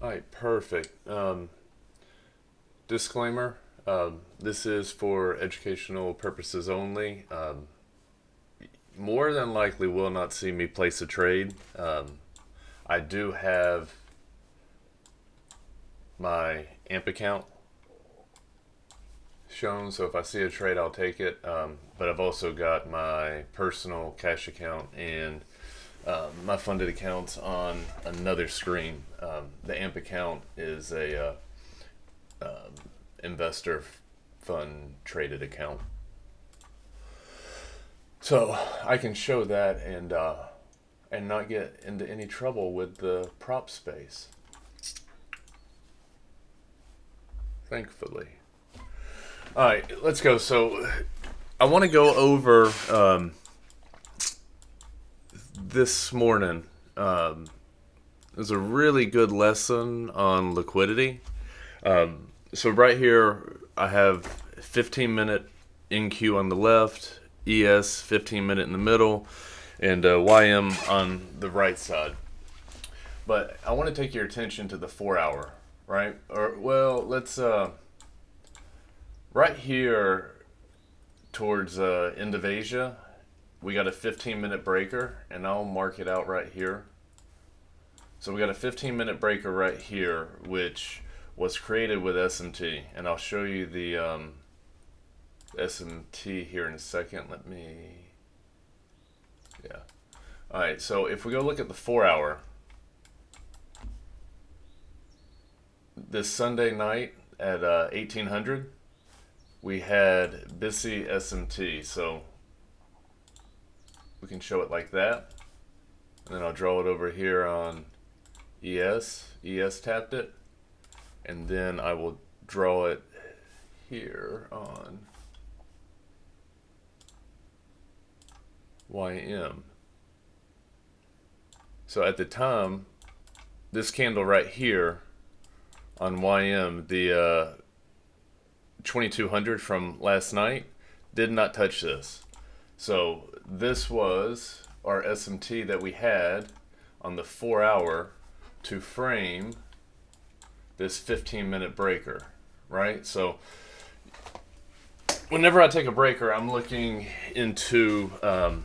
All right, perfect. Disclaimer, this is for educational purposes only. More than likely will not see me place a trade. I do have my AMP account shown, so if I see a trade, I'll take it. But I've also got my personal cash account and my funded accounts on another screen. The AMP account is a investor fund traded account, so I can show that and not get into any trouble with the prop space. Thankfully. All right, let's go. So I want to go over this morning. It was a really good lesson on liquidity. So right here, I have 15-minute NQ on the left, ES 15-minute in the middle, and YM on the right side. But I want to take your attention to the 4-hour, right? Or well, let's right here towards end of Asia, we got a 15-minute breaker, and I'll mark it out right here. So we got a 15-minute breaker right here, which was created with SMT, and I'll show you the SMT here in a second. Yeah. All right, so if we go look at the 4-hour, this Sunday night at 1800, we had busy SMT, so we can show it like that. And then I'll draw it over here on ES. ES tapped it. And then I will draw it here on YM. So at the time, this candle right here on YM, the 2200 from last night, did not touch this. So this was our SMT that we had on the 4-hour to frame this 15-minute breaker, right? So whenever I take a breaker, I'm looking into, I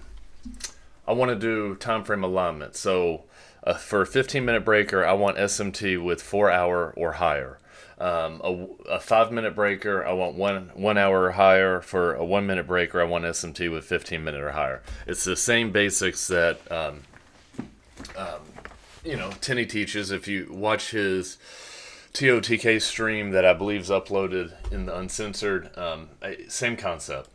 want to do time frame alignment. So for a 15-minute breaker, I want SMT with 4-hour or higher. A 5-minute breaker, I want one hour or higher. For a 1-minute breaker, I want SMT with 15-minute or higher. It's the same basics that Tenny teaches. If you watch his TOTK stream that I believe is uploaded in the uncensored, same concept.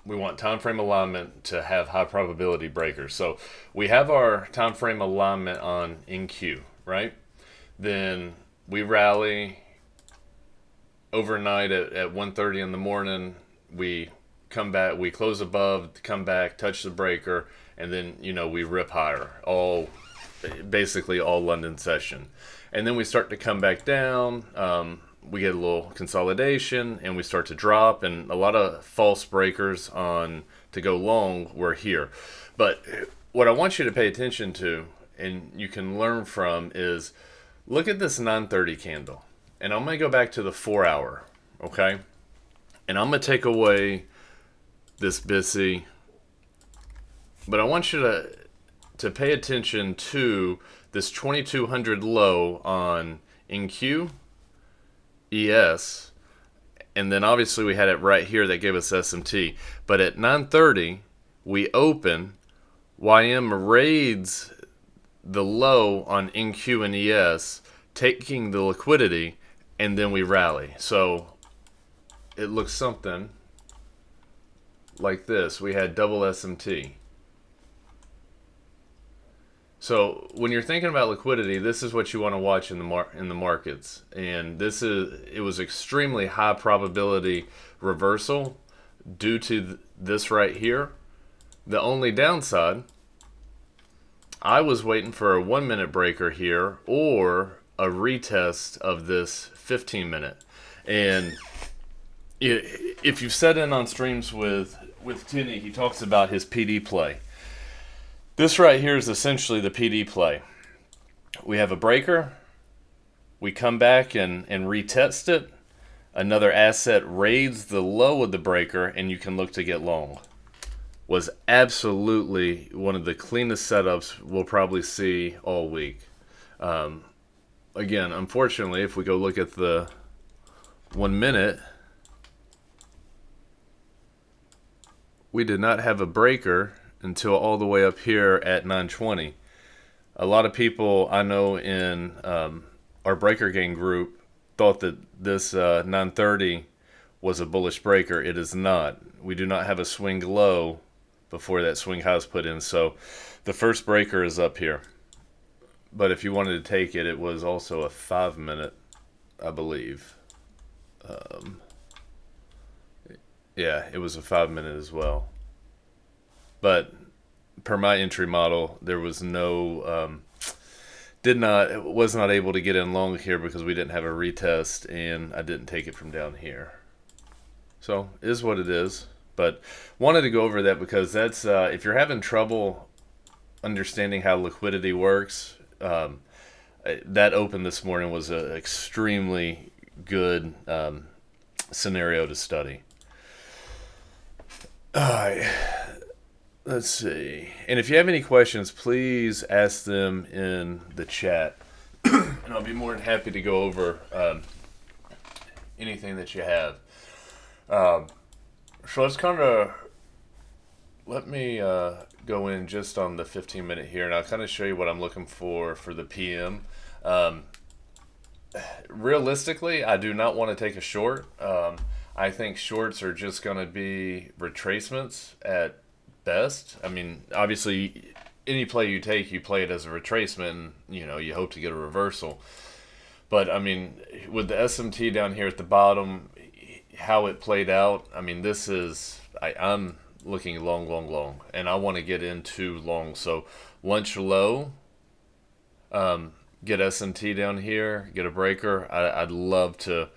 We want time frame alignment to have high probability breakers. So we have our time frame alignment on NQ, right? Then we rally overnight at 1:30 in the morning. We come back, we close above, come back, touch the breaker, and then we rip higher. Basically all London session. And then we start to come back down. We get a little consolidation, and we start to drop, and a lot of false breakers on to go long were here. But what I want you to pay attention to, and you can learn from, is look at this 930 candle. And I'm going to go back to the 4-hour, okay? And I'm going to take away this BISI. But I want you to pay attention to this 2200 low on NQ, ES, and then obviously we had it right here that gave us SMT. But at 9:30, we open, YM raids the low on NQ and ES, taking the liquidity, and then we rally. So it looks something like this. We had double SMT. So when you're thinking about liquidity, this is what you want to watch in the markets, and it was extremely high probability reversal due to this right here. The only downside, I was waiting for a 1-minute breaker here or a retest of this 15-minute. And if you've sat in on streams with Tinny, he talks about his PD play. This right here is essentially the PD play. We have a breaker, We come back and retest it. Another asset raids the low of the breaker, and you can look to get long. Was absolutely one of the cleanest setups we'll probably see all week. Again, unfortunately, if we go look at the 1 minute, we did not have a breaker until all the way up here at 920. A lot of people I know in our breaker gang group thought that this 930 was a bullish breaker. It is not. We do not have a swing low before that swing high is put in. So the first breaker is up here. But if you wanted to take it, it was also a 5 minute, I believe. Yeah, it was a 5 minute as well. But per my entry model, there was no, was not able to get in long here because we didn't have a retest, and I didn't take it from down here. So is what it is. But wanted to go over that because that's if you're having trouble understanding how liquidity works, that open this morning was an extremely good scenario to study. All right, let's see. And if you have any questions, please ask them in the chat, and I'll be more than happy to go over anything that you have. So let's let me go in just on the 15 minute here, and I'll kind of show you what I'm looking for the PM. Realistically, I do not want to take a short. I think shorts are just going to be retracements at best. I mean, obviously, any play you take, you play it as a retracement, and you hope to get a reversal. But I mean, with the SMT down here at the bottom, how it played out, I mean, this is I'm looking long, and I want to get into long. So lunch low, get SMT down here, get a breaker. I'd love to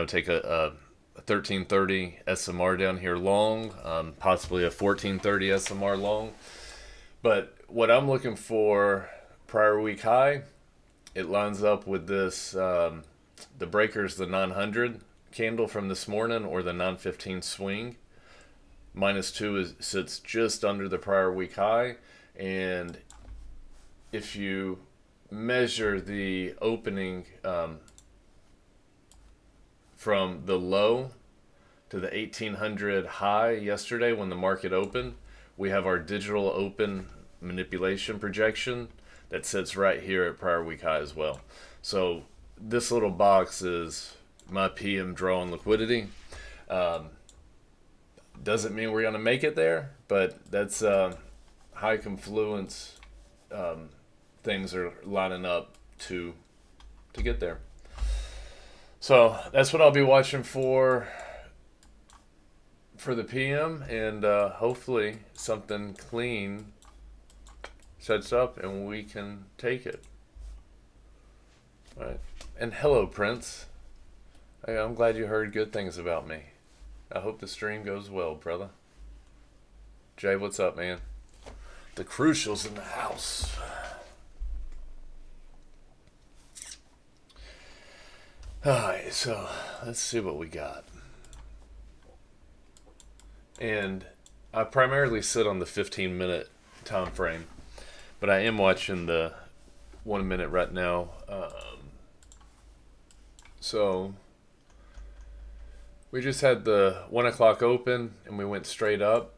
take a 1330 SMR down here long, possibly a 1430 SMR long. But what I'm looking for, prior week high, it lines up with this, the breaker's the 900 candle from this morning, or the 915 swing. -2 sits just under the prior week high, and if you measure the opening from the low to the 1800 high yesterday when the market opened, we have our digital open manipulation projection that sits right here at prior week high as well. So this little box is my PM draw on liquidity. Doesn't mean we're going to make it there, but that's high confluence things are lining up to get there. So that's what I'll be watching for the PM, and hopefully something clean sets up and we can take it. All right. And hello, Prince. I'm glad you heard good things about me. I hope the stream goes well, brother. Jay, what's up, man? The Crucial's in the house. Alright, so let's see what we got. And I primarily sit on the 15-minute time frame, but I am watching the 1 minute right now. So we just had the 1 o'clock open and we went straight up.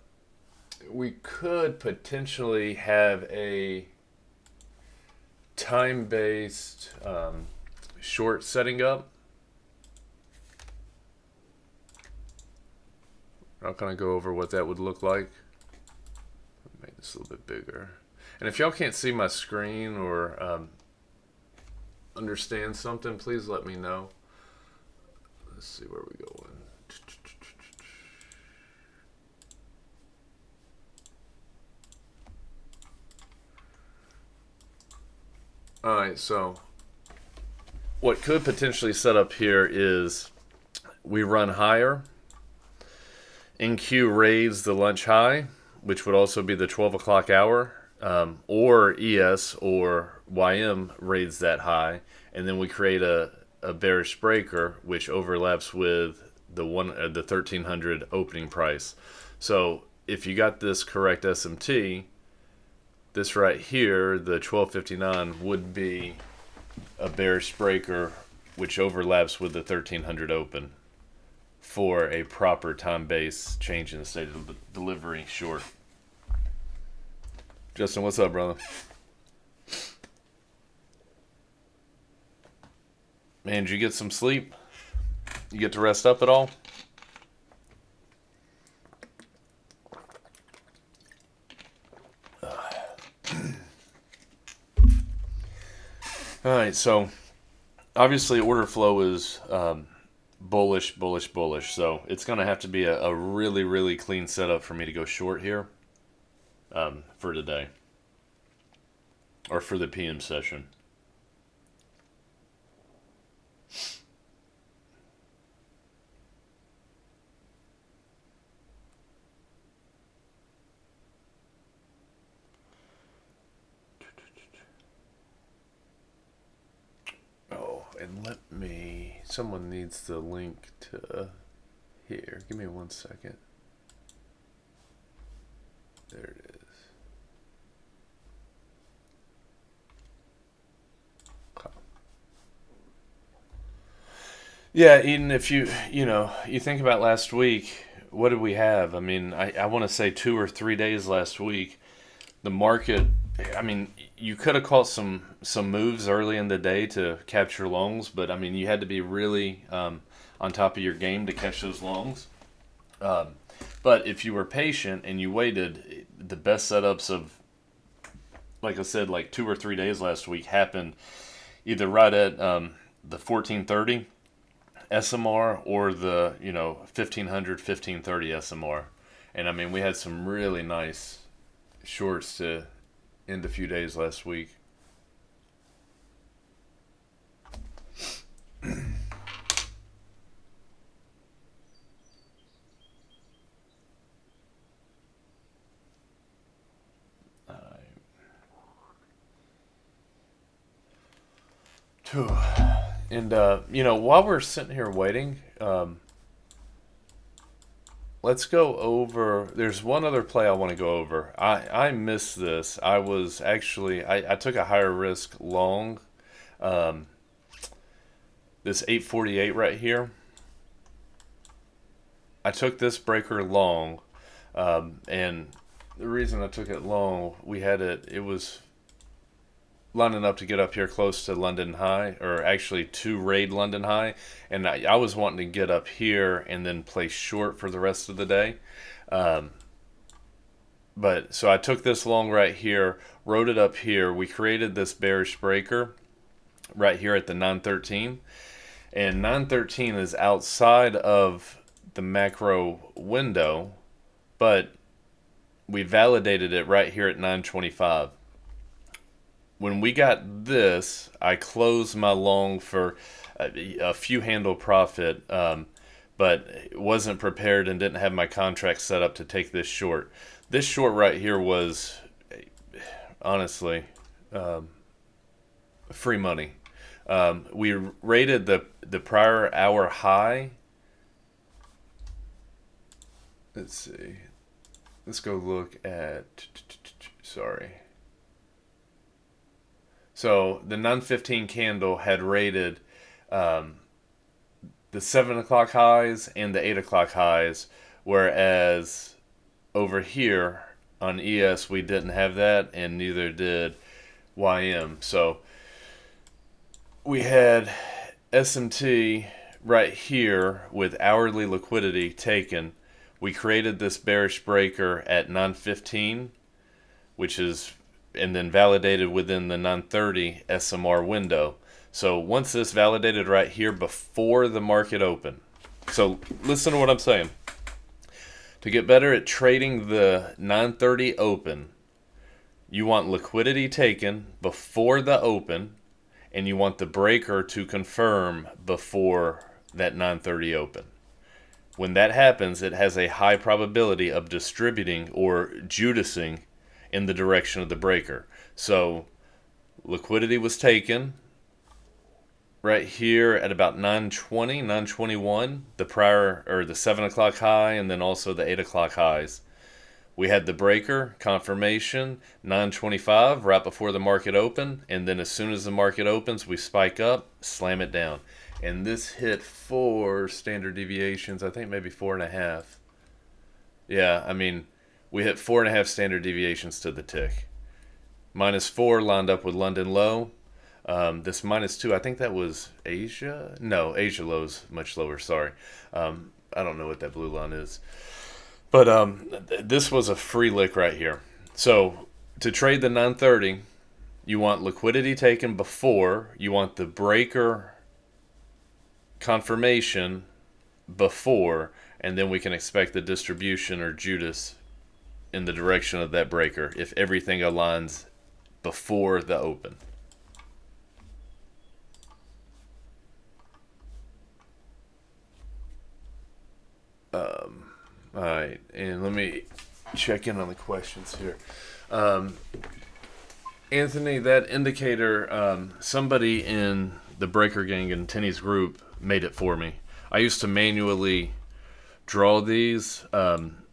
We could potentially have a time-based short setting up. I'm not going to go over what that would look like. Make this a little bit bigger. And if y'all can't see my screen or understand something, please let me know. Let's see where we're going. Alright, so what could potentially set up here is we run higher. NQ raids the lunch high, which would also be the 12 o'clock hour. or ES or YM raids that high, and then we create a bearish breaker which overlaps with the 1300 opening price. So if you got this correct SMT, this right here, the 1259, would be a bearish breaker which overlaps with the 1300 open for a proper time-based change in the state of delivery short. Justin, what's up, brother? Man, did you get some sleep? You get to rest up at all? All right, so obviously order flow is bullish, bullish, bullish. So it's going to have to be a really, really clean setup for me to go short here for today or for the PM session. And someone needs the link to here. Give me 1 second. There it is. Okay. Yeah, Eden, if you think about last week, what did we have? I mean, I want to say 2 or 3 days last week. The market, I mean, you could have caught some moves early in the day to capture longs, but I mean, you had to be really on top of your game to catch those longs. But if you were patient and you waited, the best setups of, like I said, like 2 or 3 days last week happened either right at the 1430 SMR or the 1500 1530 SMR, and I mean, we had some really nice shorts to end a few days last week. And while we're sitting here waiting, let's go over. There's one other play I want to go over. I missed this. I was actually I took a higher risk long. This 848 right here. I took this breaker long, and the reason I took it long, it was lining up to get up here close to London High, or actually to raid London High, and I was wanting to get up here and then play short for the rest of the day. But so I took this long right here, rode it up here. We created this bearish breaker right here at the 913, and 913 is outside of the macro window, but we validated it right here at 925. When we got this, I closed my long for a few handle profit, but wasn't prepared and didn't have my contract set up to take this short. This short right here was, honestly, free money. We rated the prior hour high. Let's see. Let's go look at, sorry. So the 915 candle had rated the 7 o'clock highs and the 8 o'clock highs, whereas over here on ES we didn't have that, and neither did YM. So we had SMT right here with hourly liquidity taken. We created this bearish breaker at 915, which is, and then validated within the 930 SMR window. So once this validated right here before the market opened. So listen to what I'm saying. To get better at trading the 930 open, you want liquidity taken before the open, and you want the breaker to confirm before that 930 open. When that happens, it has a high probability of distributing or judicing in the direction of the breaker. So liquidity was taken right here at about 9:20, 9:21, the prior or the 7 o'clock high, and then also the 8 o'clock highs. We had the breaker confirmation 9:25 right before the market opened, and then as soon as the market opens, we spike up, slam it down, and this hit 4 standard deviations. I think maybe 4.5. Yeah, I mean, we hit 4.5 standard deviations to the tick. -4 lined up with London low. This -2, I think that was Asia. No, Asia low's much lower. Sorry, I don't know what that blue line is. But this was a free lick right here. So to trade the 930, you want liquidity taken before, you want the breaker confirmation before, and then we can expect the distribution or Judas in the direction of that breaker if everything aligns before the open. All right, and let me check in on the questions here. Anthony, that indicator, somebody in the Breaker Gang in Tenny's group made it for me. I used to manually draw these on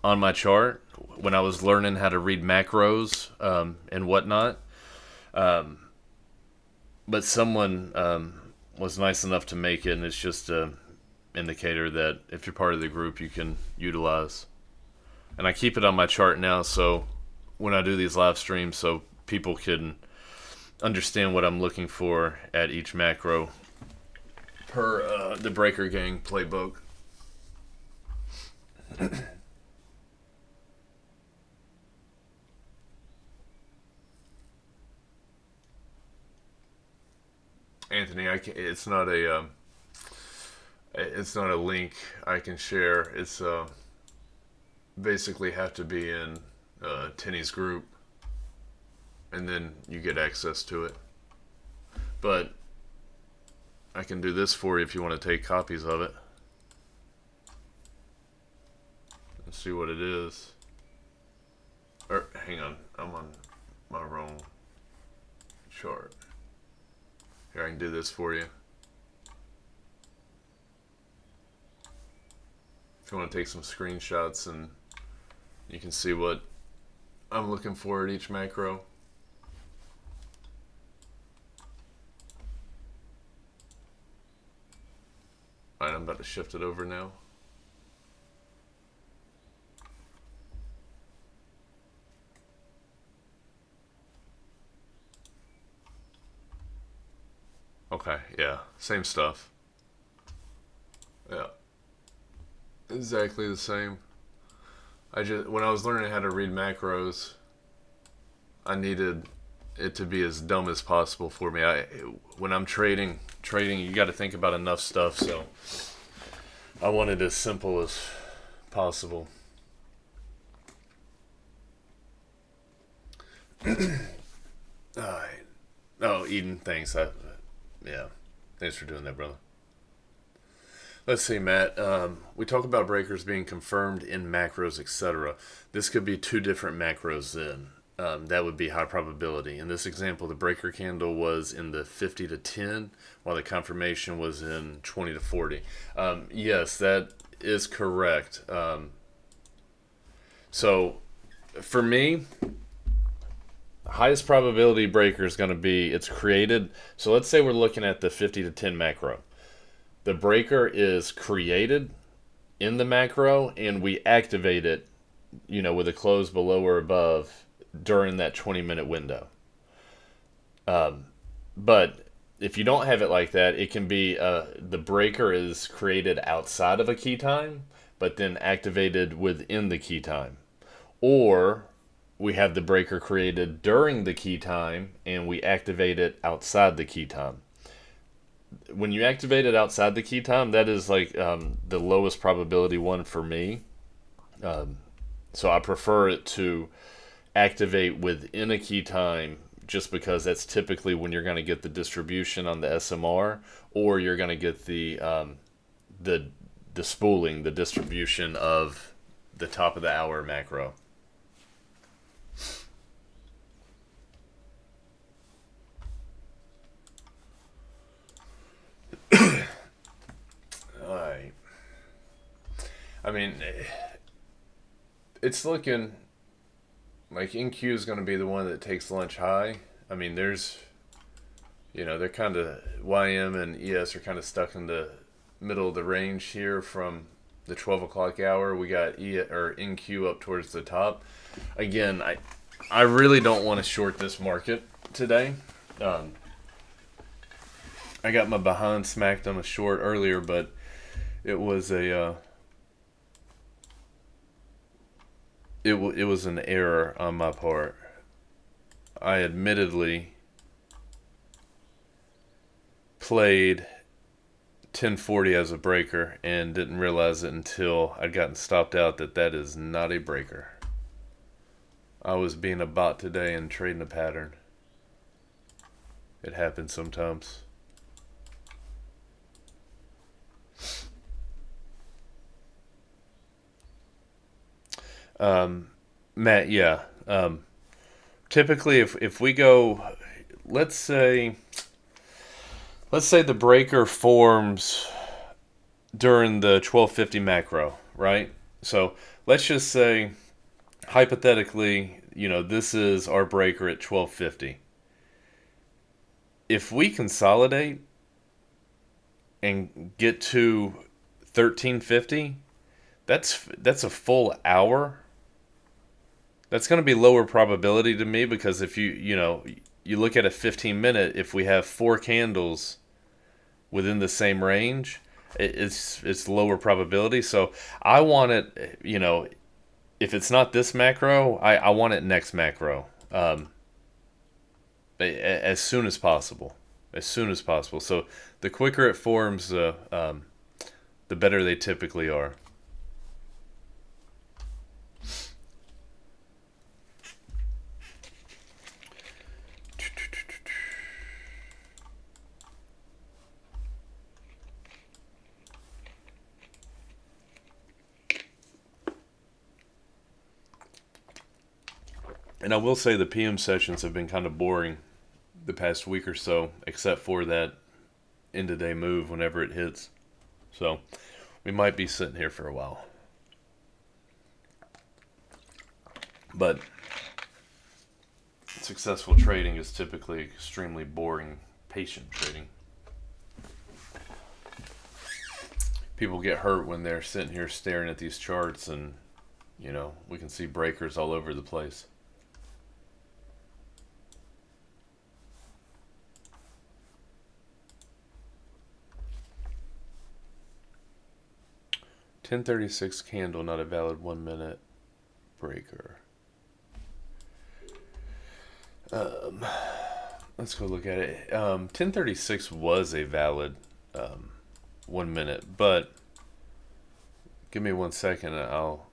my chart when I was learning how to read macros and whatnot. But someone was nice enough to make it, and it's just a indicator that if you're part of the group you can utilize. And I keep it on my chart now so when I do these live streams so people can understand what I'm looking for at each macro per the Breaker Gang playbook. Anthony, it's not a link I can share. It's basically have to be in Tenny's group, and then you get access to it. But I can do this for you if you want to take copies of it. Let's see what it is. Or hang on, I'm on my wrong chart. Here, I can do this for you. If you want to take some screenshots and you can see what I'm looking for at each macro. Alright, I'm about to shift it over now. Okay, yeah, same stuff. Yeah. Exactly the same. When I was learning how to read macros, I needed it to be as dumb as possible for me. When I'm trading, you got to think about enough stuff, so I want it as simple as possible. All right. Oh, Eden, thanks. Yeah, thanks for doing that, brother. Let's see, Matt. We talk about breakers being confirmed in macros, etc. This could be two different macros then. That would be high probability. In this example, the breaker candle was in the 50 to 10, while the confirmation was in 20 to 40. Yes, that is correct. So, for me, highest probability breaker is going to be it's created. So let's say we're looking at the 50 to 10 macro. The breaker is created in the macro, and we activate it, with a close below or above during that 20-minute window. But if you don't have it like that, it can be the breaker is created outside of a key time, but then activated within the key time. Or we have the breaker created during the key time, and we activate it outside the key time. When you activate it outside the key time, that is like the lowest probability one for me. So I prefer it to activate within a key time, just because that's typically when you're going to get the distribution on the SMR, or you're going to get the spooling, the distribution of the top of the hour macro. All right. I mean, it's looking like NQ is going to be the one that takes lunch high. I mean, they're kind of YM and ES are kind of stuck in the middle of the range here from the 12 o'clock hour. We got NQ up towards the top. Again, I really don't want to short this market today. I got my behind smacked on a short earlier, but it was it was an error on my part. I admittedly played 1040 as a breaker and didn't realize it until I'd gotten stopped out that is not a breaker. I was being a bot today and trading a pattern. It happens sometimes. Matt, yeah. Typically, if we go, let's say the breaker forms during the 1250 macro, right? So let's just say, hypothetically, this is our breaker at 1250. If we consolidate and get to 1350, that's a full hour. That's going to be lower probability to me because if you look at a 15-minute, if we have 4 candles within the same range, it's lower probability. So I want it, if it's not this macro, I want it next macro, as soon as possible. As soon as possible. So the quicker it forms, the better they typically are. And I will say the PM sessions have been kind of boring the past week or so, except for that end of day move whenever it hits. So we might be sitting here for a while. But successful trading is typically extremely boring, patient trading. People get hurt when they're sitting here staring at these charts and, we can see breakers all over the place. $10.36 candle, not a valid 1 minute breaker. Let's go look at it. 1036 was a valid 1 minute, but give me 1 second and I'll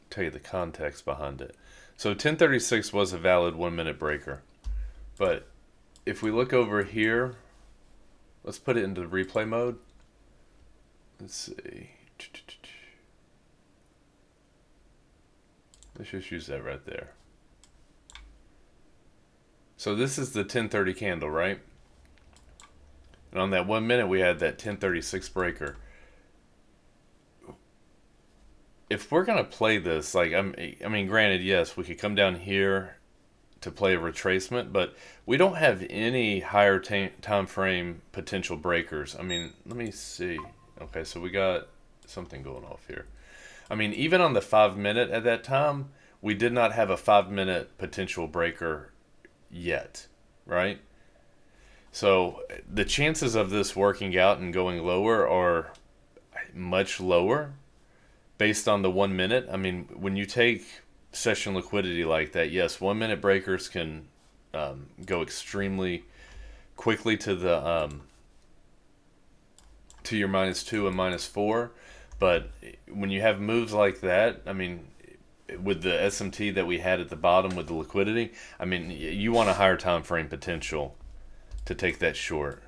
tell you the context behind it. So 1036 was a valid 1 minute breaker, but if we look over here, let's put it into replay mode. Let's see. Let's just use that right there. So this is the 1030 candle, right? And on that 1 minute, we had that 1036 breaker. If we're gonna play this, like I mean, granted, yes, we could come down here to play a retracement, but we don't have any higher time frame potential breakers. I mean, let me see. Okay, so we got something going off here. I mean, even on the 5 minute at that time, we did not have a 5 minute potential breaker yet, right? So the chances of this working out and going lower are much lower based on the 1 minute. I mean, when you take session liquidity like that, yes, 1 minute breakers can go extremely quickly to the to your -2 and -4. But when you have moves like that, I mean, with the SMT that we had at the bottom with the liquidity, I mean, you want a higher time frame potential to take that short.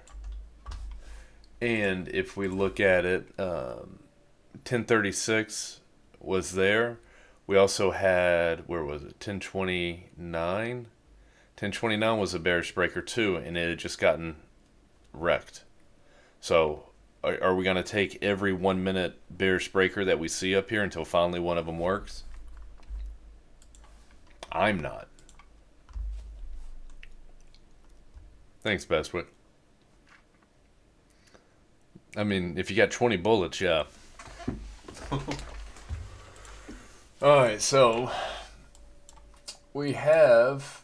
And if we look at it, 1036 was there. We also had, where was it? 1029. 1029 was a bearish breaker too, and it had just gotten wrecked. So are we going to take every 1 minute bearish breaker that we see up here until finally one of them works? I'm not. Thanks, Bestwick. I mean, if you got 20 bullets, yeah. Alright, so we do have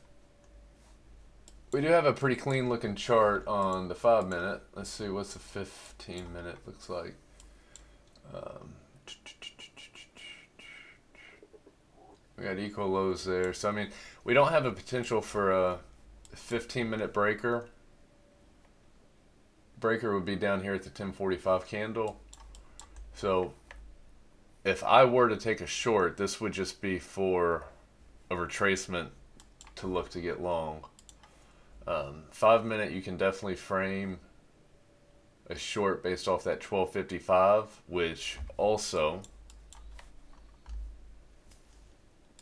a pretty clean looking chart on the 5 minute. Let's see what's the 15 minute looks like. We got equal lows there. So I mean, we don't have a potential for a 15-minute breaker. Breaker would be down here at the 1045 candle. So if I were to take a short, this would just be for a retracement to look to get long. 5 minute, you can definitely frame a short based off that 1255, which also,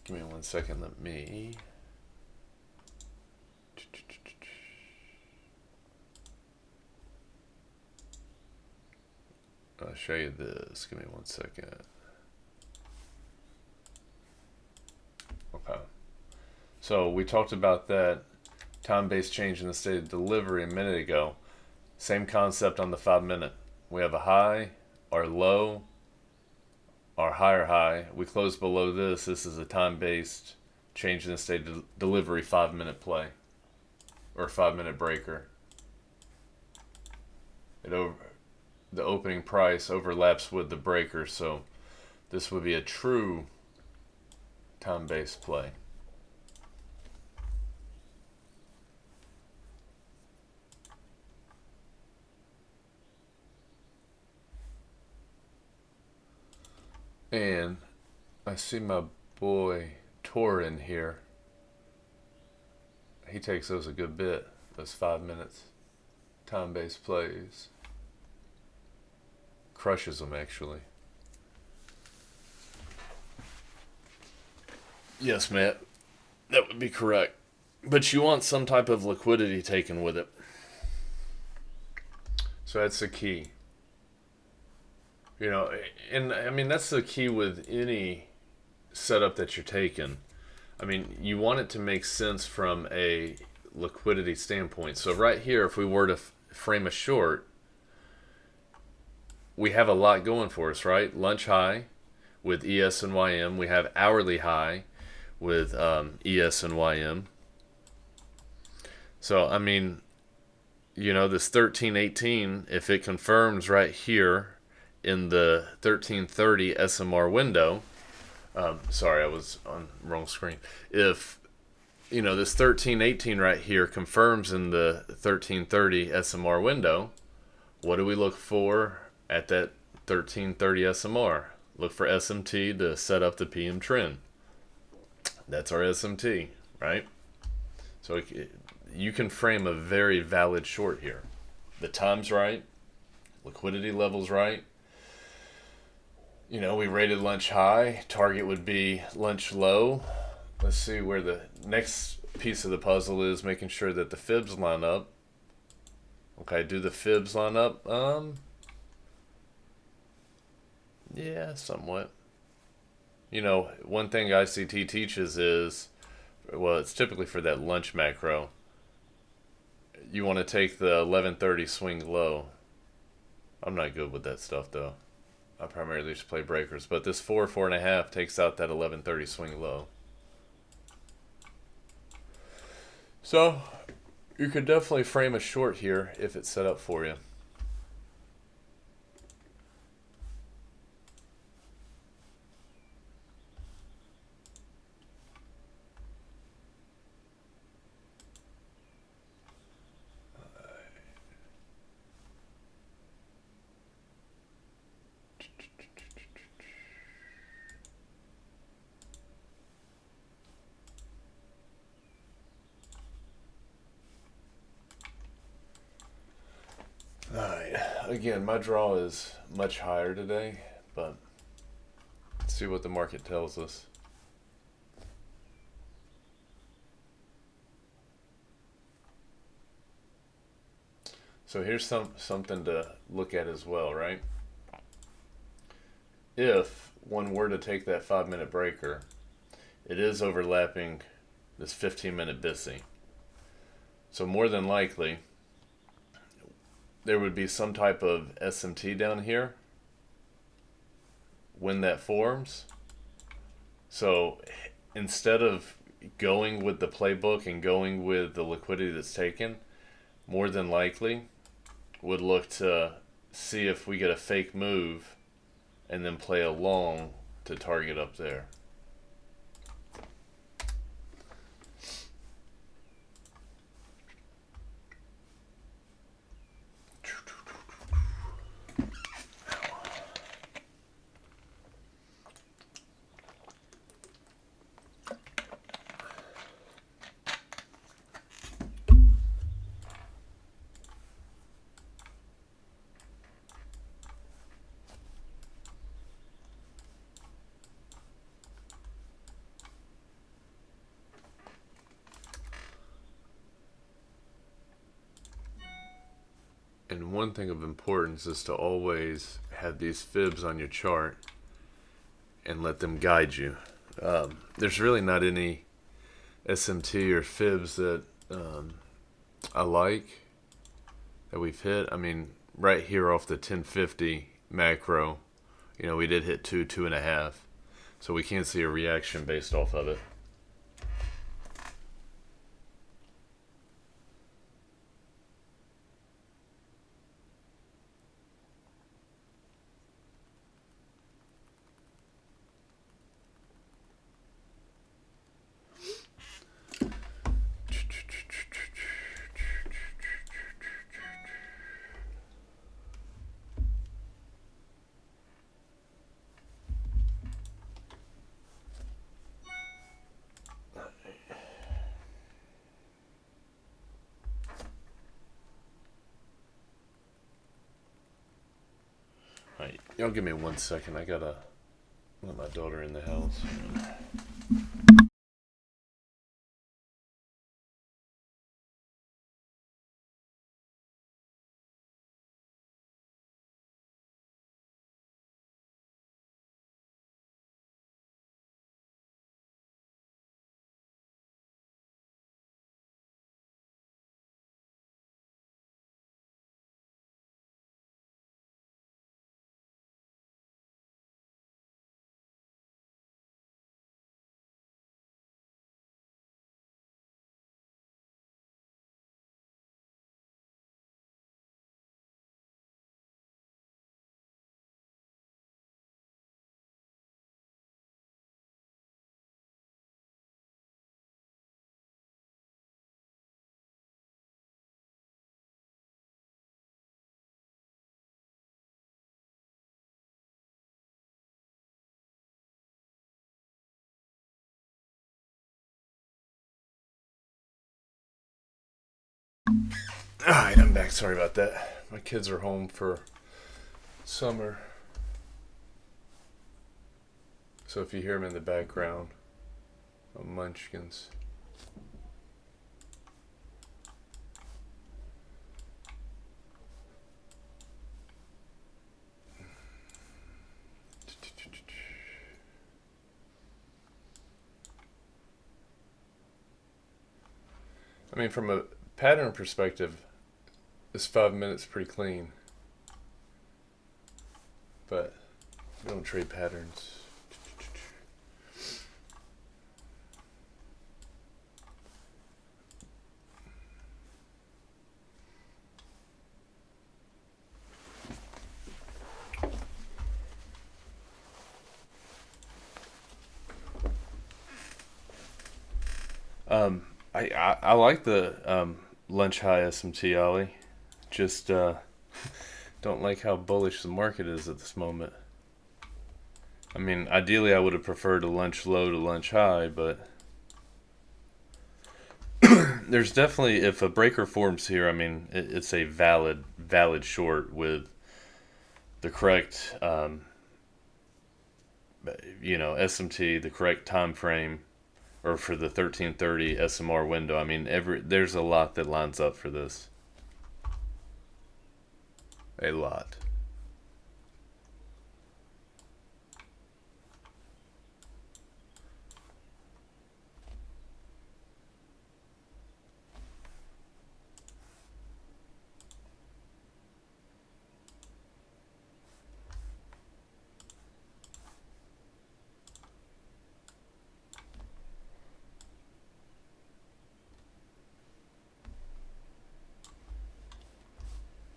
give me 1 second, let me, I'll show you this, give me 1 second. Okay, so we talked about that time-based change in the state of delivery a minute ago. Same concept on the 5 minute. We have a high, our low, our higher high. We close below this. This is a time-based change in the state of delivery 5 minute play or 5 minute breaker. The opening price overlaps with the breaker, so this would be a true time-based play. And I see my boy Tor in here. He takes those a good bit, those 5 minutes time-based plays. Crushes them, actually. Yes, Matt. That would be correct. But you want some type of liquidity taken with it. So that's the key. You know, and I mean, that's the key with any setup that you're taking. I mean, you want it to make sense from a liquidity standpoint. So right here, if we were to frame a short, we have a lot going for us, right? Lunch high with ES and YM. We have hourly high with ES and YM. So, I mean, you know, this 1318, if it confirms right here in the 1330 SMR window, sorry, I was on the wrong screen. If, you know, this 1318 right here confirms in the 1330 SMR window, what do we look for at that 1330 SMR? Look for SMT to set up the PM trend. That's our SMT, right? So you can frame a very valid short here. The time's right, liquidity level's right. You know, we rated lunch high. Target would be lunch low. Let's see where the next piece of the puzzle is, making sure that the fibs line up. Okay, do the fibs line up? Yeah, somewhat. You know, one thing ICT teaches is, well, it's typically for that lunch macro. You want to take the 1130 swing low. I'm not good with that stuff, though. I primarily just play breakers, but this 4.5 takes out that 1130 swing low. So you could definitely frame a short here if it's set up for you. Alright, again, my draw is much higher today, but let's see what the market tells us. So here's something to look at as well, right? If one were to take that 5 minute breaker, it is overlapping this 15-minute BISI. So more than likely, there would be some type of SMT down here when that forms. So instead of going with the playbook and going with the liquidity that's taken, more than likely would look to see if we get a fake move and then play a long to target up there. And one thing of importance is to always have these fibs on your chart and let them guide you. There's really not any SMT or fibs that I like that we've hit. I mean, right here off the 1050 macro, we did hit 2.5. So we can't see a reaction based off of it. Alright, y'all give me 1 second. I gotta let my daughter in the house. Alright, I'm back. Sorry about that. My kids are home for summer. So if you hear them in the background, munchkins. I mean, from a pattern perspective, this 5 minutes pretty clean. But we don't trade patterns. I like the lunch high SMT, Ollie. Just don't like how bullish the market is at this moment. I mean, ideally I would have preferred a lunch low to lunch high, but there's definitely, if a breaker forms here, I mean, it's a valid short with the correct, SMT, the correct time frame, or for the 1330 SMR window. I mean, there's a lot that lines up for this. A lot.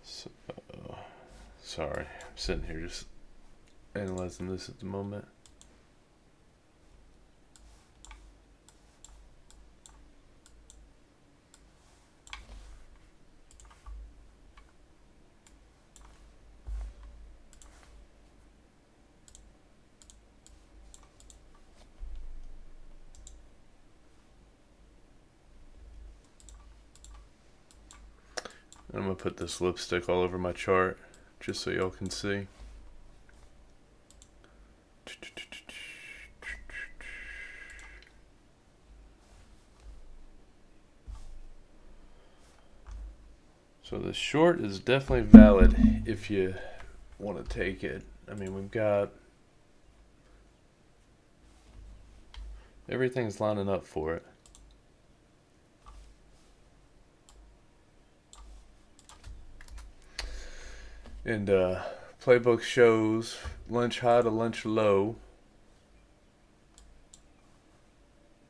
So, sorry, I'm sitting here just analyzing this at the moment. I'm going to put this lipstick all over my chart just so y'all can see. So the short is definitely valid if you want to take it. I mean, we've got everything's lining up for it. And playbook shows lunch high to lunch low,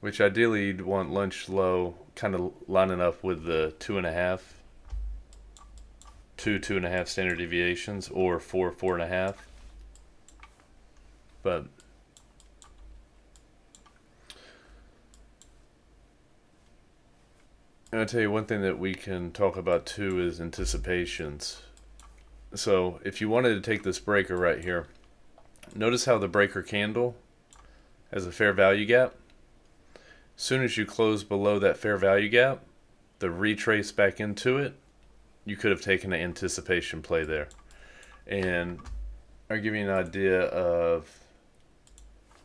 which ideally you'd want lunch low kind of lining up with the 2.5 standard deviations, or 4.5. But I'll tell you one thing that we can talk about too is anticipations. So if you wanted to take this breaker right here, notice how the breaker candle has a fair value gap. As soon as you close below that fair value gap, the retrace back into it, you could have taken an anticipation play there. And I'll give you an idea of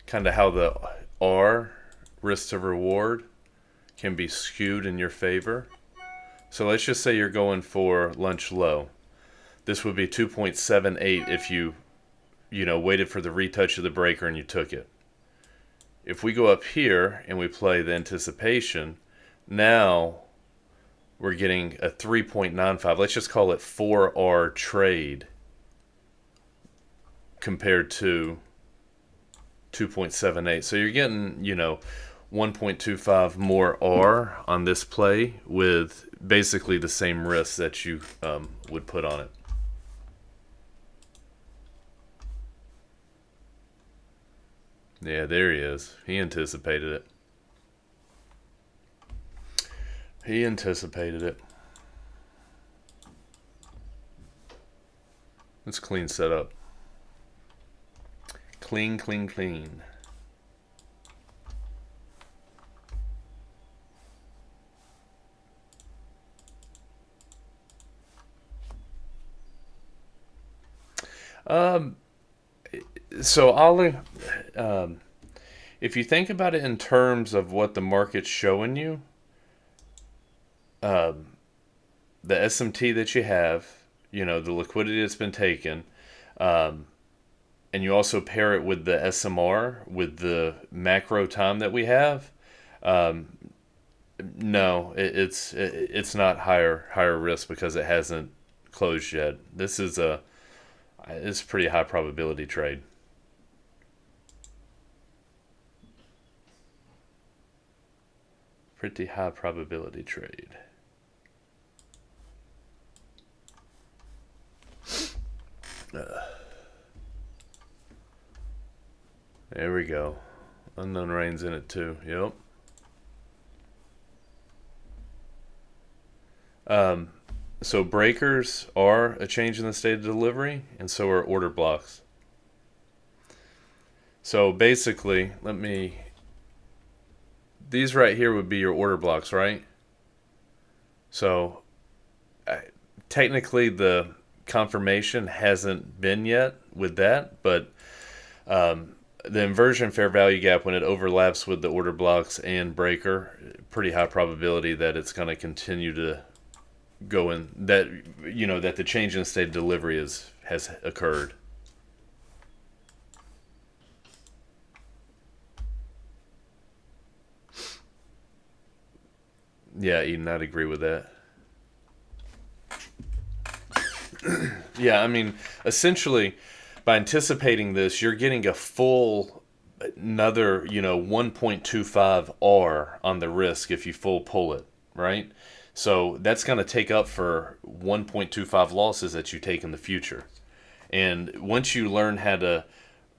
kind of how the R, risk to reward, can be skewed in your favor. So let's just say you're going for lunch low. This would be 2.78 if you waited for the retouch of the breaker and you took it. If we go up here and we play the anticipation, now we're getting a 3.95. Let's just call it 4R trade compared to 2.78. So you're getting, 1.25 more R on this play with basically the same risk that you would put on it. Yeah, there he is. He anticipated it. He anticipated it. It's clean setup. Clean, clean, clean. So if you think about it in terms of what the market's showing you, the SMT that you have, the liquidity that's been taken, and you also pair it with the SMR, with the macro time that we have, no, it's not higher risk because it hasn't closed yet. It's a pretty high probability trade. Pretty high probability trade. There we go. Unknown rain's in it too. Yep. So breakers are a change in the state of delivery, and so are order blocks. So basically, these right here would be your order blocks, right? So technically the confirmation hasn't been yet with that, but the inversion fair value gap, when it overlaps with the order blocks and breaker, pretty high probability that it's going to continue to going that that the change in state of delivery has occurred. Yeah, Eden, I'd agree with that. Yeah, I mean, essentially, by anticipating this, you're getting a full another 1.25 R on the risk if you full pull it, right? So that's going to take up for 1.25 losses that you take in the future. And once you learn how to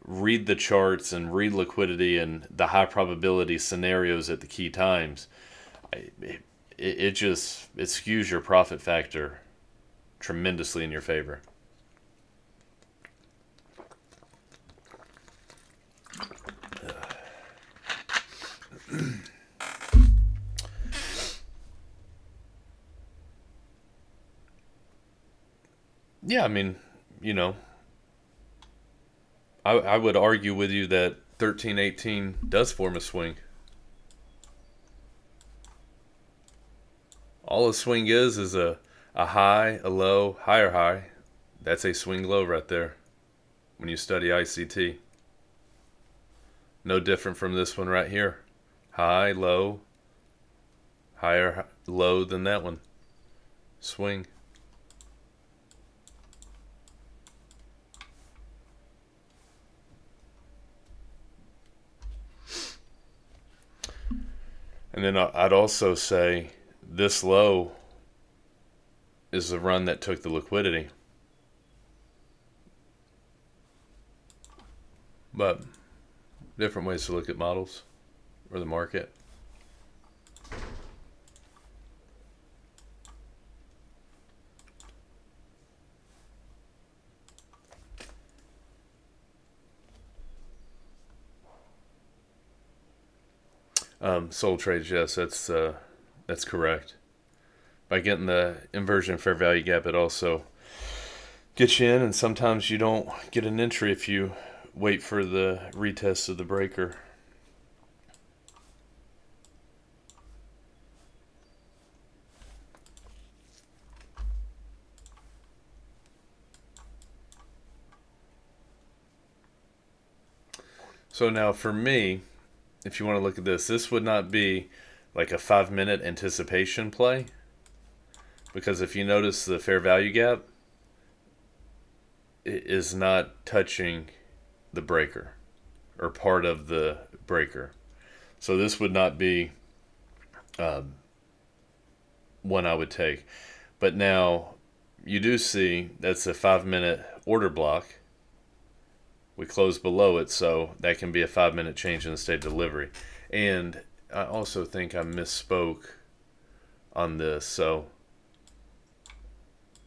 read the charts and read liquidity and the high probability scenarios at the key times, it just it skews your profit factor tremendously in your favor. Yeah, I mean, you know, I would argue with you that 1318 does form a swing. All a swing is a high, a low, higher high. That's a swing low right there when you study ICT. No different from this one right here. High, low, higher, low than that one. Swing. And then I'd also say this low is the run that took the liquidity. But different ways to look at models or the market. Sold trades, yes, that's correct. By getting the inversion fair value gap, it also gets you in, and sometimes you don't get an entry if you wait for the retest of the breaker. So now for me, if you want to look at this would not be like a 5 minute anticipation play, because if you notice the fair value gap, it is not touching the breaker or part of the breaker. So this would not be one I would take. But now you do see that's a 5 minute order block. We close below it, so that can be a 5 minute change in the state of delivery. And I also think I misspoke on this. So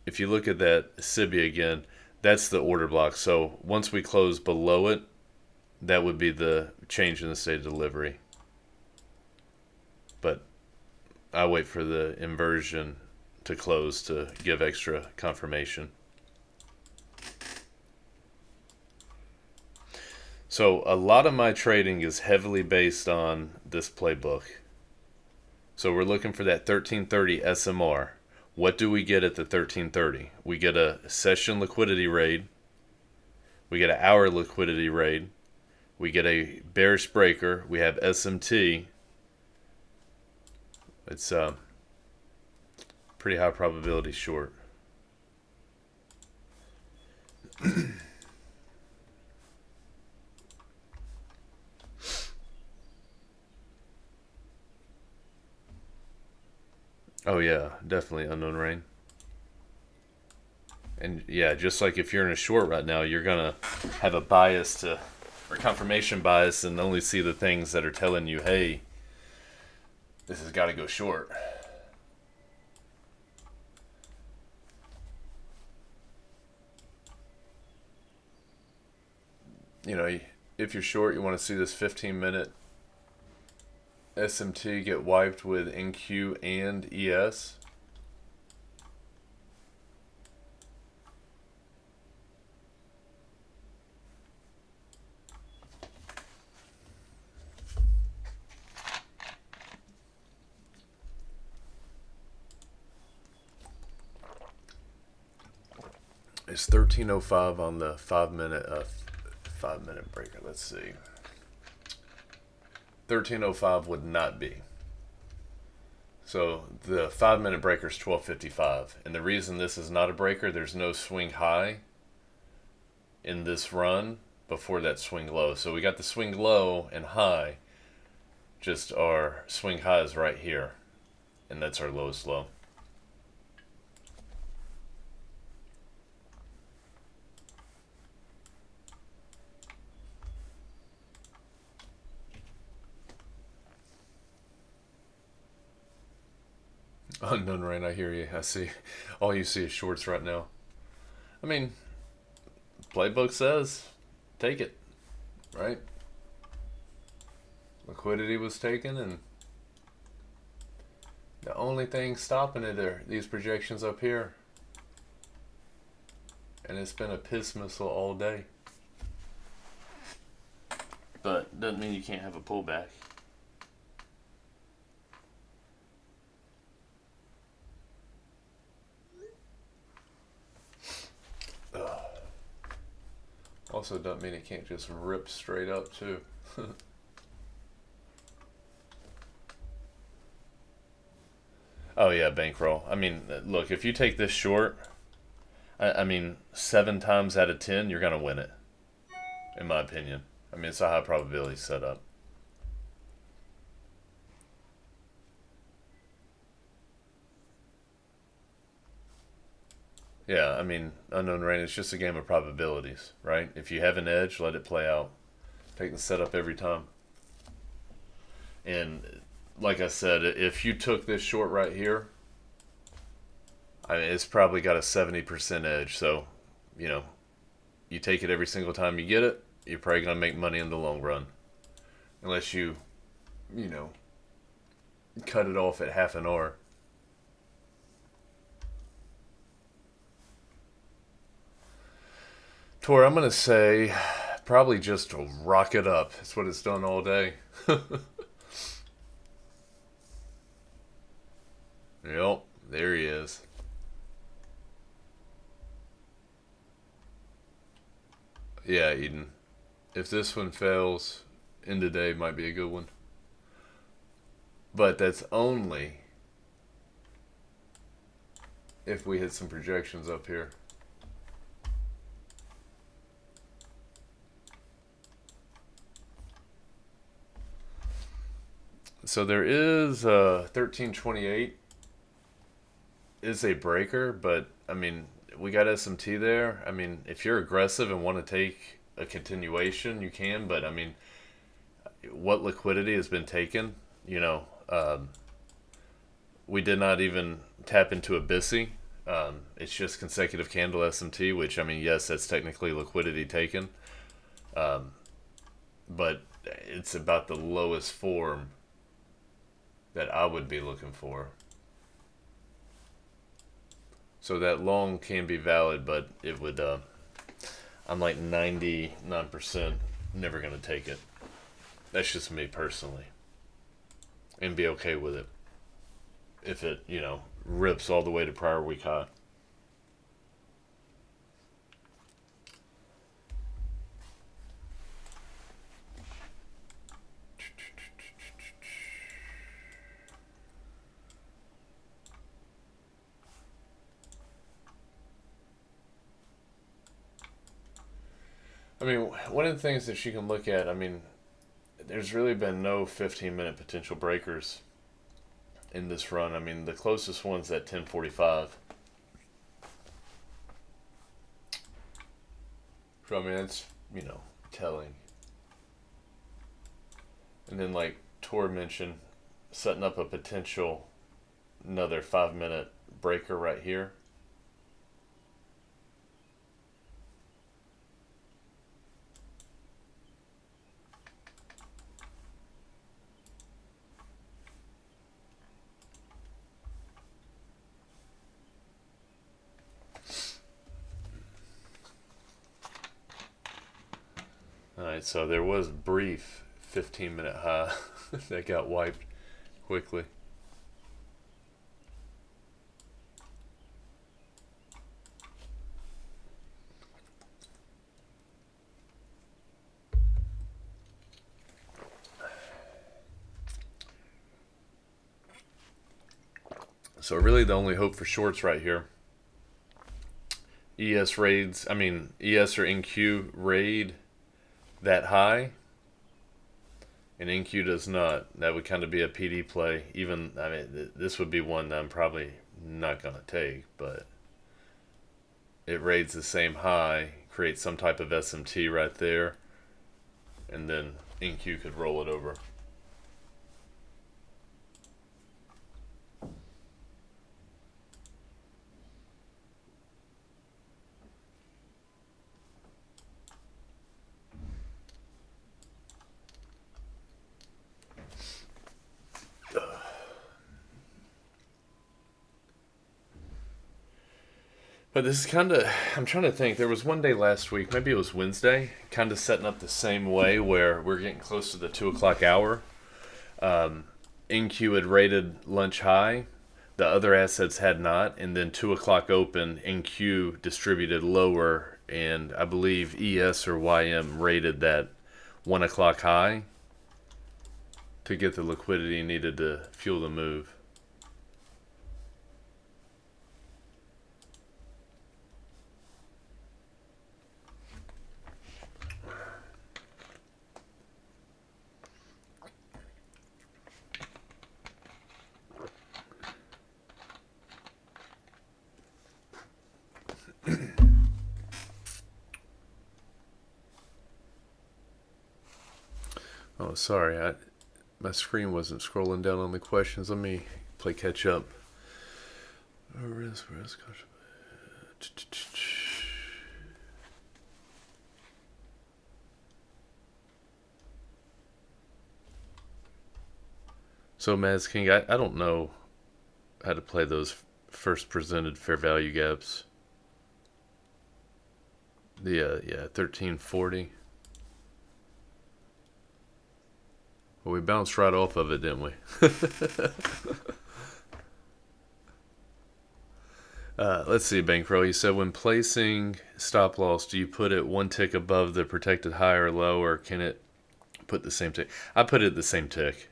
if you look at that SIBI again, that's the order block. So once we close below it, that would be the change in the state of delivery. But I wait for the inversion to close to give extra confirmation. So a lot of my trading is heavily based on this playbook. So we're looking for that 1330 SMR. What do we get at the 1330? We get a session liquidity raid. We get an hour liquidity raid. We get a bearish breaker. We have SMT. It's pretty high probability short. Oh yeah, definitely unknown rain. And yeah, just like if you're in a short right now, you're gonna have a bias to or confirmation bias and only see the things that are telling you, hey, this has got to go short. You know, if you're short, you want to see this 15-minute SMT get wiped with NQ and ES. It's 13:05 on the 5 minute breaker. Let's see. 13:05 would not be. So the 5 minute breaker is 12:55, and the reason this is not a breaker, there's no swing high in this run before that swing low. So we got the swing low and high. Just our swing high is right here, and that's our lowest low. Unknown rain, I hear you. I see. All you see is shorts right now. I mean, playbook says take it, right? Liquidity was taken, and the only thing stopping it are these projections up here. And it's been a piss missile all day. But doesn't mean you can't have a pullback. Also doesn't mean it can't just rip straight up too. Oh yeah, bankroll. I mean, look, if you take this short, I mean, 7 times out of 10, you're gonna win it, in my opinion. I mean, it's a high probability setup. Yeah, I mean, unknown rain is just a game of probabilities, right? If you have an edge, let it play out. Take the setup every time. And like I said, if you took this short right here, I mean, it's probably got a 70% edge. So, you know, you take it every single time you get it, you're probably going to make money in the long run. Unless you know, cut it off at half an hour. Tor, I'm going to say probably just to rock it up. That's what it's done all day. Yep, there he is. Yeah, Eden. If this one fails, end of day might be a good one. But that's only if we hit some projections up here. So there is 1328 is a breaker, but I mean, we got SMT there. I mean, if you're aggressive and want to take a continuation, you can, but I mean, what liquidity has been taken, you know, we did not even tap into a BISI. It's just consecutive candle SMT, which, I mean, yes, that's technically liquidity taken, but it's about the lowest form that I would be looking for. So that long can be valid, but it would, I'm like 99% never going to take it. That's just me personally. And be okay with it. If it, you know, rips all the way to prior week high. I mean, one of the things that she can look at, I mean, there's really been no 15-minute potential breakers in this run. I mean, the closest one's at 10:45. So, I mean, it's, you know, telling. And then, like Tor mentioned, setting up a potential another 5-minute breaker right here. Alright, so there was a brief 15-minute high that got wiped quickly. So really the only hope for shorts right here. ES raids, I mean ES or NQ raid that high, and NQ does not. That would kind of be a PD play. Even, I mean, this would be one that I'm probably not going to take, but it raids the same high, creates some type of SMT right there, and then NQ could roll it over. But this is kind of, I'm trying to think. There was one day last week, maybe it was Wednesday, kind of setting up the same way where we're getting close to the 2 o'clock hour. NQ had rated lunch high. The other assets had not. And then 2 o'clock open, NQ distributed lower. And I believe ES or YM rated that 1 o'clock high to get the liquidity needed to fuel the move. Oh, sorry. My screen wasn't scrolling down on the questions. Let me play catch up. So, Mads King, I don't know how to play those first presented fair value gaps. The 1340. Well, we bounced right off of it, didn't we? Let's see, Bankroll. You said when placing stop loss, do you put it one tick above the protected high or low, or can it put the same tick? I put it the same tick.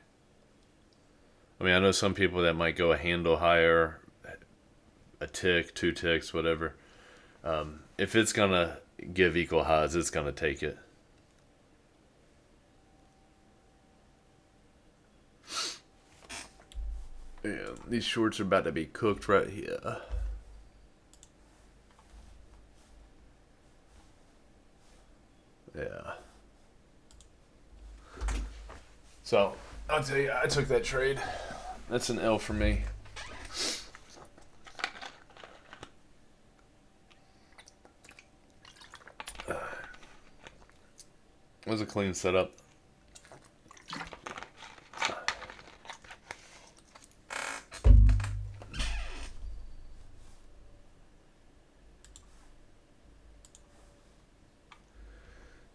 I mean, I know some people that might go a handle higher, a tick, 2 ticks, whatever. If it's going to give equal highs, it's going to take it. Yeah, these shorts are about to be cooked right here. Yeah. So, I'll tell you, I took that trade. That's an L for me. It was a clean setup.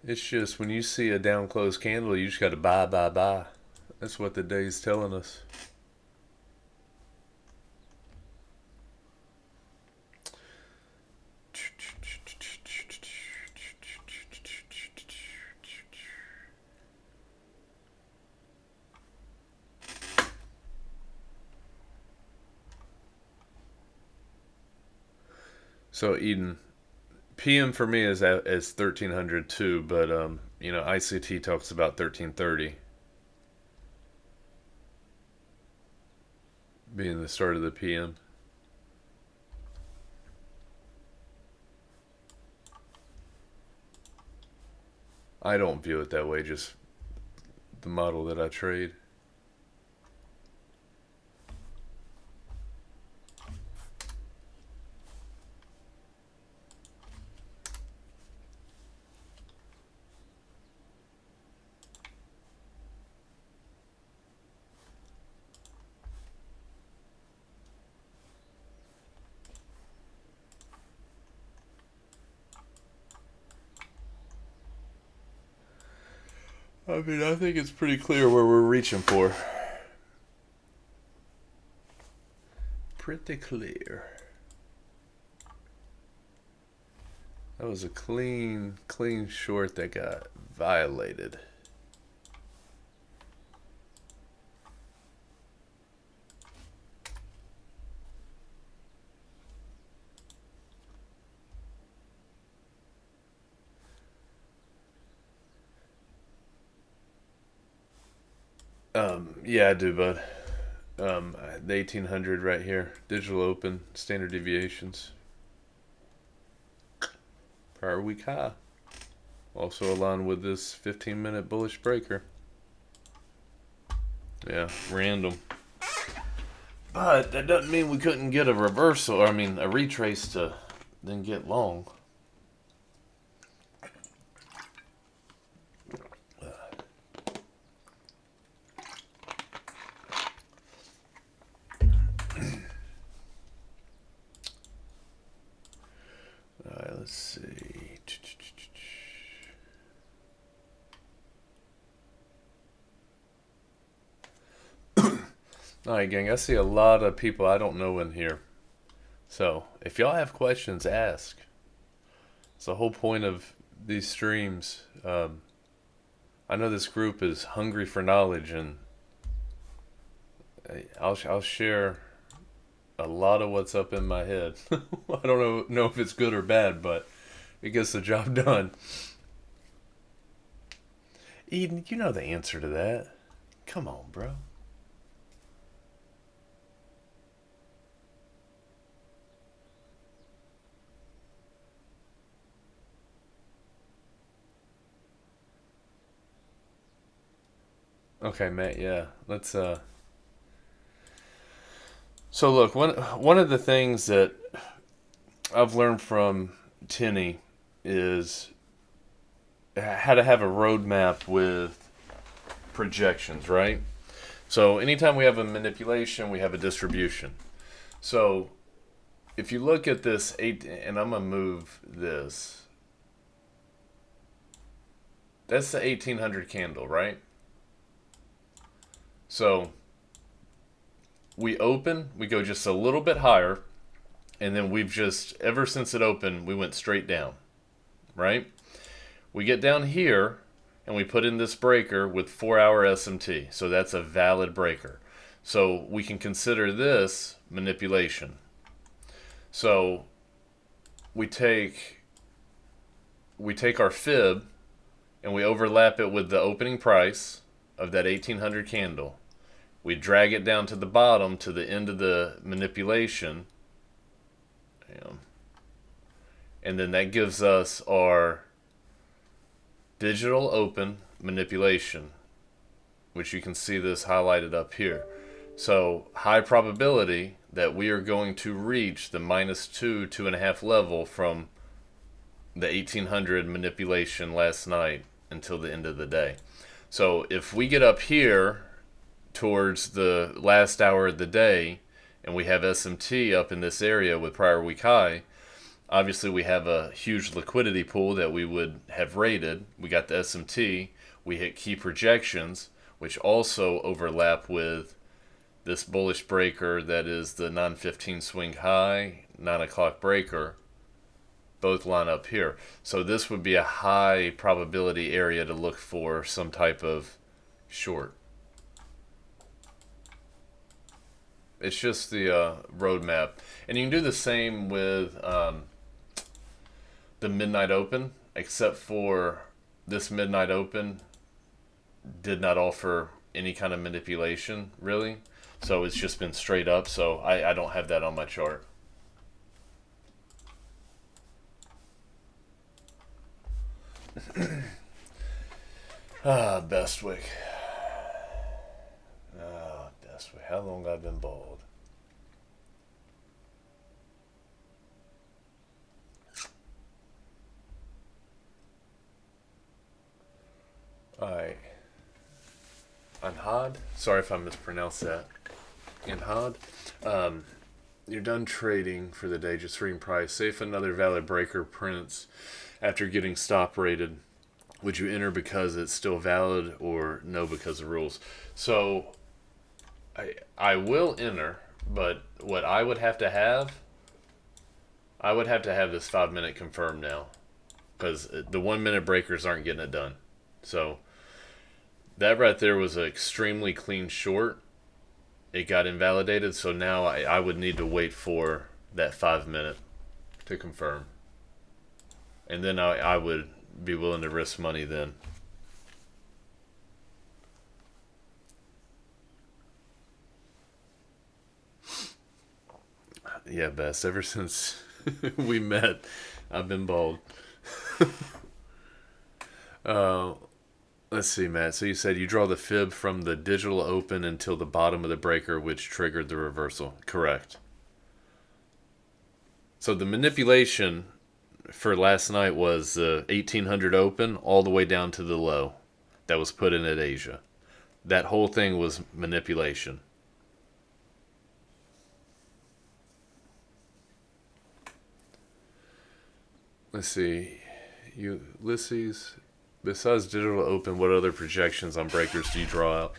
It's just when you see a down close candle, you just got to buy. That's what the day's telling us. So Eden, PM for me is 1300 too, but ICT talks about 1330 being the start of the PM. I don't view it that way, just the model that I trade. I mean, I think it's pretty clear where we're reaching for. Pretty clear. That was a clean short that got violated. Yeah, I do, bud. The 1800 right here. Digital open, standard deviations. Prior week high. Also aligned with this 15-minute bullish breaker. Yeah, random. But that doesn't mean we couldn't get a reversal, or I mean a retrace to then get long. Alright, let's see. Alright, gang, I see a lot of people I don't know in here. So, if y'all have questions, ask. It's the whole point of these streams. I know this group is hungry for knowledge, and I'll share a lot of what's up in my head. I don't know if it's good or bad, but it gets the job done. Eden, you know the answer to that. Come on, bro. Okay, Matt, yeah. Let's So look, one of the things that I've learned from Tinny is how to have a roadmap with projections, right? So anytime we have a manipulation, we have a distribution. So if you look at this eight, and I'm gonna move this. That's the 1800 candle, right? So we open, we go just a little bit higher, and then we've just, ever since it opened, we went straight down, right? We get down here, and we put in this breaker with 4-hour SMT, so that's a valid breaker. So we can consider this manipulation. So we take our fib, and we overlap it with the opening price of that 1800 candle. We drag it down to the bottom to the end of the manipulation. And then that gives us our digital open manipulation, which you can see this highlighted up here. So high probability that we are going to reach the -2, 2.5 level from the 1800 manipulation last night until the end of the day. So if we get up here towards the last hour of the day and we have SMT up in this area with prior week high, obviously we have a huge liquidity pool that we would have rated. We got the SMT, we hit key projections, which also overlap with this bullish breaker that is the 9:15 swing high, 9 o'clock breaker. Both line up here. So this would be a high probability area to look for some type of short. It's just the roadmap. And you can do the same with the midnight open, except for this midnight open did not offer any kind of manipulation, really. So it's just been straight up. So I don't have that on my chart. Bestwick. Bestwick. How long I've been bald? Alright. Anhad. Sorry if I mispronounced that. Anhad. You're done trading for the day, just reading price. Say if another valid breaker prints after getting stop rated, would you enter because it's still valid or no because of rules? So I will enter, but what I would have to have this 5-minute confirmed now, because the 1-minute breakers aren't getting it done. So that right there was an extremely clean short. It got invalidated, so now I would need to wait for that 5-minute to confirm. And then I would be willing to risk money then. Yeah, Bess. Ever since we met, I've been bald. Uh, let's see, Matt. So you said you draw the fib from the digital open until the bottom of the breaker, which triggered the reversal. Correct. So the manipulation for last night was 1800 open all the way down to the low that was put in at Asia. That whole thing was manipulation. Let's see. Ulysses, besides digital open, what other projections on breakers do you draw out?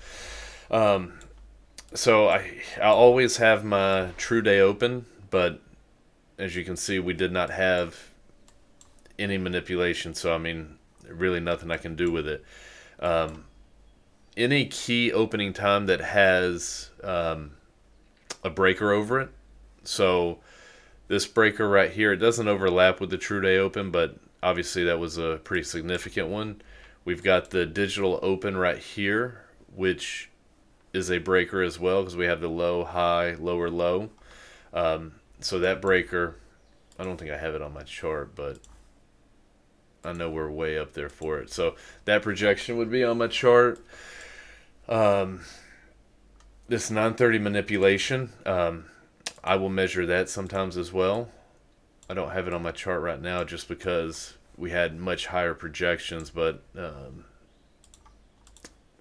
Um, so I always have my true day open, but as you can see, we did not have any manipulation. So I mean, really nothing I can do with it. Um, any key opening time that has a breaker over it. So this breaker right here, it doesn't overlap with the true day open, but obviously that was a pretty significant one. We've got the digital open right here, which is a breaker as well because we have the low, high, lower, low. So that breaker, I don't think I have it on my chart, but I know we're way up there for it. So that projection would be on my chart. Um, this 930 manipulation, I will measure that sometimes as well. I don't have it on my chart right now just because we had much higher projections, but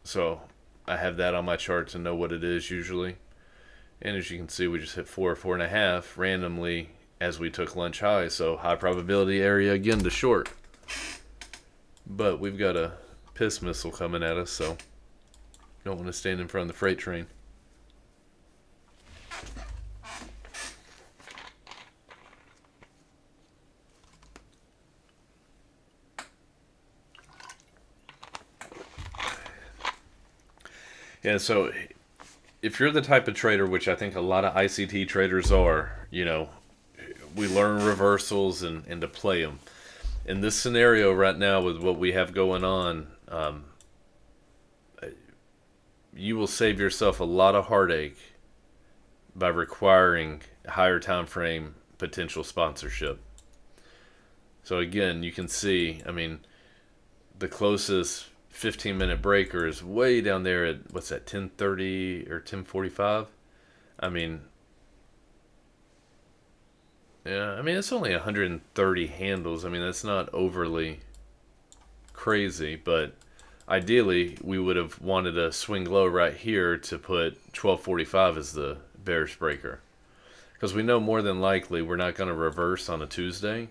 so I have that on my chart to know what it is usually. And as you can see, we just hit 4.5 randomly as we took lunch high. So high probability area again to short. But we've got a piss missile coming at us, so don't want to stand in front of the freight train. Yeah, so if you're the type of trader, which I think a lot of ICT traders are, we learn reversals and to play them. In this scenario right now with what we have going on, you will save yourself a lot of heartache by requiring higher time frame potential sponsorship. So again, you can see, I mean, the closest 15-minute breaker is way down there at what's that, 10:30 or 10:45. I mean, yeah, I mean it's only 130 handles. I mean that's not overly crazy, but ideally we would have wanted a swing low right here to put 12:45 as the bearish breaker because we know more than likely we're not going to reverse on a Tuesday.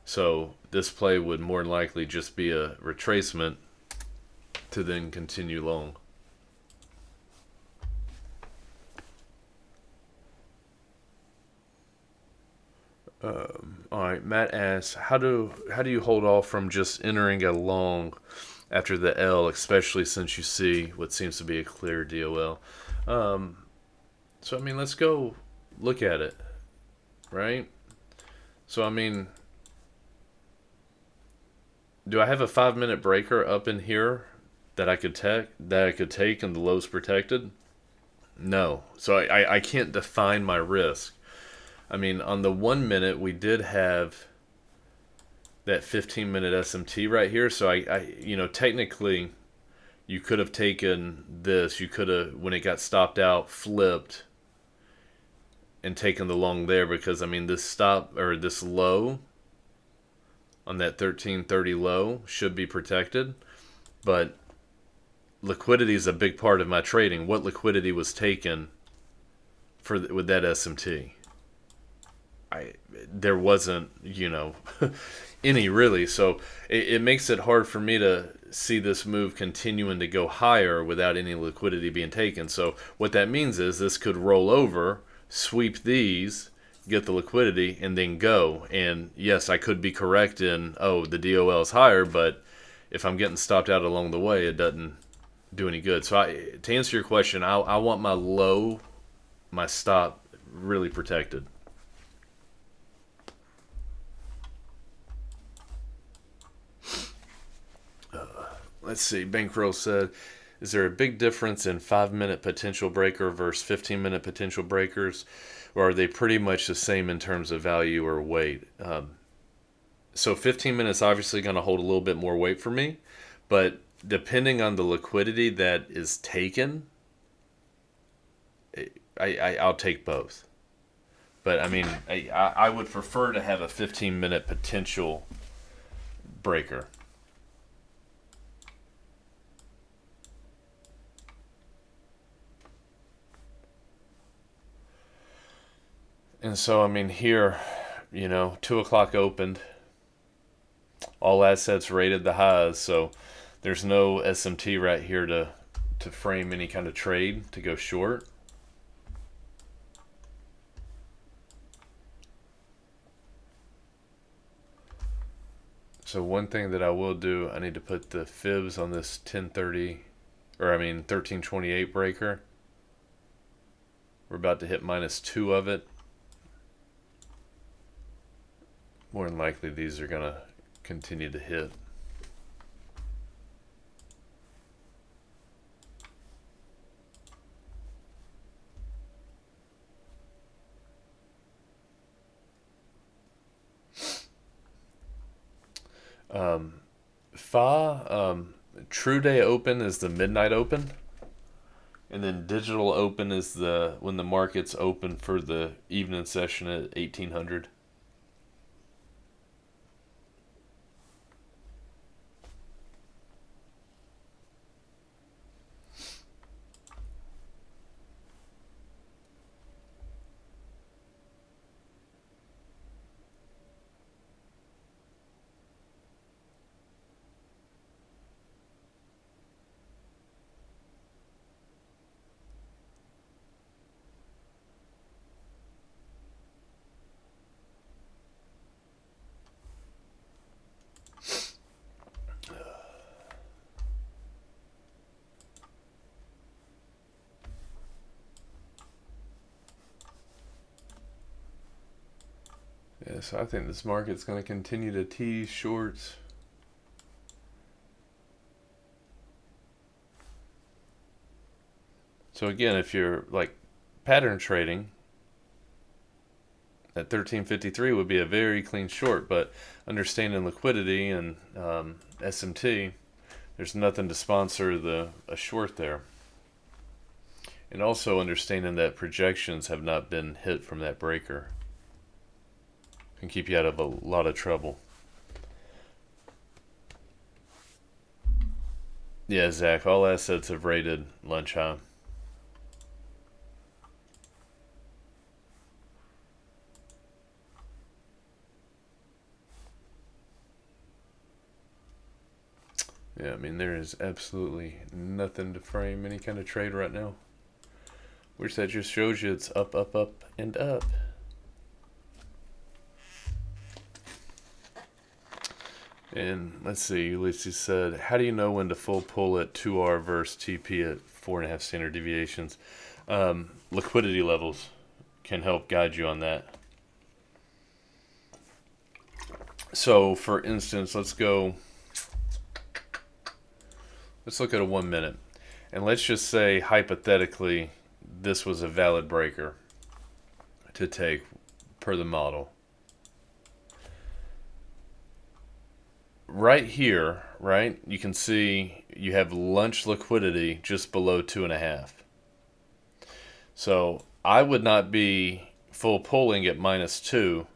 So this play would more than likely just be a retracement to then continue long. All right, Matt asks, how do you hold off from just entering a long after the L, especially since you see what seems to be a clear DOL? So I mean, let's go look at it, right? So I mean, do I have a 5-minute breaker up in here that I could take and the low's protected? No. So I can't define my risk. I mean, on the 1 minute, we did have that 15-minute SMT right here. So technically, you could have taken this. You could have, when it got stopped out, flipped and taken the long there because, I mean, this stop or this low on that 1330 low should be protected. But liquidity is a big part of my trading. What liquidity was taken with that SMT? There wasn't, any really. So it makes it hard for me to see this move continuing to go higher without any liquidity being taken. So what that means is this could roll over, sweep these, get the liquidity, and then go. And yes, I could be correct in, the DOL is higher, but if I'm getting stopped out along the way, it doesn't do any good. So to answer your question, I want my low, my stop really protected. Let's see. Bankroll said, Is there a big difference in 5-minute potential breaker versus 15-minute potential breakers, or are they pretty much the same in terms of value or weight? So 15 minutes obviously going to hold a little bit more weight for me, but depending on the liquidity that is taken, I'll take both. But I mean, I would prefer to have a 15-minute potential breaker. And so, I mean, here, 2 o'clock opened. All assets rated the highs, so there's no SMT right here to frame any kind of trade to go short. So one thing that I will do, I need to put the fibs on this 1328 breaker. We're about to hit -2 of it. More than likely these are going to continue to hit. True day open is the midnight open, and then digital open is when the market's open for the evening session at 1800. Yeah, so I think this market's going to continue to tease shorts. So again, if you're like pattern trading, at 1353 would be a very clean short, but understanding liquidity and SMT, there's nothing to sponsor a short there. And also understanding that projections have not been hit from that breaker can keep you out of a lot of trouble. Yeah, Zach, all assets have rated lunch high. Yeah, I mean, there is absolutely nothing to frame any kind of trade right now. Which that just shows you it's up, up, up, and up. And let's see, Ulysses said, how do you know when to full pull at 2R versus TP at 4.5 standard deviations? Liquidity levels can help guide you on that. So, for instance, let's look at a 1 minute. And let's just say, hypothetically, this was a valid breaker to take per the model. Right here, right, you can see you have lunch liquidity just below 2.5. So I would not be full pulling at -2,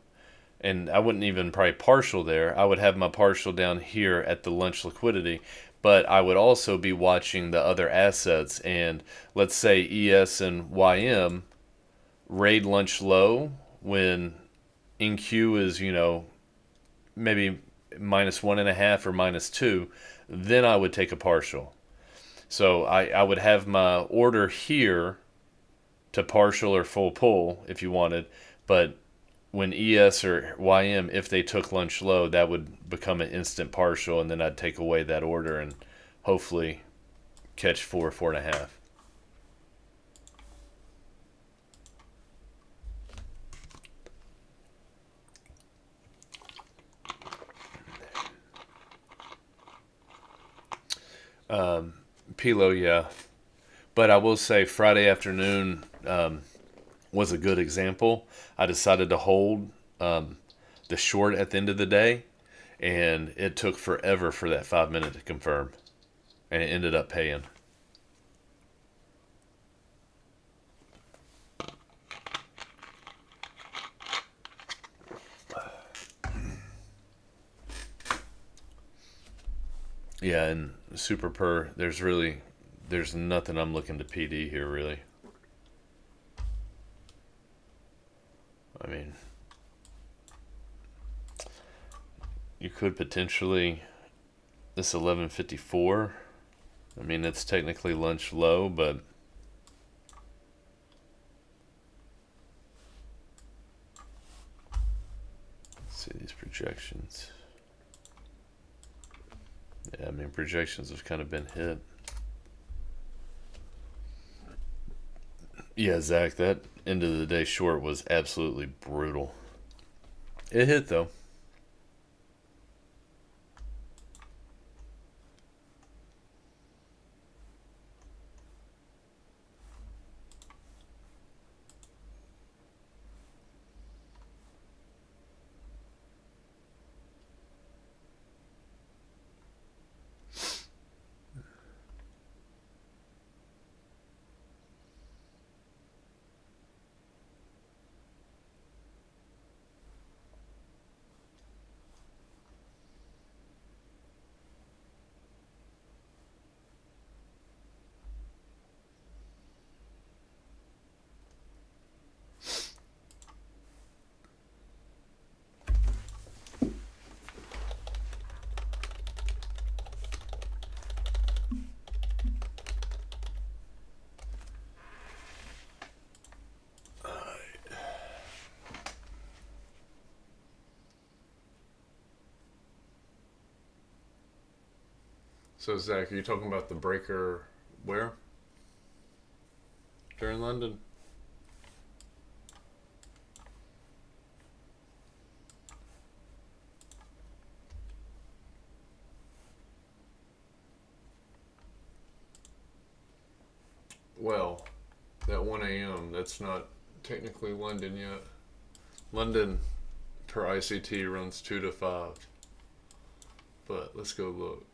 and I wouldn't even probably partial there. I would have my partial down here at the lunch liquidity, but I would also be watching the other assets. And let's say ES and YM raid lunch low when NQ is, maybe -1.5 or -2, then I would take a partial. So I would have my order here to partial or full pull if you wanted, but when ES or YM, if they took lunch low, that would become an instant partial, and then I'd take away that order and hopefully catch 4.5. Pilo, yeah. But I will say Friday afternoon was a good example. I decided to hold the short at the end of the day, and it took forever for that 5 minute to confirm, and it ended up paying. Yeah, and Super Per, there's nothing I'm looking to PD here really. I mean, you could potentially this 1154. I mean, it's technically lunch low, but let's see these projections. Yeah, I mean, projections have kind of been hit. Yeah, Zach, that end of the day short was absolutely brutal. It hit though. So Zach, are you talking about the breaker where? During London? Well, that 1 a.m., that's not technically London yet. London per ICT runs 2 to 5. But let's go look.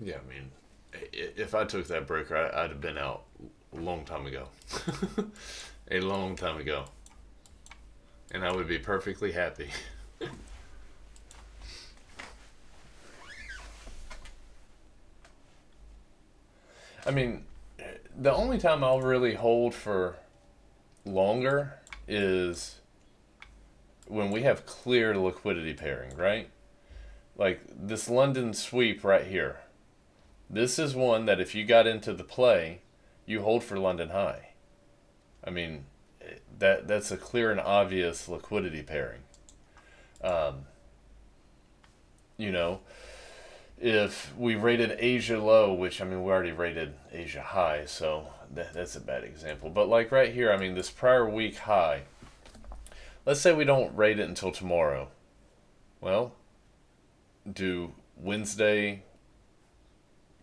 Yeah, I mean, if I took that breaker, I'd have been out a long time ago. A long time ago. And I would be perfectly happy. I mean, the only time I'll really hold for longer is when we have clear liquidity pairing, right? Like this London sweep right here. This is one that if you got into the play, you hold for London high. I mean, that's a clear and obvious liquidity pairing. Um, you know, if we rated Asia low, which I mean we already rated Asia high, so that's a bad example. But like right here, I mean this prior week high. Let's say we don't rate it until tomorrow. Well, do Wednesday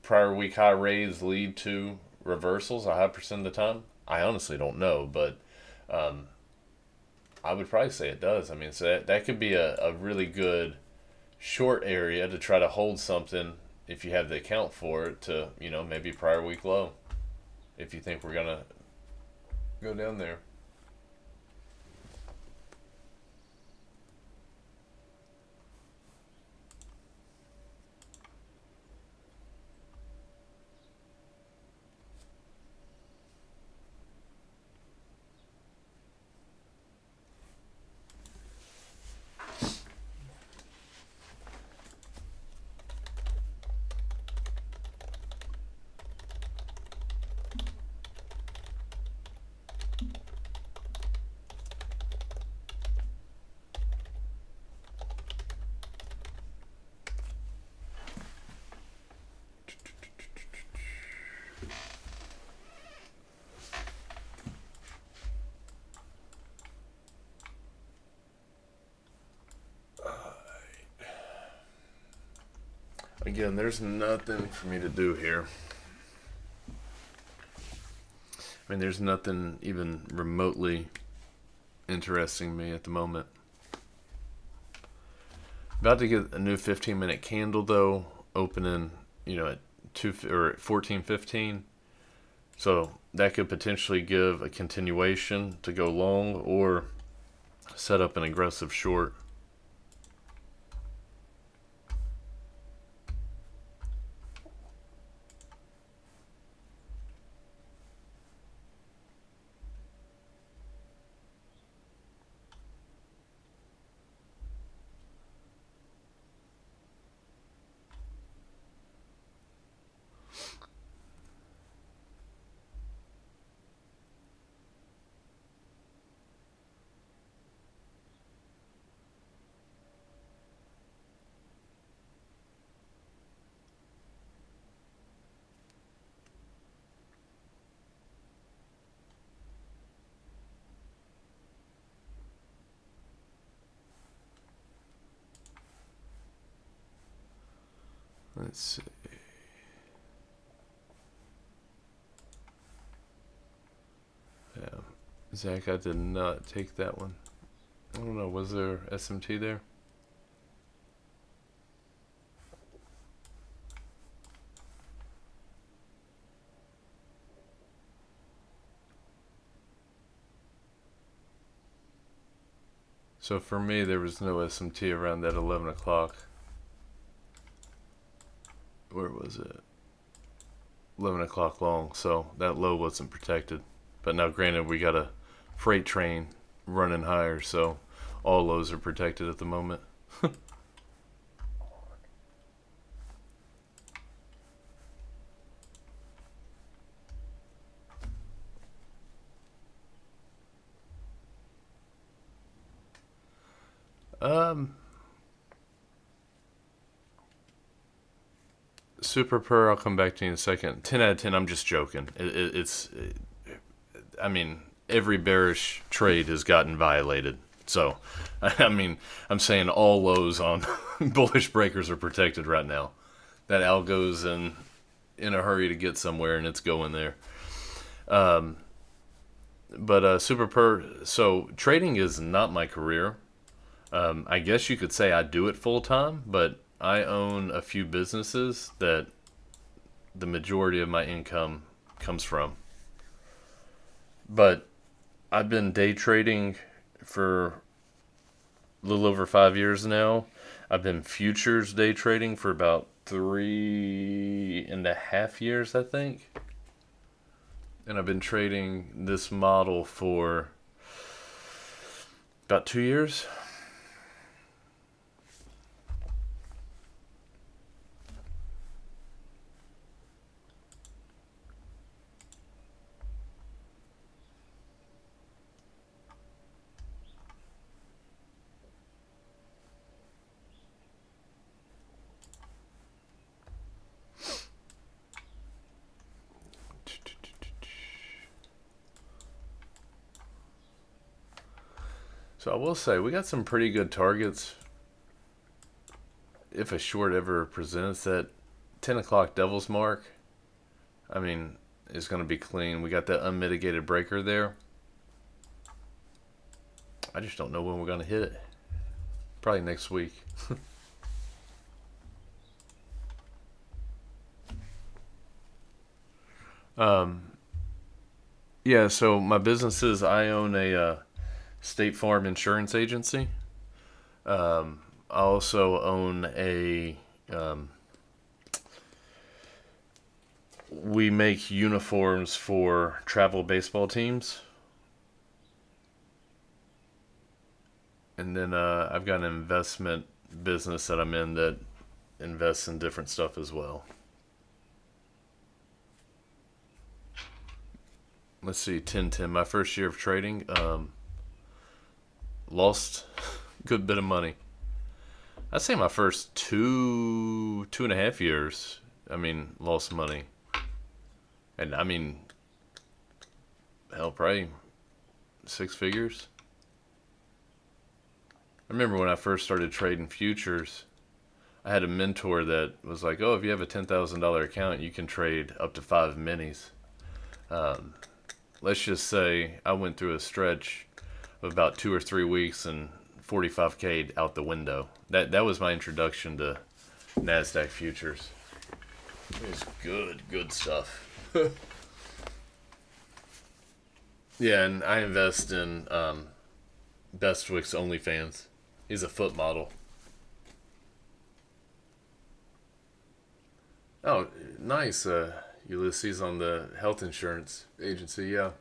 prior week high raise lead to reversals a high percent of the time? I honestly don't know, but um, I would probably say it does. I mean, so that could be a really good short area to try to hold something if you have the account for it to, maybe prior week low if you think we're going to go down there. Again, there's nothing for me to do here. I mean, there's nothing even remotely interesting me at the moment. About to get a new 15-minute candle though, opening, at 2 or 14:15. So that could potentially give a continuation to go long or set up an aggressive short. Let's see. Yeah. Zach, I did not take that one. I don't know, was there SMT there? So for me, there was no SMT around that 11 o'clock. Where was it? 11 o'clock long, so that low wasn't protected. But now, granted, we got a freight train running higher, so all lows are protected at the moment. um, Super Per, I'll come back to you in a second. 10 out of 10, I'm just joking. I mean, every bearish trade has gotten violated. So, I mean, I'm saying all lows on bullish breakers are protected right now. That algo's in a hurry to get somewhere, and it's going there. But Super Per, so trading is not my career. I guess you could say I do it full time, but I own a few businesses that the majority of my income comes from. But I've been day trading for a little over 5 years now. I've been futures day trading for about 3.5 years, I think. And I've been trading this model for about 2 years. So I will say we got some pretty good targets. If a short ever presents that 10 o'clock devil's mark, I mean, it's going to be clean. We got that unmitigated breaker there. I just don't know when we're going to hit it. Probably next week. Yeah, so my businesses, I own a State Farm insurance agency. I also own um, we make uniforms for travel baseball teams. And then I've got an investment business that I'm in that invests in different stuff as well. Let's see, 1010. My first year of trading, lost a good bit of money. I'd say my first 2.5 years, I mean, lost money. And I mean, hell, probably 6 figures. I remember when I first started trading futures, I had a mentor that was like, "Oh, if you have a $10,000 account, you can trade up to 5 minis." Um, let's just say I went through a stretch of about 2 or 3 weeks and 45K out the window. That was my introduction to Nasdaq futures. It was good stuff. Yeah, and I invest in Bestwick's OnlyFans. He's a foot model. Oh, nice. Ulysses on the health insurance agency. Yeah.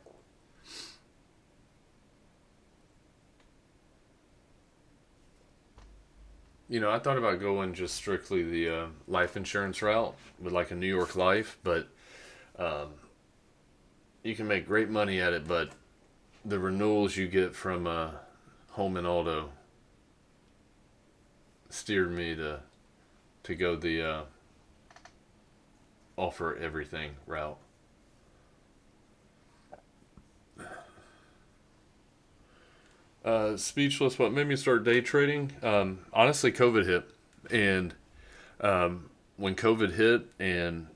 I thought about going just strictly the life insurance route with like a New York Life, but um, you can make great money at it. But the renewals you get from Home and Auto steered me to go the offer everything route. Speechless. What made me start day trading? Honestly, COVID hit, and when COVID hit, and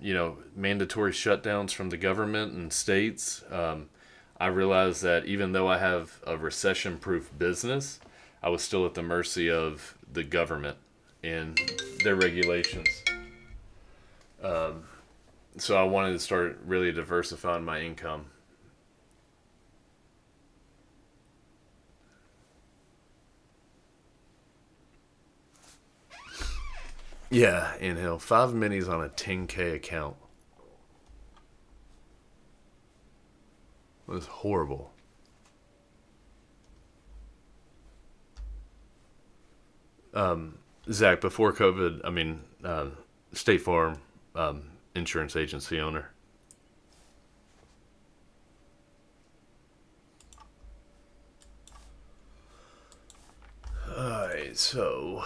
mandatory shutdowns from the government and states, I realized that even though I have a recession-proof business, I was still at the mercy of the government and their regulations. Um, so I wanted to start really diversifying my income. Yeah, and hell, 5 minis on a 10K account was horrible. Zach, before COVID, I mean, State Farm, insurance agency owner. All right, so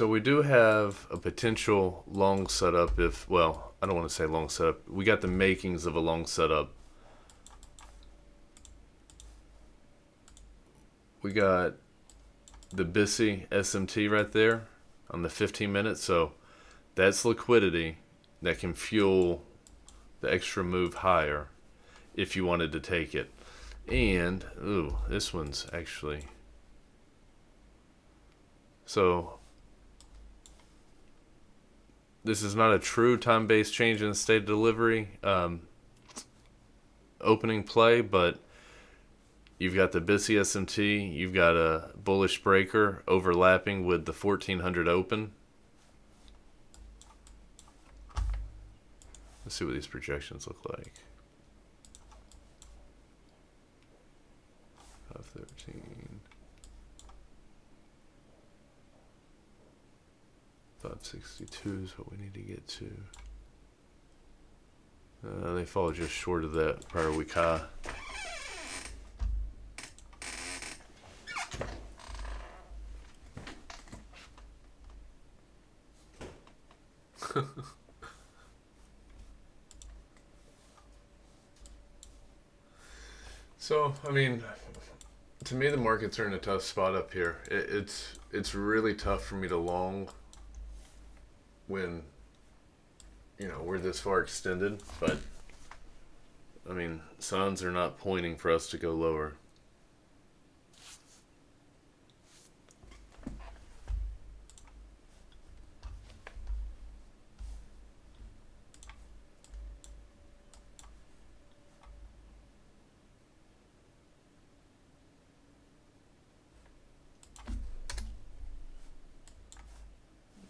we do have a potential long setup. If well, I don't want to say long setup. We got the makings of a long setup. We got the Bissy SMT right there on the 15 minutes. So that's liquidity that can fuel the extra move higher if you wanted to take it. And ooh, this one's actually so. This is not a true time-based change in state of delivery opening play, but you've got the Bissy SMT, you've got a bullish breaker overlapping with the 1400 open. Let's see what these projections look like. 513. 562 is what we need to get to. They fall just short of that prior week high. So, I mean, to me, the markets are in a tough spot up here. It's really tough for me to long when we're this far extended, but I mean, signs are not pointing for us to go lower.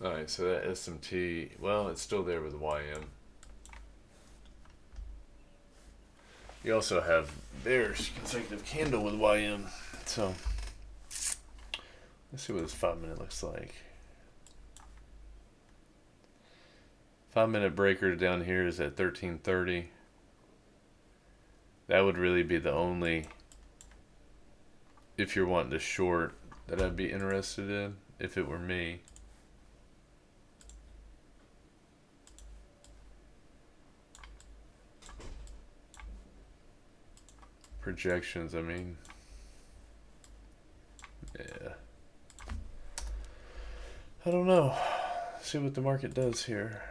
All right, so that SMT, well, it's still there with YM. You also have bearish consecutive candle with YM. So let's see what this 5 minute looks like. 5 minute breaker down here is at 1330. That would really be the only, if you're wanting to short, that I'd be interested in if it were me. Projections, I mean, yeah. I don't know. See what the market does here.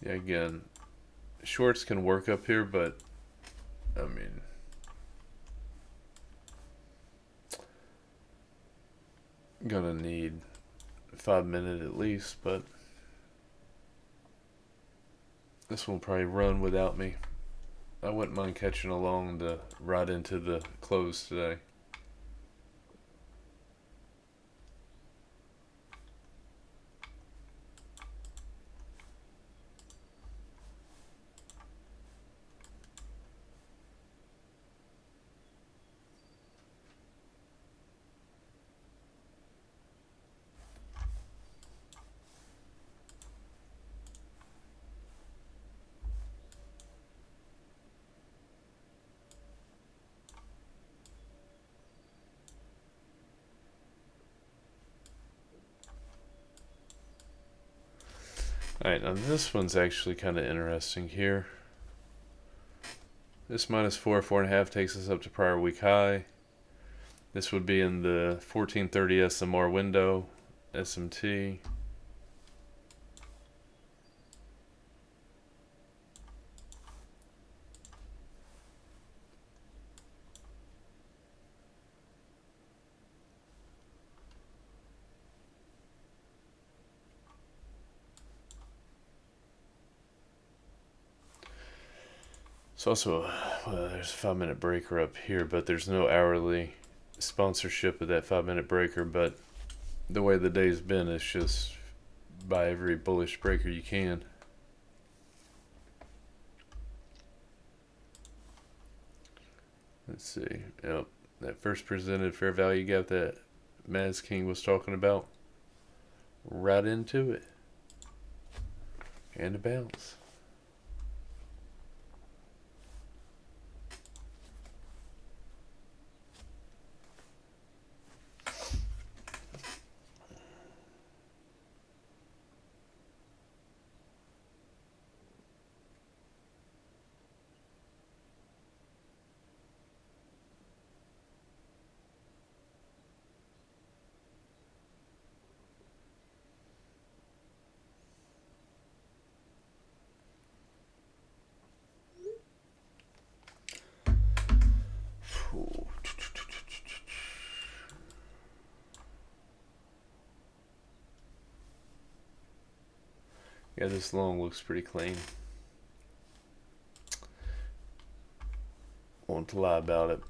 Yeah, again, shorts can work up here, but I mean, gonna need 5 minutes at least, but this will probably run without me. I wouldn't mind catching along to right into the close today. Alright, now this one's actually kind of interesting here. This minus 4.5 takes us up to prior week high. This would be in the 1430 SMR window, SMT. It's also, well, there's a 5 minute breaker up here, but there's no hourly sponsorship of that 5 minute breaker. But the way the day's been, it's just buy every bullish breaker you can. Let's see. Yep, that first presented fair value gap that Maz King was talking about, right into it, and a bounce. Yeah, this long looks pretty clean. Won't lie about it.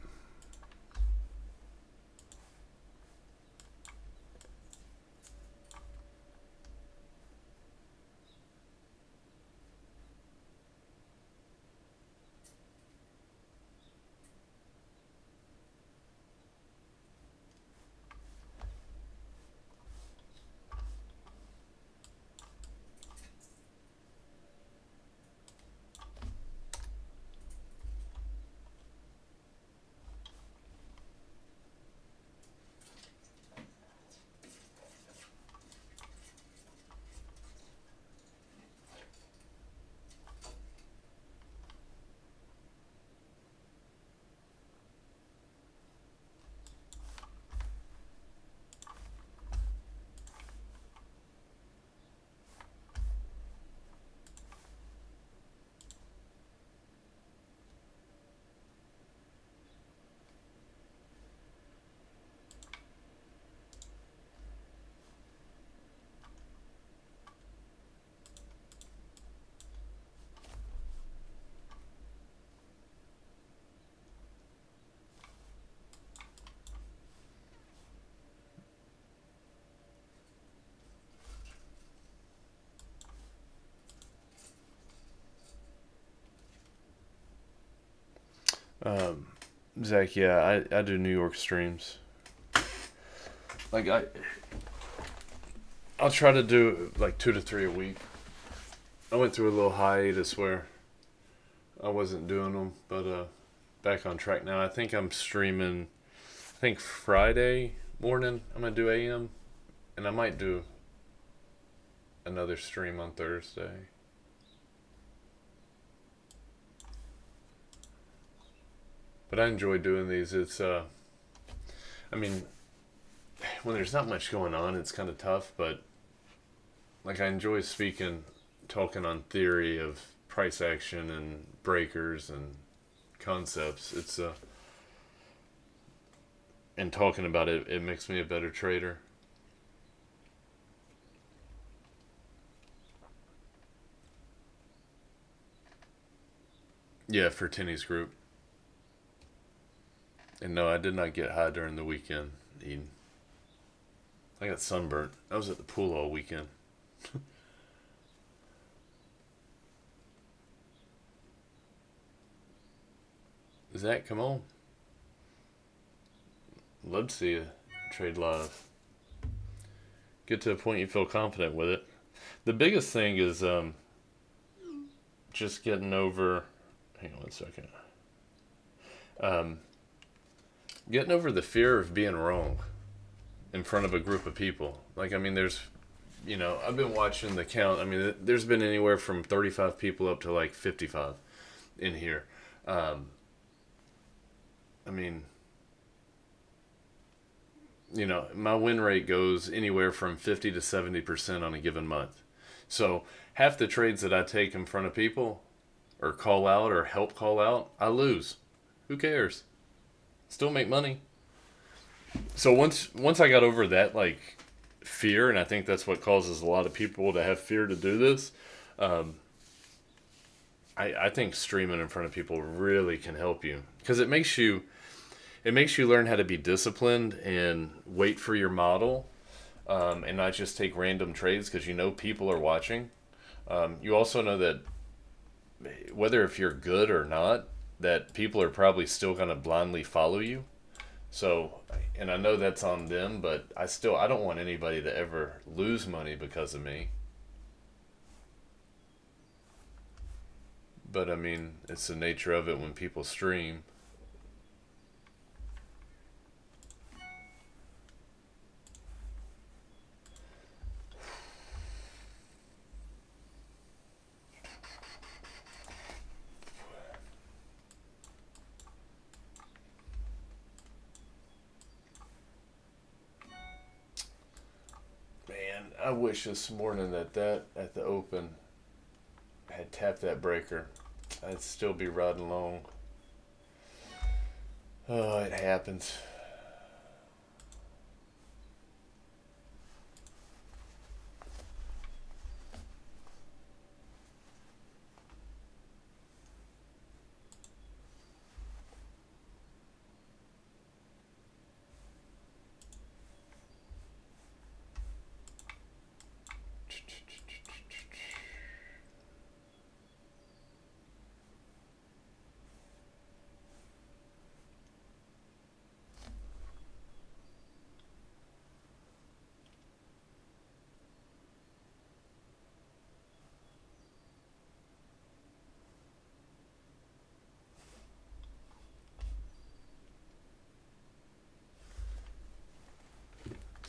Um, Zach, yeah, I do New York streams. Like I'll try to do like 2 to 3 a week. I went through a little hiatus where I wasn't doing them, but back on track now. I think I'm streaming. I think Friday morning I'm gonna do AM, and I might do another stream on Thursday. But I enjoy doing these. It's I mean, when there's not much going on, it's kind of tough. But like I enjoy speaking, talking on theory of price action and breakers and concepts. It's and talking about it, it makes me a better trader. Yeah, for Tenny's group. And no, I did not get high during the weekend. Eden. I got sunburnt. I was at the pool all weekend. Zach, come on. Love to see you trade live. Get to a point you feel confident with it. The biggest thing is just getting over. Hang on 1 second. Um, Getting over the fear of being wrong in front of a group of people. Like, I mean, I've been watching the count. I mean, there's been anywhere from 35 people up to like 55 in here. Um, I mean, my win rate goes anywhere from 50 to 70% on a given month. So half the trades that I take in front of people or call out or help call out, I lose. Who cares? Still make money. So once I got over that like fear, and I think that's what causes a lot of people to have fear to do this. Um, I think streaming in front of people really can help you because it makes you learn how to be disciplined and wait for your model, and not just take random trades because people are watching. You also know that whether if you're good or not, that people are probably still going to blindly follow you. So, and I know that's on them, but I don't want anybody to ever lose money because of me. But I mean, it's the nature of it when people stream. Man, I wish this morning that at the open had tapped that breaker. I'd still be riding long. Oh, it happens.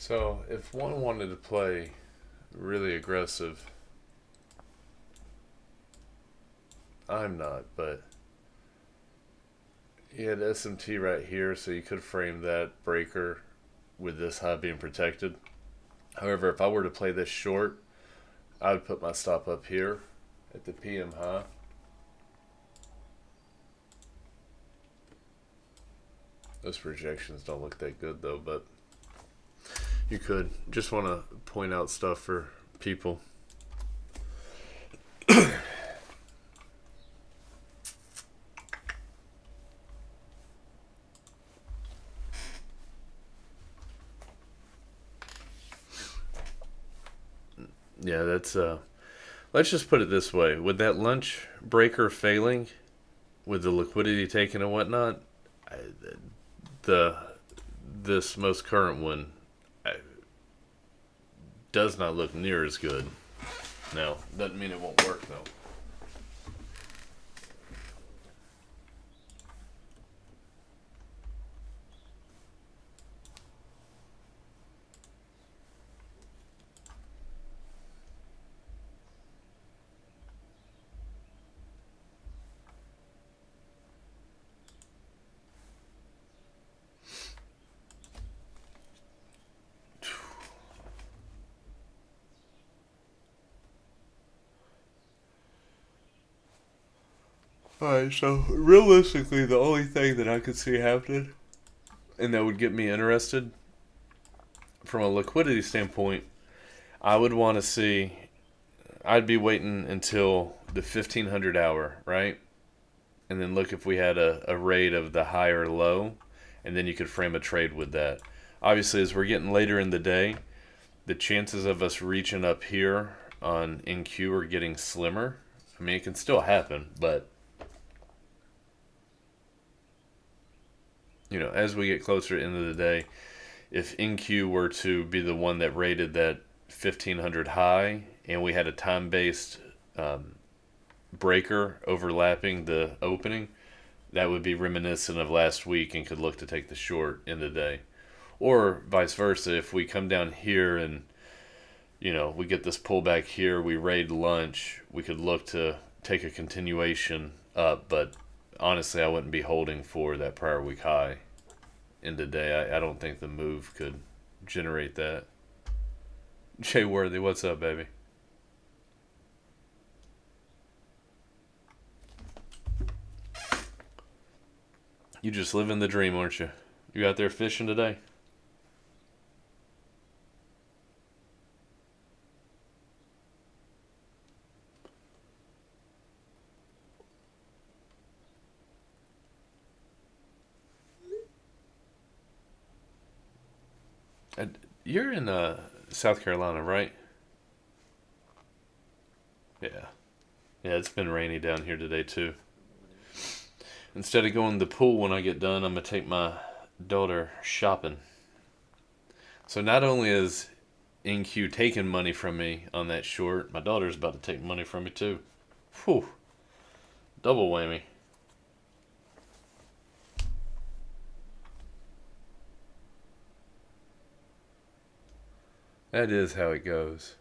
So, if one wanted to play really aggressive, I'm not, but you had SMT right here, so you could frame that breaker with this high being protected. However, if I were to play this short, I would put my stop up here at the PM high. Those projections don't look that good though, but you could. Just want to point out stuff for people. Yeah, that's let's just put it this way. With that lunch breaker failing, with the liquidity taken and whatnot, I, the this most current one does not look near as good. Now, doesn't mean it won't work though. Alright, so realistically, the only thing that I could see happening, and that would get me interested, from a liquidity standpoint, I would want to see, I'd be waiting until the 1500 hour, right? And then look if we had a rate of the high or low, and then you could frame a trade with that. Obviously, as we're getting later in the day, the chances of us reaching up here on NQ are getting slimmer. I mean, it can still happen, but as we get closer to the end of the day, if NQ were to be the one that rated that 1500 high, and we had a time-based breaker overlapping the opening, that would be reminiscent of last week and could look to take the short in the day. Or vice versa, if we come down here and we get this pullback here, we raid lunch, we could look to take a continuation up, but honestly, I wouldn't be holding for that prior week high in the day. I don't think the move could generate that. Jay Worthy, what's up, baby? You just living the dream, aren't you? You out there fishing today? You're in South Carolina, right? Yeah. Yeah, it's been rainy down here today, too. Instead of going to the pool when I get done, I'm going to take my daughter shopping. So not only is NQ taking money from me on that short, my daughter's about to take money from me, too. Whew. Double whammy. That is how it goes.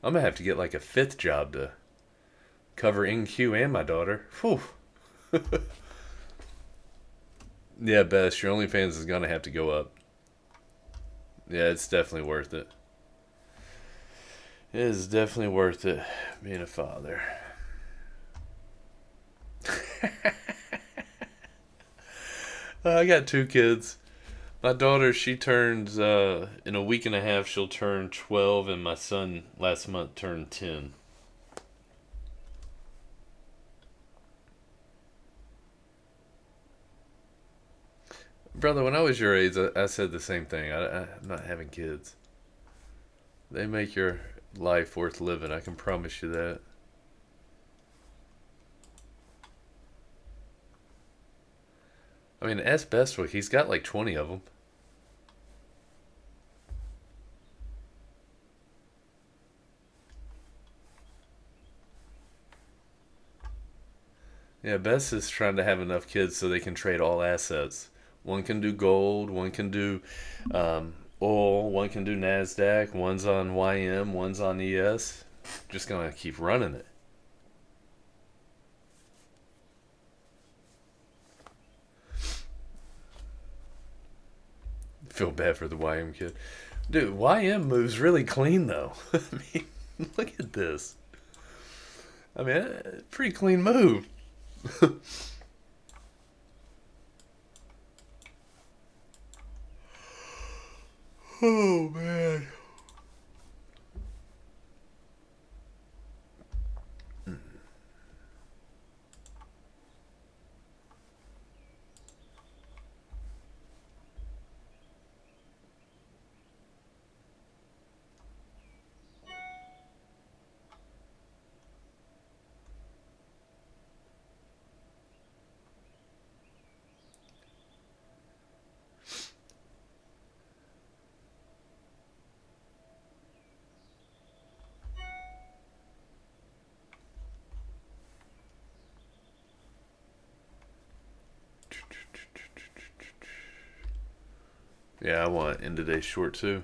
I'm going to have to get like a fifth job to cover NQ and my daughter. Whew. Yeah, Bess, your OnlyFans is going to have to go up. Yeah, it's definitely worth it. It is definitely worth it being a father. I got 2 kids. My daughter, she turns, in a week and a half, she'll turn 12, and my son last month turned 10. Brother, when I was your age, I said the same thing. I'm not having kids. They make your life worth living, I can promise you that. I mean, ask Bestwick, he's got like 20 of them. Yeah, Best is trying to have enough kids so they can trade all assets. One can do gold, one can do oil, one can do NASDAQ, one's on YM, one's on ES. Just gonna keep running it. Feel bad for the YM kid. Dude, YM moves really clean though. I mean, look at this. I mean, pretty clean move. Oh man. Yeah, I want end of day short too.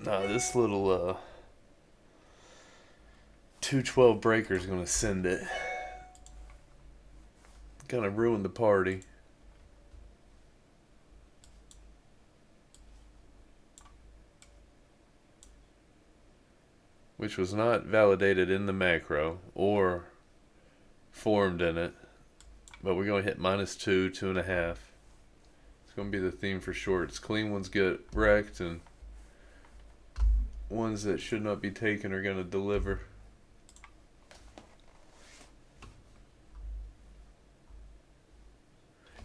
Nah, this little 212 breaker is gonna send it. Gonna ruin the party. Which was not validated in the macro or formed in it. But we're gonna hit -2, 2.5. It's gonna be the theme for shorts. Clean ones get wrecked, and ones that should not be taken are gonna deliver.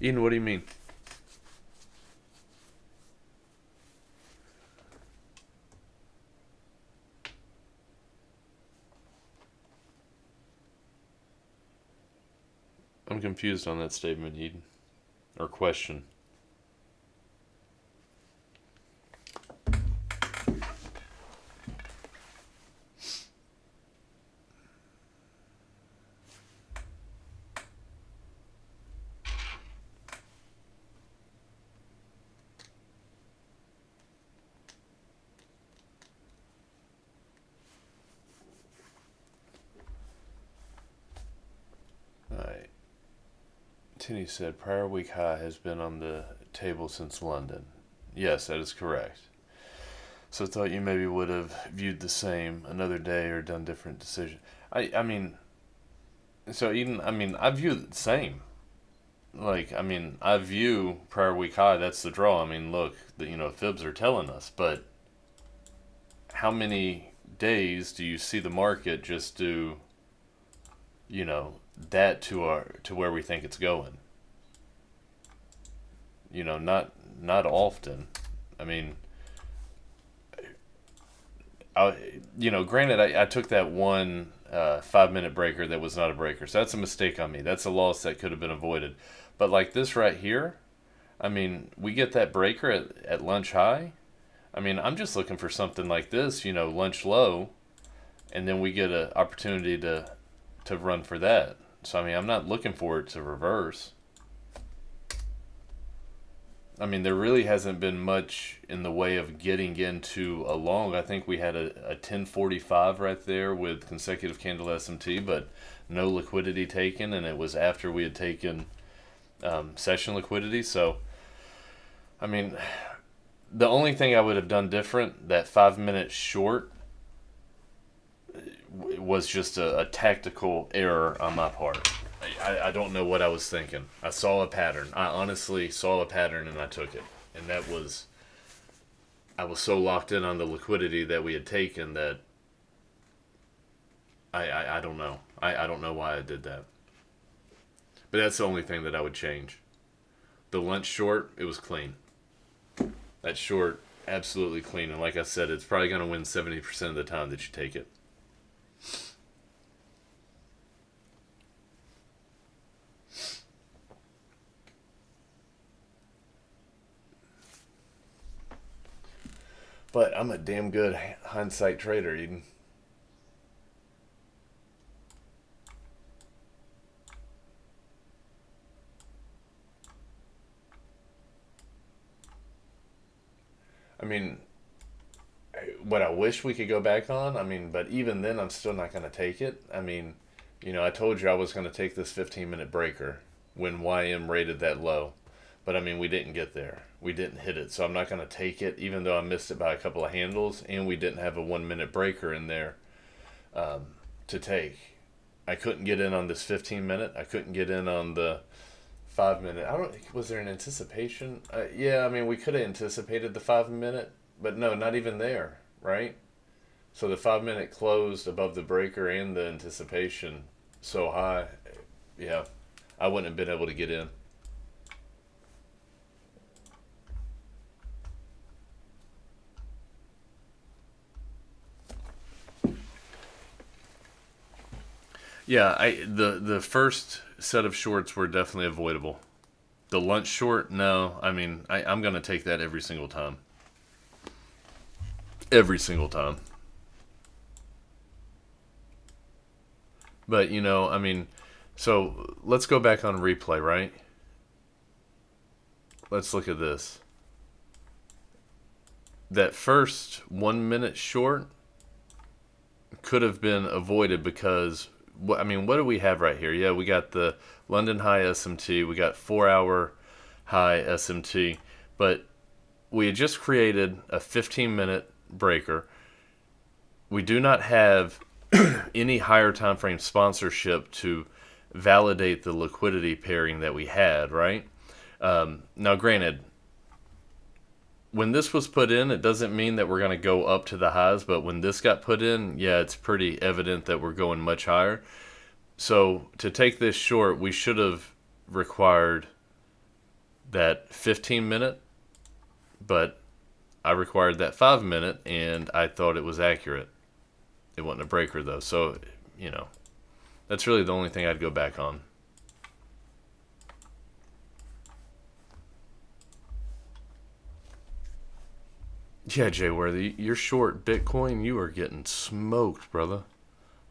Eden, what do you mean? I'm confused on that statement, Eden. Or question. Alright. Tinny said prior week high has been on the table since London. Yes, that is correct. So I thought you maybe would have viewed the same another day or done different decision. I mean, so Eden, I mean, I view it the same. Like, I mean, I view prior week high. That's the draw. I mean, look, fibs are telling us, but how many days do you see the market just do, you know, that to where we think it's going? Not often. I mean, granted, I took that one 5 minute breaker that was not a breaker, so that's a mistake on me. That's a loss that could have been avoided. But like this right here, I mean, we get that breaker at lunch high. I mean, I'm just looking for something like this, lunch low, and then we get an opportunity to run for that. So I mean, I'm not looking for it to reverse. I mean, there really hasn't been much in the way of getting into a long. I think we had a 1045 right there with consecutive candle SMT, but no liquidity taken, and it was after we had taken session liquidity. So, I mean, the only thing I would have done different, that 5 minute short, was just a tactical error on my part. I don't know what I was thinking. I saw a pattern. I honestly saw a pattern and I took it. And I was so locked in on the liquidity that we had taken that I don't know. I don't know why I did that. But that's the only thing that I would change. The lunch short, it was clean. That short, absolutely clean. And like I said, it's probably going to win 70% of the time that you take it. But I'm a damn good hindsight trader, Eden. I mean, what I wish we could go back on, I mean, but even then, I'm still not going to take it. I mean, I told you I was going to take this 15-minute breaker when YM rated that low. But I mean, we didn't get there. We didn't hit it. So I'm not going to take it, even though I missed it by a couple of handles, and we didn't have a 1 minute breaker in there to take. I couldn't get in on this 15 minute. I couldn't get in on the 5 minute. I don't. Was there an anticipation? Yeah, I mean, we could have anticipated the 5 minute, but no, not even there, right? So the 5 minute closed above the breaker and the anticipation so high. Yeah, I wouldn't have been able to get in. Yeah, the first set of shorts were definitely avoidable. The lunch short, no. I mean, I'm gonna take that every single time. Every single time. But I mean, so let's go back on replay, right? Let's look at this. That first 1 minute short could have been avoided because I mean, what do we have right here? Yeah, we got the London High SMT, we got 4 hour high SMT, but we had just created a 15-minute breaker. We do not have any higher time frame sponsorship to validate the liquidity pairing that we had, right? Now, granted, when this was put in, it doesn't mean that we're going to go up to the highs, but when this got put in, yeah, it's pretty evident that we're going much higher. So to take this short, we should have required that 15-minute, but I required that 5 minute, and I thought it was accurate. It wasn't a breaker, though, so, that's really the only thing I'd go back on. Yeah, Jay Worthy, you're short Bitcoin. You are getting smoked, brother.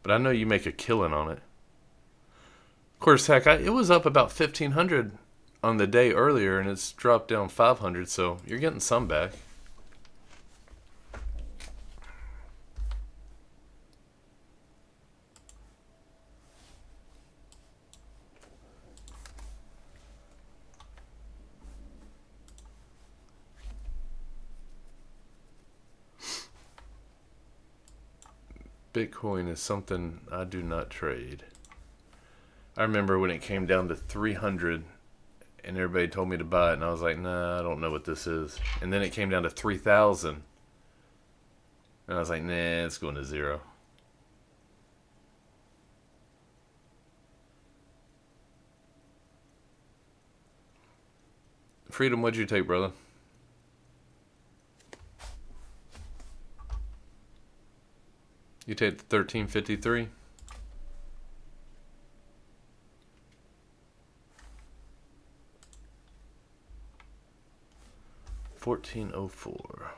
But I know you make a killing on it. Of course, heck, it was up about 1,500 on the day earlier, and it's dropped down 500, so you're getting some back. Bitcoin is something I do not trade. I remember when it came down to 300 and everybody told me to buy it, and I was like, nah, I don't know what this is. And then it came down to 3,000, and I was like, nah, it's going to zero. Freedom, what'd you take, brother? You take the 1353? 1404.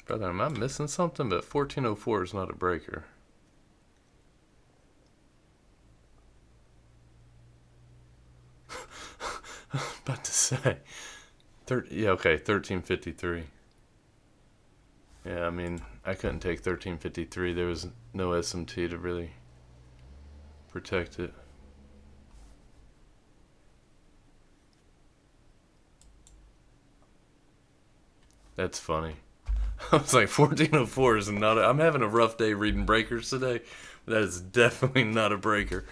Brother, am I missing something? But 1404 is not a breaker. About to say. Yeah, okay, 1353. Yeah, I mean, I couldn't take 1353. There was no SMT to really protect it. That's funny. I was like, 1404 is not a, I'm having a rough day reading breakers today. That is definitely not a breaker.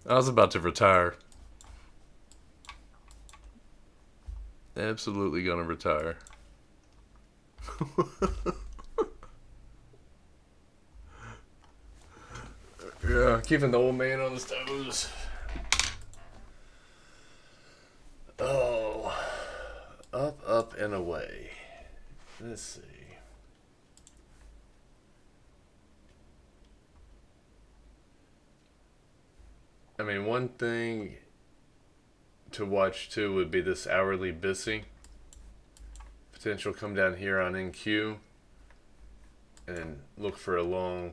I was about to retire. Absolutely gonna retire. Yeah, keeping the old man on his toes. Oh, up, and away. Let's see. I mean, one thing to watch too would be this hourly BISI. Potential come down here on NQ and look for a long.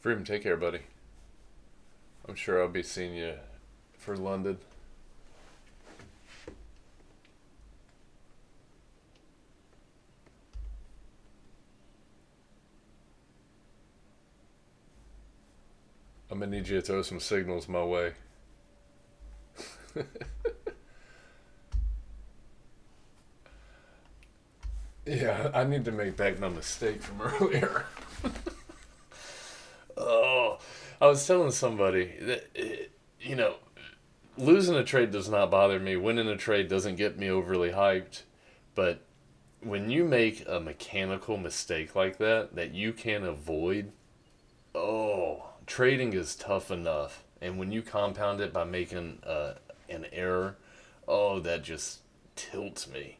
Freedom, take care, buddy. I'm sure I'll be seeing you for London. I'm gonna need you to throw some signals my way. Yeah, I need to make back my mistake from earlier. Oh, I was telling somebody that, losing a trade does not bother me. Winning a trade doesn't get me overly hyped. But when you make a mechanical mistake like that you can avoid, oh, trading is tough enough. And when you compound it by making an error, oh, that just tilts me.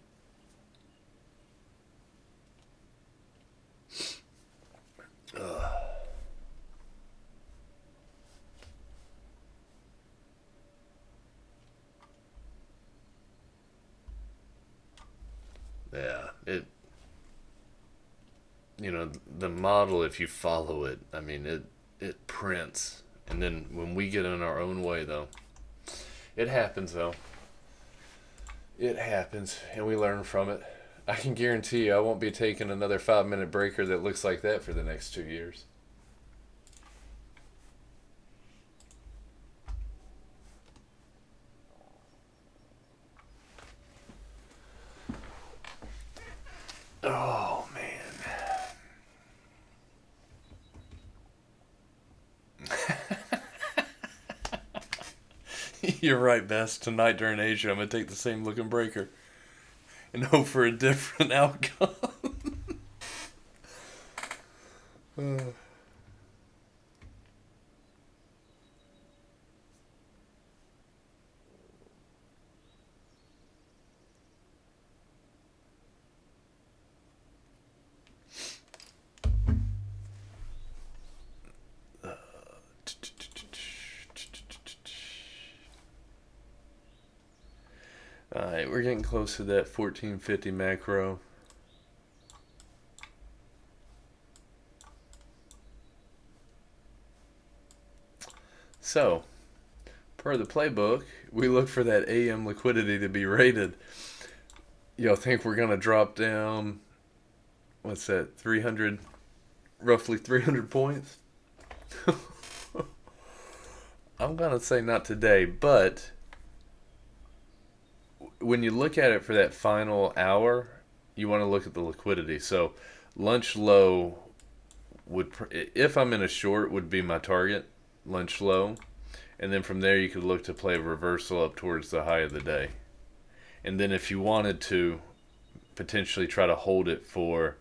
Yeah, the model, if you follow it, I mean, it prints. And then when we get in our own way, though, it happens, though. It happens, and we learn from it. I can guarantee you I won't be taking another 5 minute breaker that looks like that for the next 2 years. Oh, man. You're right, Bess. Tonight during Asia, I'm going to take the same looking breaker and hope for a different outcome. Alright, we're getting close to that 1450 macro. So, per the playbook, we look for that AM liquidity to be rated. Y'all think we're going to drop down, what's that, 300, roughly 300 points? I'm going to say not today, but when you look at it for that final hour, you want to look at the liquidity. So lunch low would, if I'm in a short, would be my target, lunch low. And then from there you could look to play a reversal up towards the high of the day. And then if you wanted to potentially try to hold it for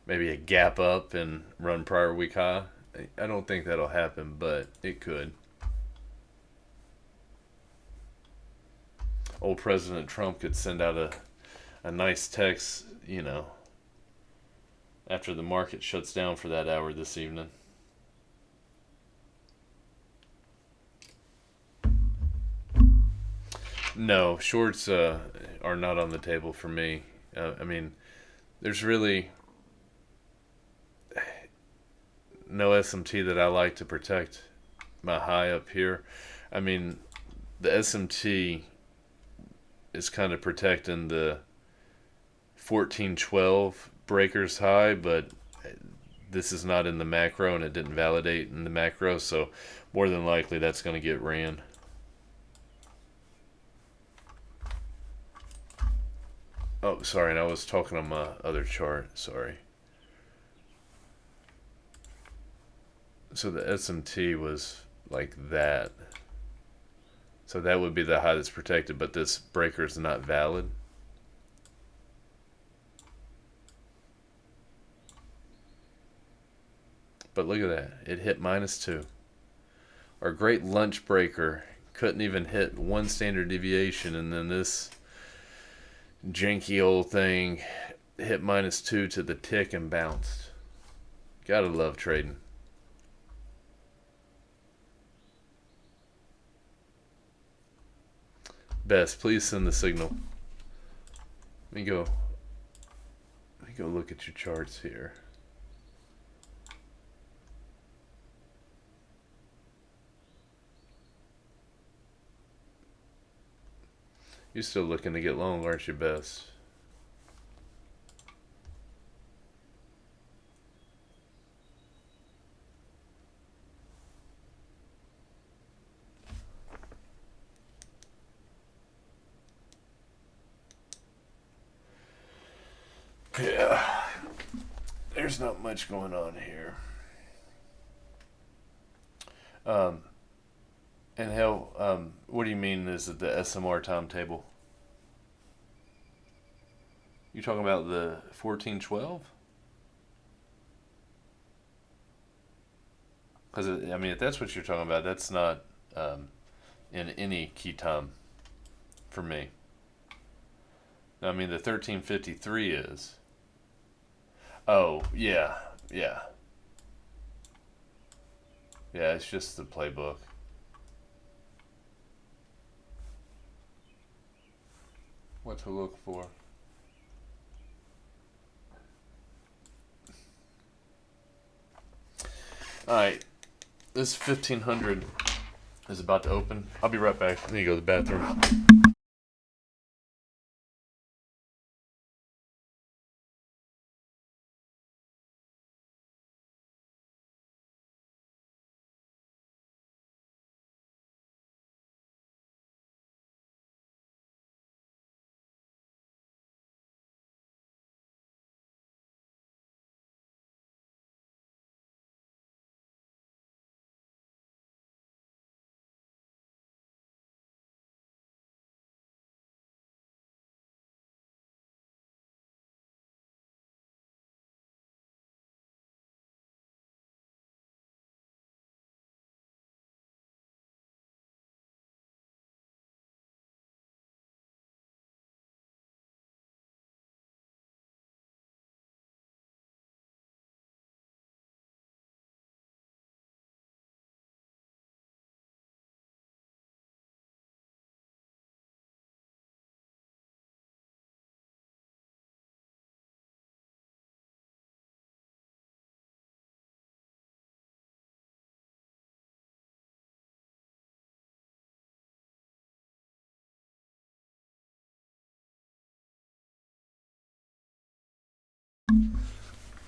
maybe a gap up and run prior week high, I don't think that'll happen, but it could. Old President Trump could send out a nice text, after the market shuts down for that hour this evening. No, shorts are not on the table for me. I mean, there's really no SMT that I like to protect my high up here. I mean, the SMT is kind of protecting the 1412 breakers high, but this is not in the macro and it didn't validate in the macro, so more than likely that's going to get ran. Oh, sorry, and I was talking on my other chart, sorry. So the SMT was like that. So that would be the high that's protected, but this breaker is not valid. But look at that. It hit -2. Our great lunch breaker couldn't even hit one standard deviation, and then this janky old thing hit -2 to the tick and bounced. Gotta love trading. Best, please send the signal. Let me go look at your charts here. You're still looking to get long, aren't you, Bess? Yeah. There's not much going on here. Um, and hell, what do you mean is it the SMR timetable? You talking about the 1412? Because I mean, if that's what you're talking about, that's not in any key time for me. I mean, the 1353 is. Oh yeah, yeah, yeah. It's just the playbook. What to look for? All right, this 1500 is about to open. I'll be right back. I need to go to the bathroom.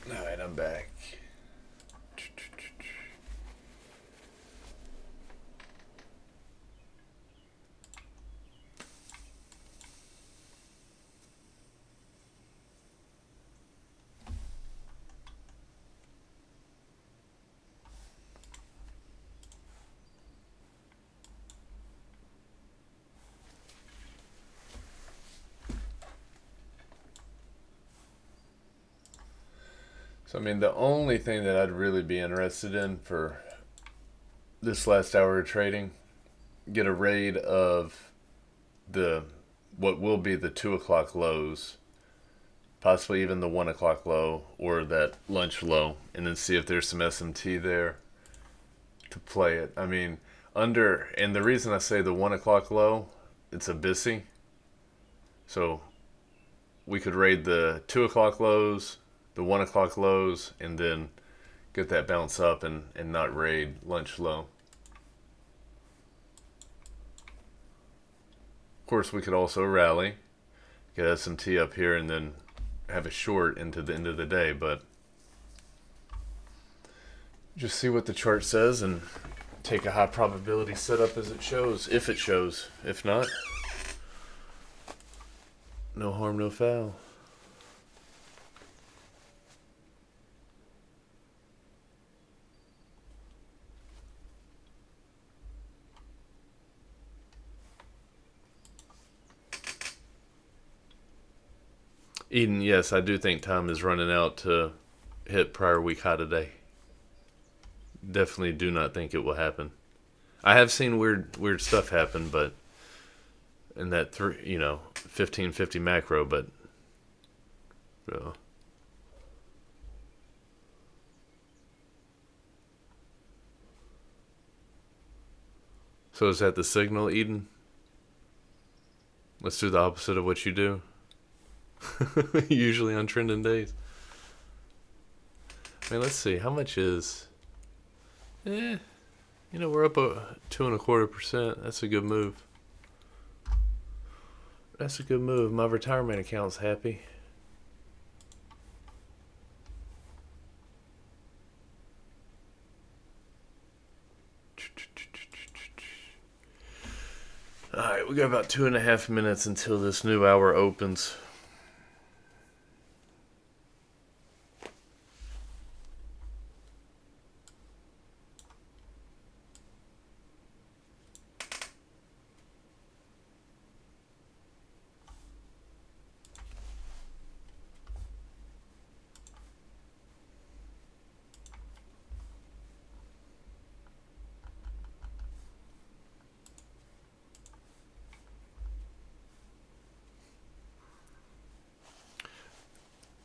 All right, I'm back. So I mean, the only thing that I'd really be interested in for this last hour of trading, get a raid of the what will be the 2 o'clock lows, possibly even the 1 o'clock low or that lunch low, and then see if there's some SMT there to play it. I mean, and the reason I say the 1 o'clock low, it's a Bissy, so we could raid the 2 o'clock lows, the 1 o'clock lows, and then get that bounce up and not raid lunch low. Of course, we could also rally, get SMT up here, and then have a short into the end of the day, but just see what the chart says and take a high probability setup as it shows, if it shows. If not, no harm, no foul. Eden, yes, I do think time is running out to hit prior week high today. Definitely do not think it will happen. I have seen weird stuff happen, but in that 1550 macro, but uh, so is that the signal, Eden? Let's do the opposite of what you do. Usually on trending days. I mean, let's see. How much is? We're up a 2.25%. That's a good move. That's a good move. My retirement account's happy. Alright, we got about 2.5 minutes until this new hour opens.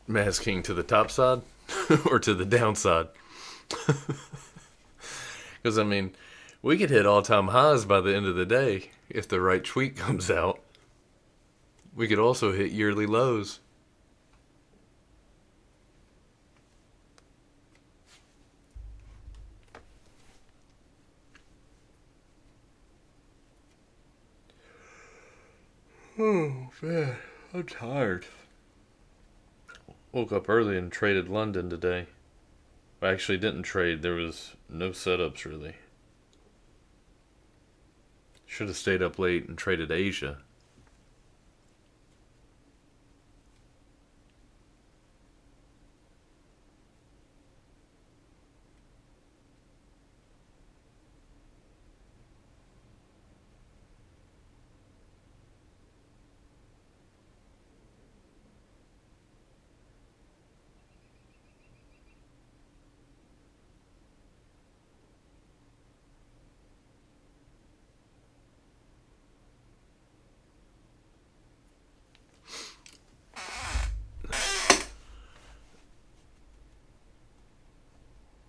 Masking to the top side or to the downside? Because, I mean, we could hit all-time highs by the end of the day if the right tweet comes out. We could also hit yearly lows. Oh, man, I'm tired. Woke up early and traded London today. I actually didn't trade. There was no setups, really. Should have stayed up late and traded Asia.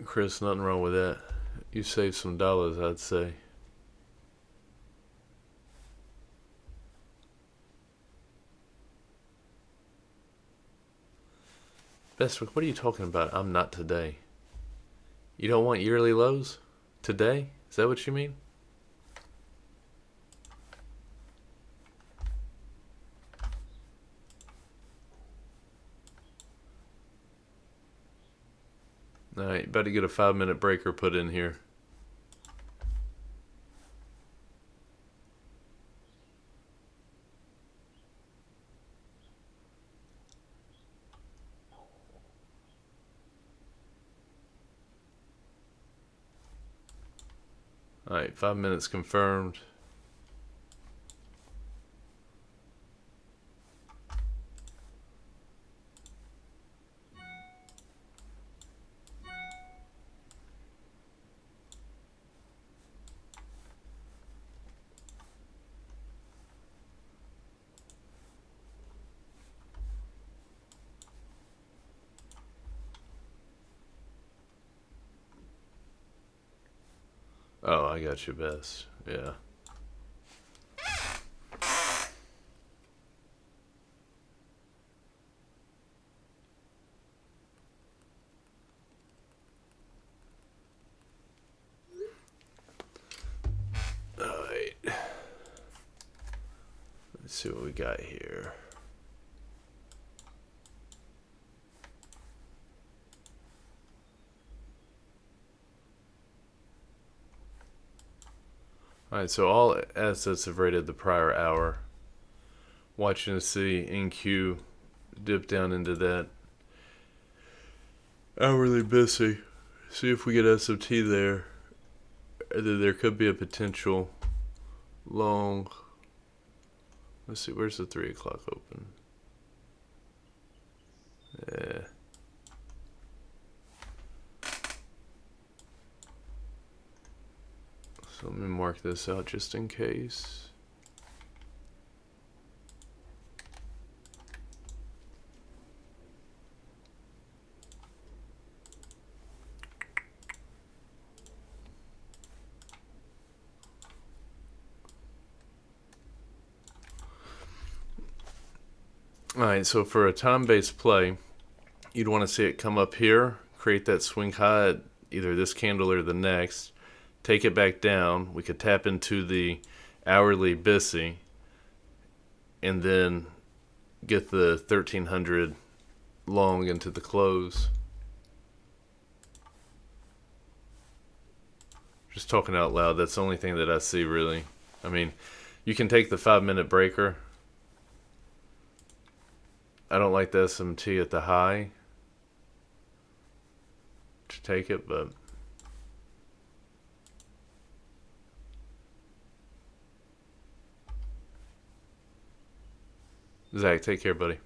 Chris, nothing wrong with that. You saved some dollars, I'd say. Bestwick, what are you talking about? I'm not today. You don't want yearly lows? Today? Is that what you mean? Alright, better get a 5-minute breaker put in here. Alright, 5 minutes confirmed. Oh, I got you best. Yeah. Alright. Let's see what we got here. Alright, so all assets have rated the prior hour. Watching to see NQ dip down into that hourly busy. See if we get SOT there. There could be a potential long. Let's see, where's the 3 o'clock open? Yeah. So let me mark this out just in case. Alright, so for a time-based play, you'd want to see it come up here, create that swing high at either this candle or the next, take it back down. We could tap into the hourly BISI, and then get the 1300 long into the close. Just talking out loud, that's the only thing that I see really. I mean, you can take the 5-minute breaker. I don't like the SMT at the high to take it, but Zach, take care, buddy.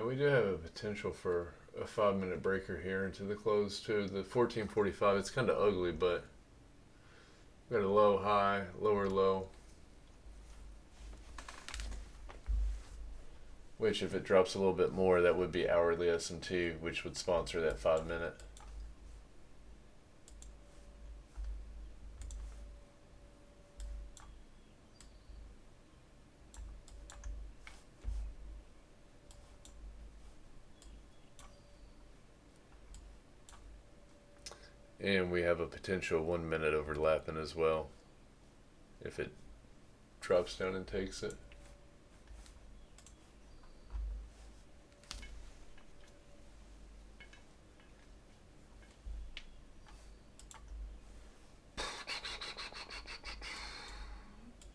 We do have a potential for a 5-minute breaker here into the close too. The 1445, it's kind of ugly, but we got a low, high, lower, low. Which, if it drops a little bit more, that would be hourly S&T, which would sponsor that 5-minute. And we have a potential 1-minute overlapping as well, if it drops down and takes it.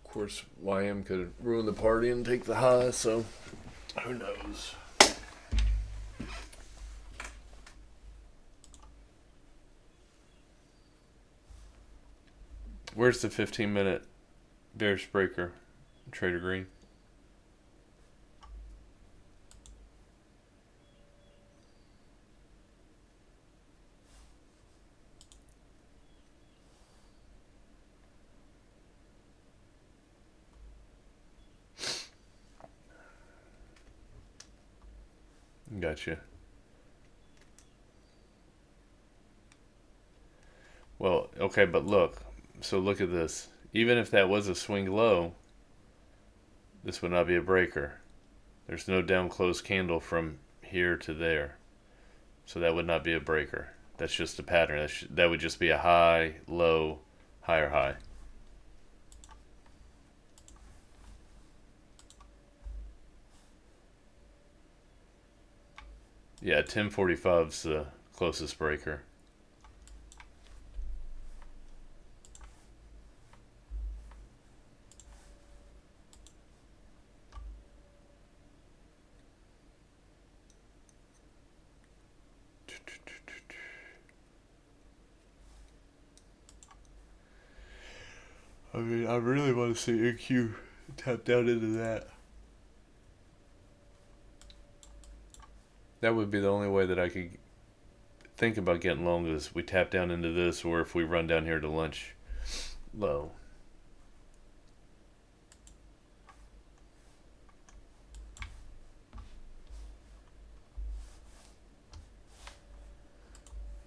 Of course, YM could ruin the party and take the high, so who knows. Where's the 15-minute bearish breaker, Trader Green? Gotcha. Well, okay, but look. So look at this. Even if that was a swing low, this would not be a breaker. There's no down close candle from here to there. So that would not be a breaker. That's just a pattern. That would just be a high, low, higher high. Yeah, 1045's the closest breaker. I mean, I really want to see NQ tap down into that. That would be the only way that I could think about getting long is we tap down into this, or if we run down here to lunch low.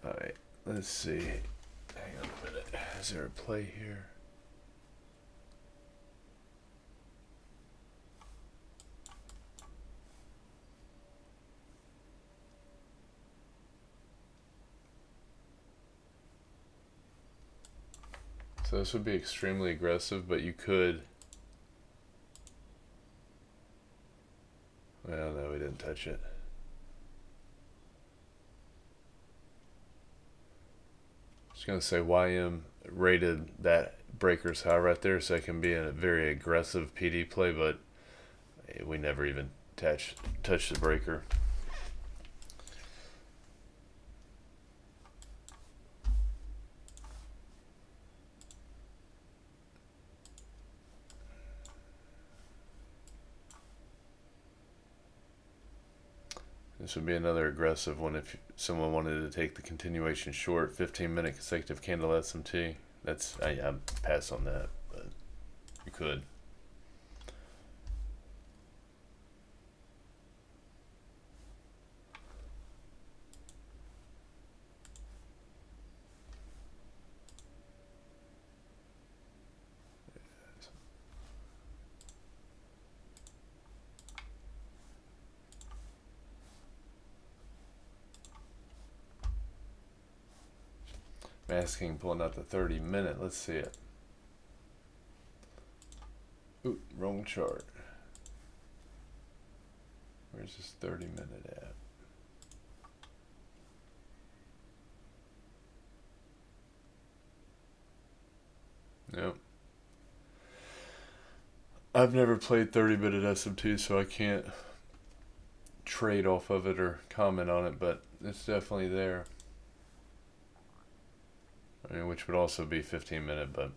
Alright, let's see. Hang on a minute. Is there a play here? So this would be extremely aggressive, but you could... Well, no, we didn't touch it. Just going to say YM rated that breaker's high right there, so it can be a very aggressive PD play, but we never even touched the breaker. This would be another aggressive one if someone wanted to take the continuation short, 15-minute consecutive candle SMT. I'm pass on that, but you could. Masking, pulling out the 30-minute. Let's see it. Ooh, wrong chart. Where's this 30-minute at? Nope. I've never played 30-minute SMT, so I can't trade off of it or comment on it, but it's definitely there. I mean, which would also be 15-minute, but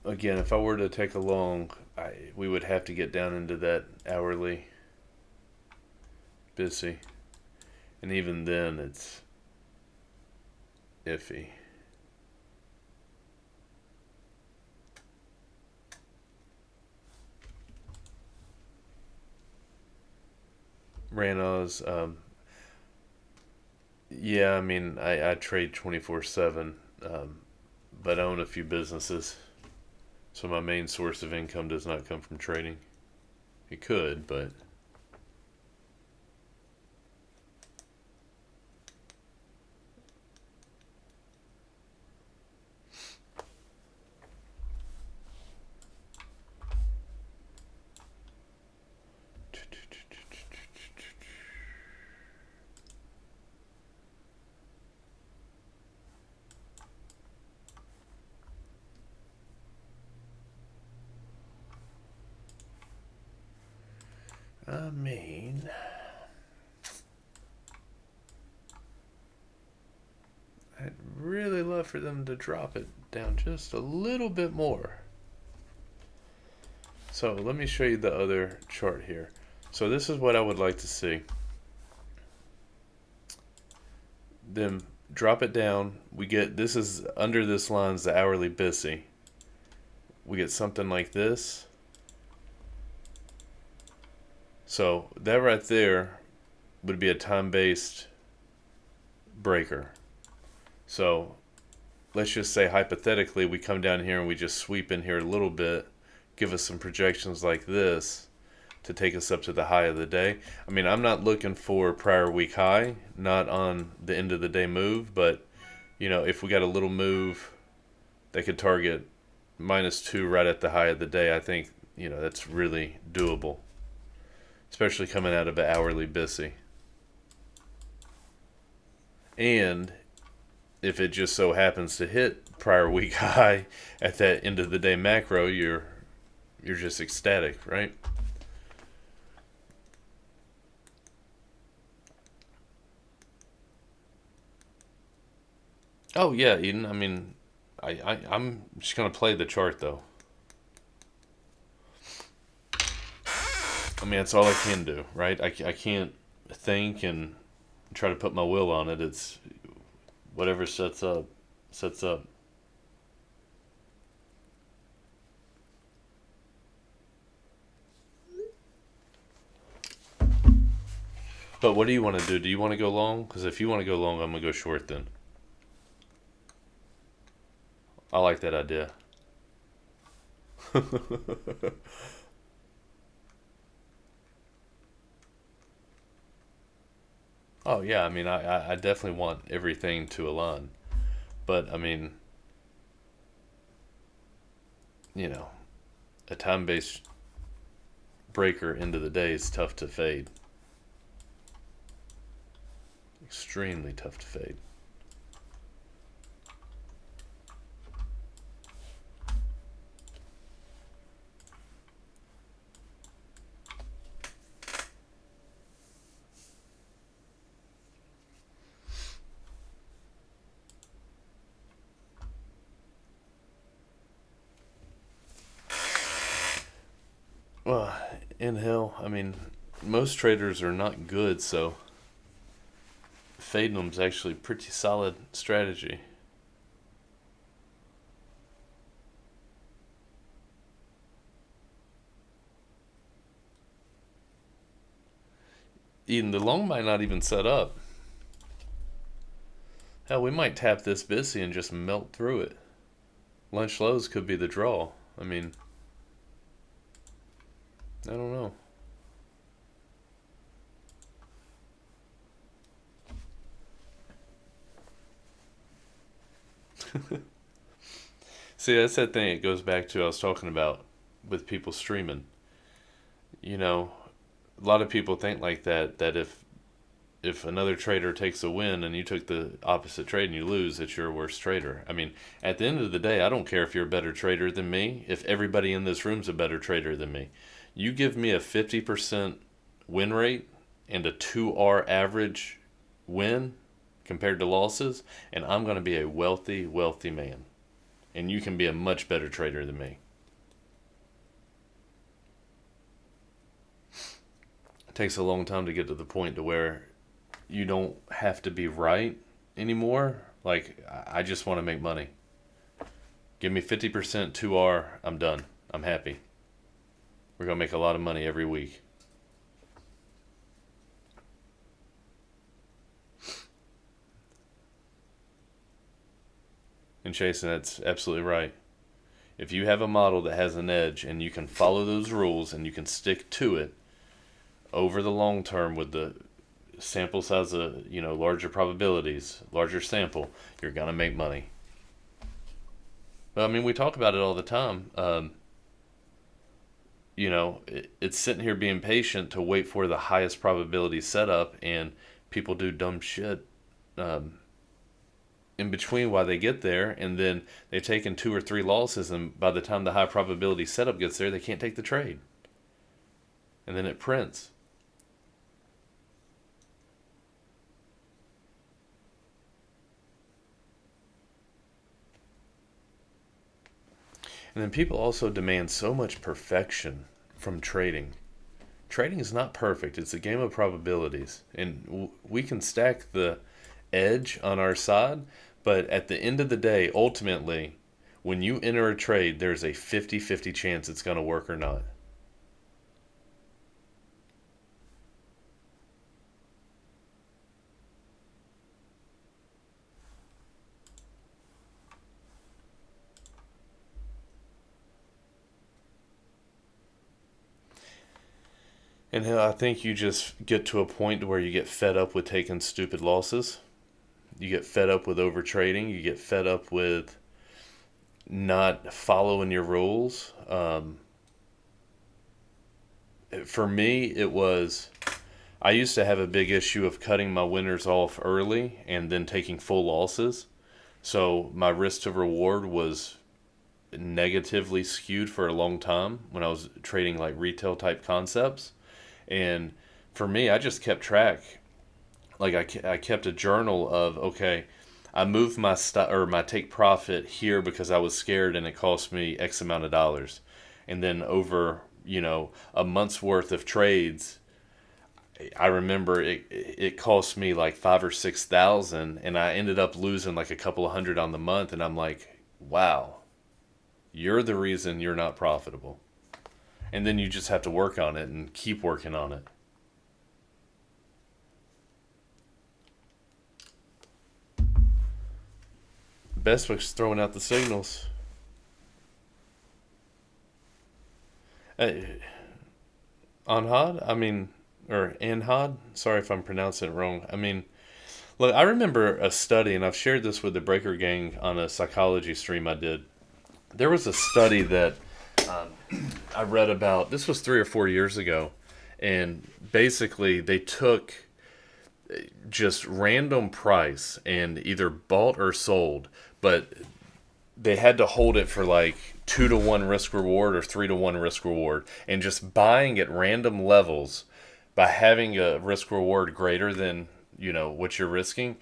again, if I were to take a long, we would have to get down into that hourly busy, and even then it's iffy. Ranos, yeah, I mean, I trade 24/7, but I own a few businesses, so my main source of income does not come from trading. It could, but I mean, I'd really love for them to drop it down just a little bit more. So let me show you the other chart here. So this is what I would like to see. Them drop it down. We get, this is under this line's the hourly BISI. We get something like this. So that right there would be a time-based breaker. So let's just say hypothetically we come down here and we just sweep in here a little bit, give us some projections like this to take us up to the high of the day. I mean, I'm not looking for prior week high, not on the end of the day move, but you know, if we got a little move that could target -2 right at the high of the day, I think, you know, that's really doable, especially coming out of an hourly BISI. And if it just so happens to hit prior week high at that end of the day macro, you're just ecstatic, right? Oh yeah, Eden. I mean, I'm just gonna play the chart though. I mean, that's all I can do, right? I can't think and try to put my will on it. It's whatever sets up, sets up. But what do you want to do? Do you want to go long? Because if you want to go long, I'm gonna go short then. I like that idea. Oh yeah, I mean, I definitely want everything to align, but I mean, you know, a time-based breaker into the day is tough to fade. Extremely tough to fade. Well, in hell, I mean, most traders are not good, so fading them's actually a pretty solid strategy. Even the long might not even set up. Hell, we might tap this busy and just melt through it. Lunch lows could be the draw. I mean, I don't know. See, that's that thing. It goes back to I was talking about with people streaming. You know, a lot of people think like that. That if another trader takes a win and you took the opposite trade and you lose, it's your worst trader. I mean, at the end of the day, I don't care if you're a better trader than me. If everybody in this room's a better trader than me, you give me a 50% win rate and a 2R average win compared to losses, and I'm going to be a wealthy, wealthy man. And you can be a much better trader than me. It takes a long time to get to the point to where you don't have to be right anymore. Like, I just want to make money. Give me 50% 2R, I'm done. I'm happy. We're going to make a lot of money every week. And Jason, that's absolutely right. If you have a model that has an edge and you can follow those rules and you can stick to it over the long term with the sample size of, larger probabilities, larger sample, you're going to make money. But I mean, we talk about it all the time. It's sitting here being patient to wait for the highest probability setup, and people do dumb shit in between while they get there, and then they've taken 2 or 3 losses, and by the time the high probability setup gets there, they can't take the trade. And then it prints. And then people also demand so much perfection from trading. Trading is not perfect. It's a game of probabilities. And we can stack the edge on our side, but at the end of the day, ultimately, when you enter a trade, there's a 50-50 chance it's going to work or not. And I think you just get to a point where you get fed up with taking stupid losses. You get fed up with overtrading. You get fed up with not following your rules. For me, it was I used to have a big issue of cutting my winners off early and then taking full losses. So my risk to reward was negatively skewed for a long time when I was trading like retail type concepts. And for me, I just kept track. Like I kept a journal of, okay, I moved my or my take profit here because I was scared and it cost me X amount of dollars. And then over, a month's worth of trades, I remember it cost me like 5 or 6 thousand, and I ended up losing like a couple of hundred on the month. And I'm like, wow, you're the reason you're not profitable. And then you just have to work on it and keep working on it. Bestwick's throwing out the signals. Uh, Anhad? I mean, or Anhad? Sorry if I'm pronouncing it wrong. I mean, look, I remember a study, and I've shared this with the Breaker Gang on a psychology stream I did. There was a study that um, I read about. This was 3 or 4 years ago, and basically they took just random price and either bought or sold, but they had to hold it for like 2 to 1 risk reward or 3 to 1 risk reward, and just buying at random levels by having a risk reward greater than what you're risking.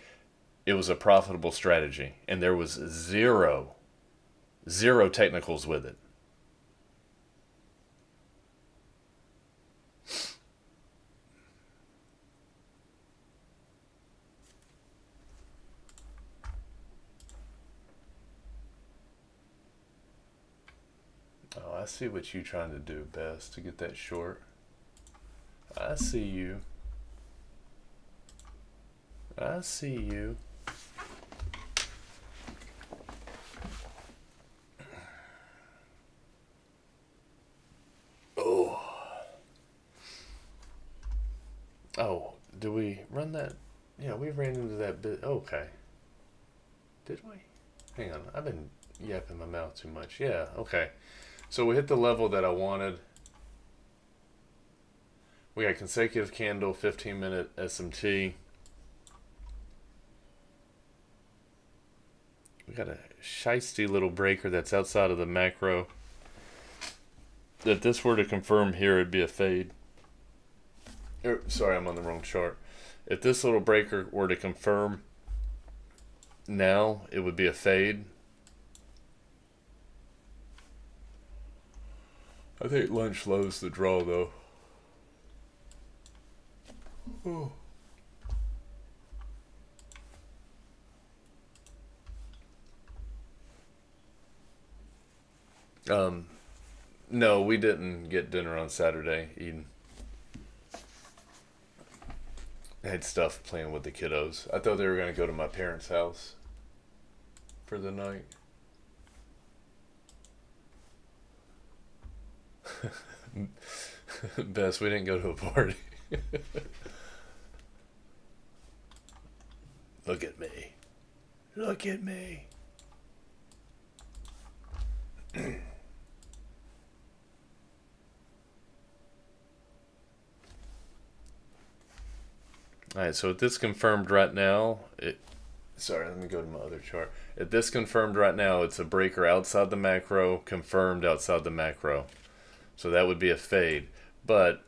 It was a profitable strategy, and there was zero technicals with it. Oh, I see what you're trying to do best to get that short. I see you. I see you. Oh. Oh, do we run that? Yeah, we ran into that bit. Okay. Did we? Hang on. I've been yapping my mouth too much. Yeah, okay. So we hit the level that I wanted. We got consecutive candle, 15-minute SMT. We got a shisty little breaker that's outside of the macro. If this were to confirm here, it'd be a fade. Sorry, I'm on the wrong chart. If this little breaker were to confirm now, it would be a fade. I think lunch lows the draw, though. Oh. No, we didn't get dinner on Saturday. Eden had stuff playing with the kiddos. I thought they were going to go to my parents' house for the night. Best we didn't go to a party. Look at me. Look at me. Alright, so if this confirmed right now, sorry, let me go to my other chart. If this confirmed right now, it's a breaker outside the macro, confirmed outside the macro. So that would be a fade. But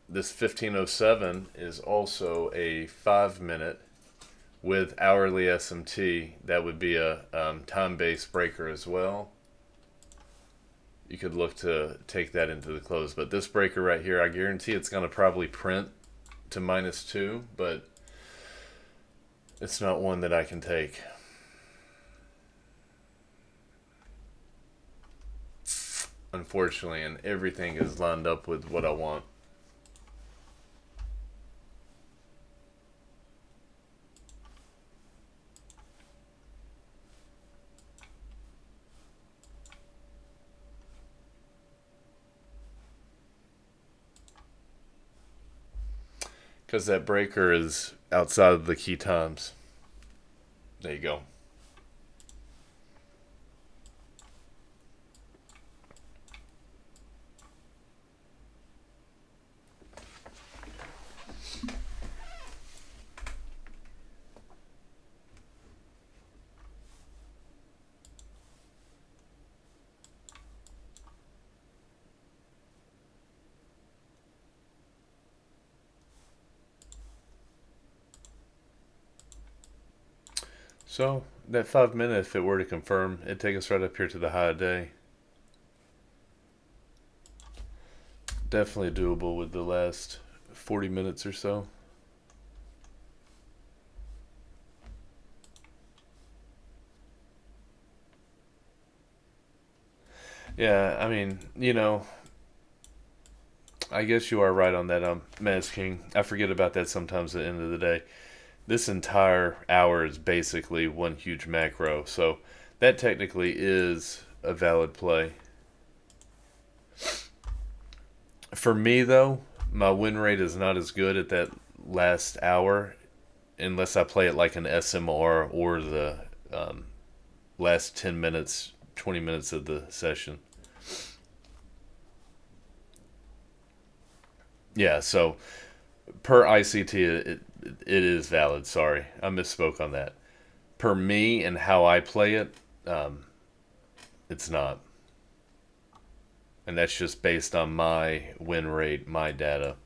this 1507 is also a 5 minute with hourly SMT. That would be a time-based breaker as well. You could look to take that into the close. But this breaker right here, I guarantee it's going to probably print to -2, but it's not one that I can take. Unfortunately, and everything is lined up with what I want. Because that breaker is outside of the key times. There you go. So that 5 minute, if it were to confirm, it'd take us right up here to the high day. Definitely doable with the last 40 minutes or so. Yeah, I mean, I guess you are right on that, Mez King. I forget about that sometimes at the end of the day. This entire hour is basically one huge macro, so that technically is a valid play. For me, though, my win rate is not as good at that last hour unless I play it like an SMR or the last 10 minutes 20 minutes of the session. Yeah, so per ICT, it is valid. Sorry, I misspoke on that. Per me and how I play it, it's not. And that's just based on my win rate, my data.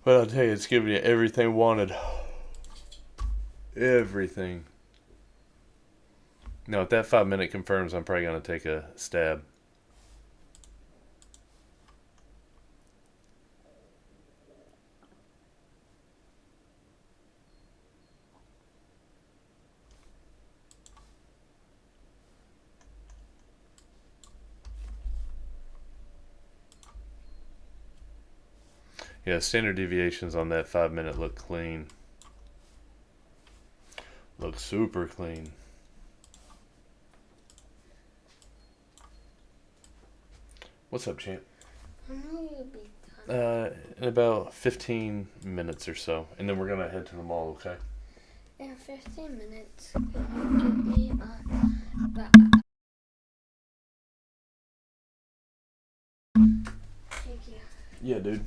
But I'll tell you, it's giving you everything wanted. Everything. Now, if that 5 minute confirms, I'm probably going to take a stab. Yeah, standard deviations on that 5 minute look clean. Look super clean. What's up, champ? When will you be done? In about 15 minutes or so. And then we're going to head to the mall, okay? In 15 minutes, can you give me the... Thank you. Yeah, dude.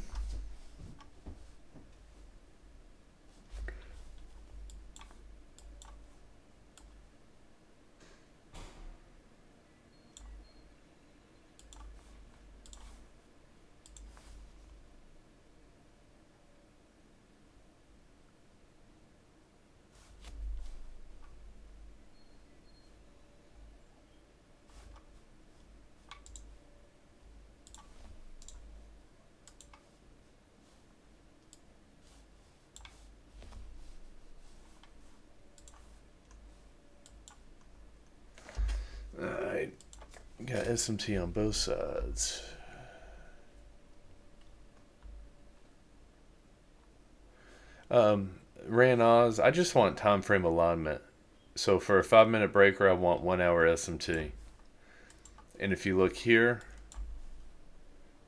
Alright. Got SMT on both sides. Ran Oz, I just want time frame alignment. So for a 5 minute breaker, I want 1 hour SMT. And if you look here,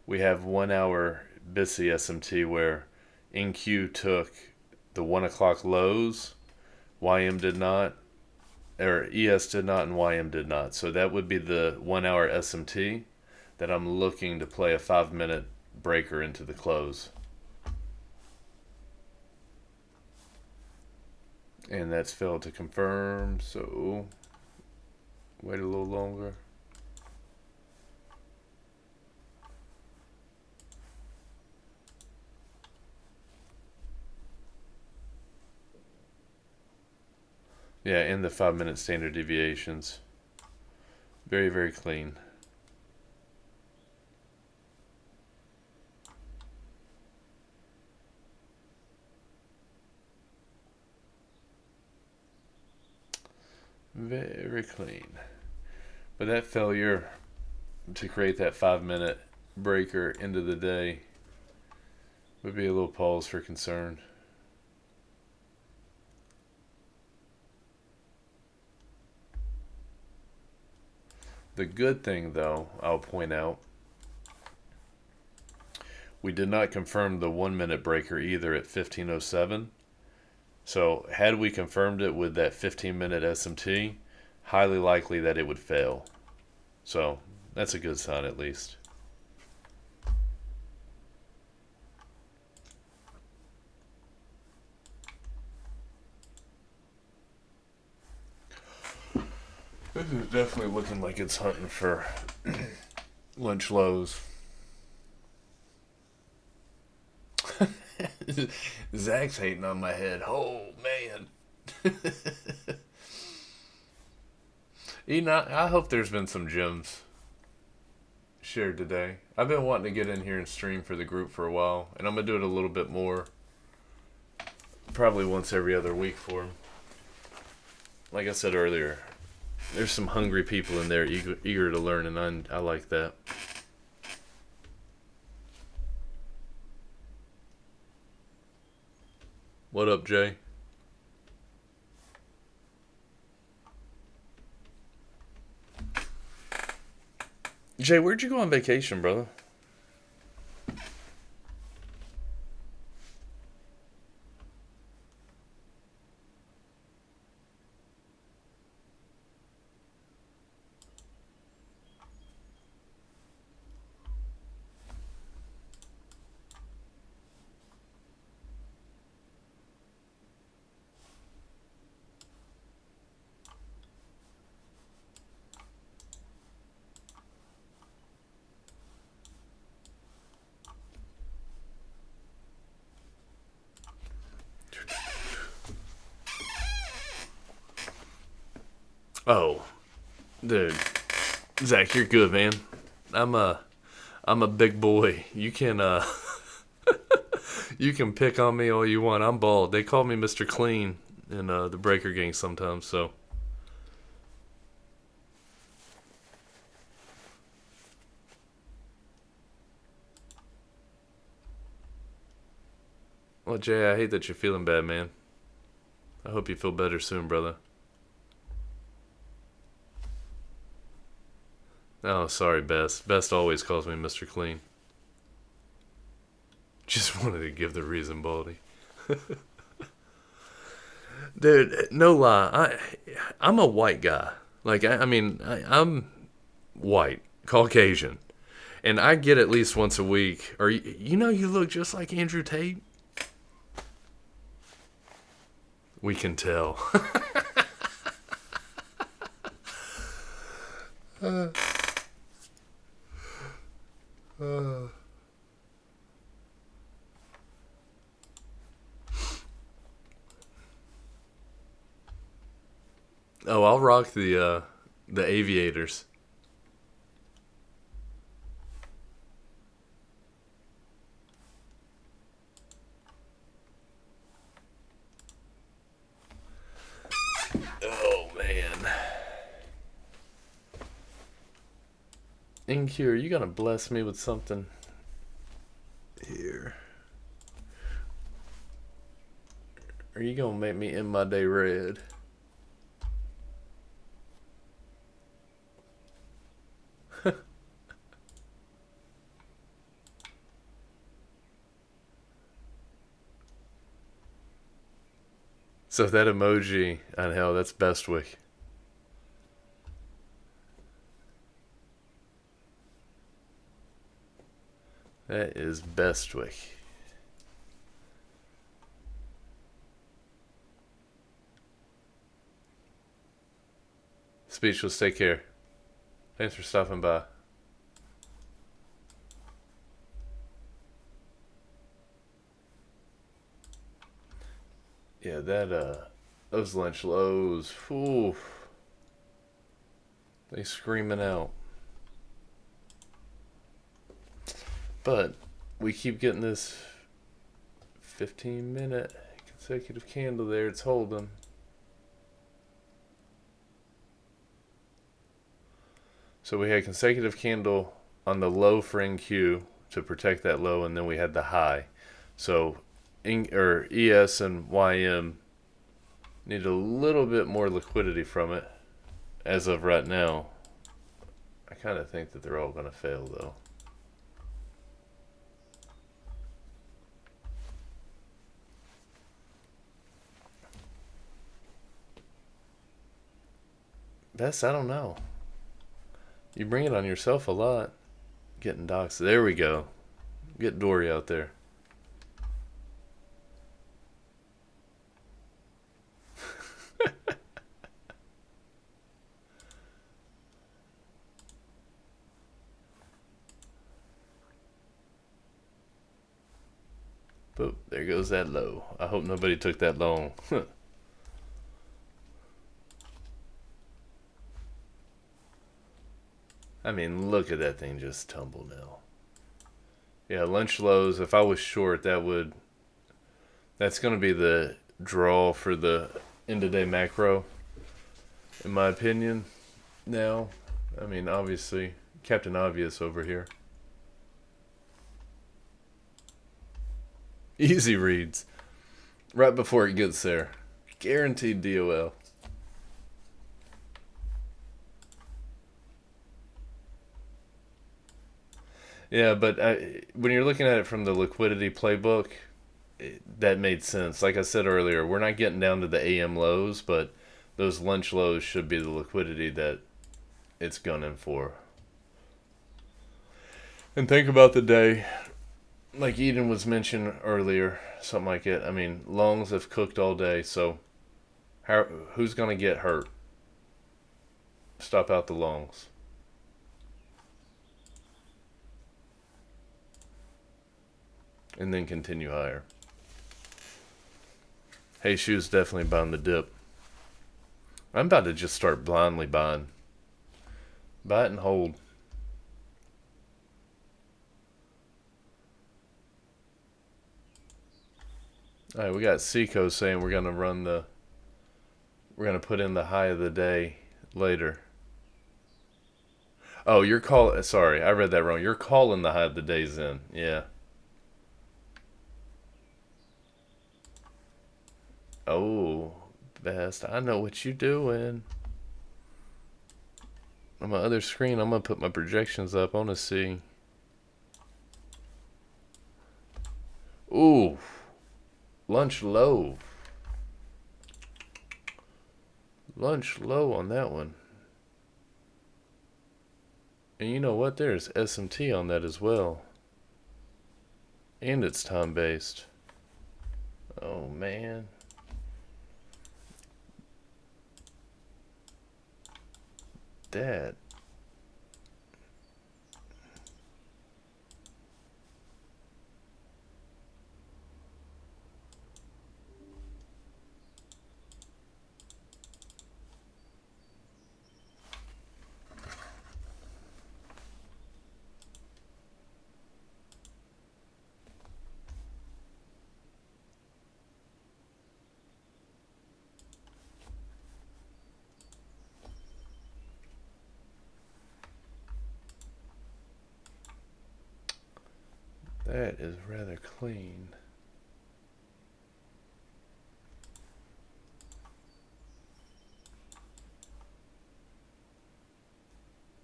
we have 1 hour BISI SMT where NQ took the 1 o'clock lows, YM did not, or ES did not, and YM did not. So that would be the 1 hour SMT that I'm looking to play a 5 minute breaker into the close. And that's failed to confirm, so wait a little longer. Yeah, in the 5 minute standard deviations. Very, very clean. Very clean. But that failure to create that 5 minute breaker into the day would be a little pause for concern. The good thing, though, I'll point out, we did not confirm the 1 minute breaker either at 15:07. So had we confirmed it with that 15 minute SMT, highly likely that it would fail. So that's a good sign at least. This is definitely looking like it's hunting for lunch lows. Zach's hating on my head. Oh, man. I hope there's been some gems shared today. I've been wanting to get in here and stream for the group for a while, and I'm going to do it a little bit more. Probably once every other week for them. Like I said earlier, there's some hungry people in there eager to learn, and I like that. What up, Jay? Jay, where'd you go on vacation, brother? Oh, dude, Zach, you're good, man. I'm a I'm a big boy. You can you can pick on me all you want. I'm bald. They call me Mr. Clean in the Breaker Gang sometimes. So, well, Jay, I hate that you're feeling bad, man. I hope you feel better soon, brother. Oh, sorry, Best. Best always calls me Mr. Clean. Just wanted to give the reason, Baldy. Dude, no lie, I'm a white guy. Like I'm white, Caucasian, and I get at least once a week. Or you look just like Andrew Tate. We can tell. Oh, I'll rock the aviators. Oh man, Incure, you gonna bless me with something here? Or you gonna make me end my day red? So that emoji on hell, that's Bestwick. That is Bestwick. Speechless, take care. Thanks for stopping by. Yeah, those lunch lows, ooh, they screaming out. But we keep getting this 15-minute consecutive candle there. It's holding. So we had consecutive candle on the low for NQ to protect that low, and then we had the high. So ES and YM need a little bit more liquidity from it. As of right now, I kind of think that they're all going to fail though. Best, I don't know. You bring it on yourself a lot. Getting doxxed. There we go. Get Dory out there. Boop, there goes that low. I hope nobody took that long. I mean, look at that thing just tumble now. Yeah, lunch lows. If I was short, that's going to be the draw for the end of day macro, in my opinion. Now, I mean, obviously, Captain Obvious over here. Easy reads. Right before it gets there. Guaranteed DOL. Yeah, but when you're looking at it from the liquidity playbook, that made sense. Like I said earlier, we're not getting down to the AM lows, but those lunch lows should be the liquidity that it's gunning for. And think about the day, like Eden was mentioned earlier, something like it. I mean, longs have cooked all day, so who's gonna get hurt? Stop out the longs. And then continue higher. Hey, shoes definitely buying the dip. I'm about to just start blindly buying. Buy it and hold. All right, we got Seco saying we're gonna put in the high of the day later. Oh, you're call. Sorry, I read that wrong. You're calling the high of the days in. Yeah. Oh, best. I know what you doing. On my other screen, I'm gonna put my projections up. I wanna see. Ooh, lunch low. Lunch low on that one. And you know what? There's SMT on that as well. And it's time based. Oh man. That. That is rather clean.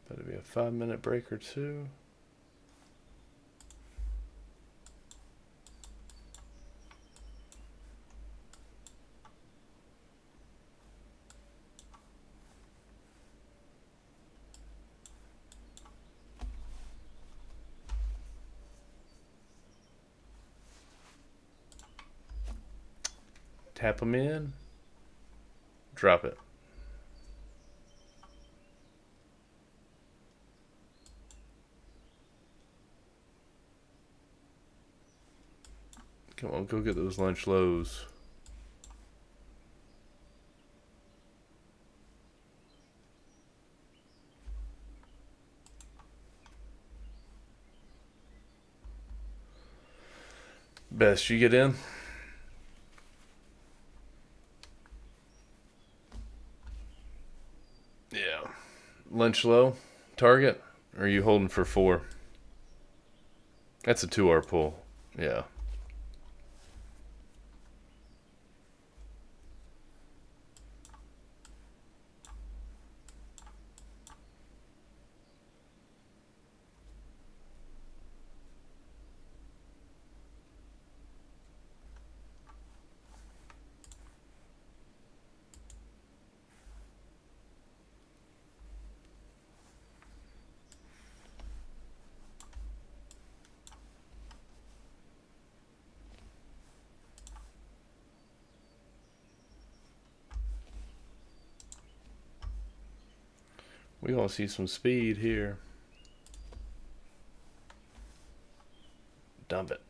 Better be a 5-minute break or two. Tap them in. Drop it. Come on, go get those lunch lows. Best, you get in? Yeah. Lunch low? Target? Or are you holding for 4? That's a 2 hour pull. Yeah. We gonna see some speed here. Dump it.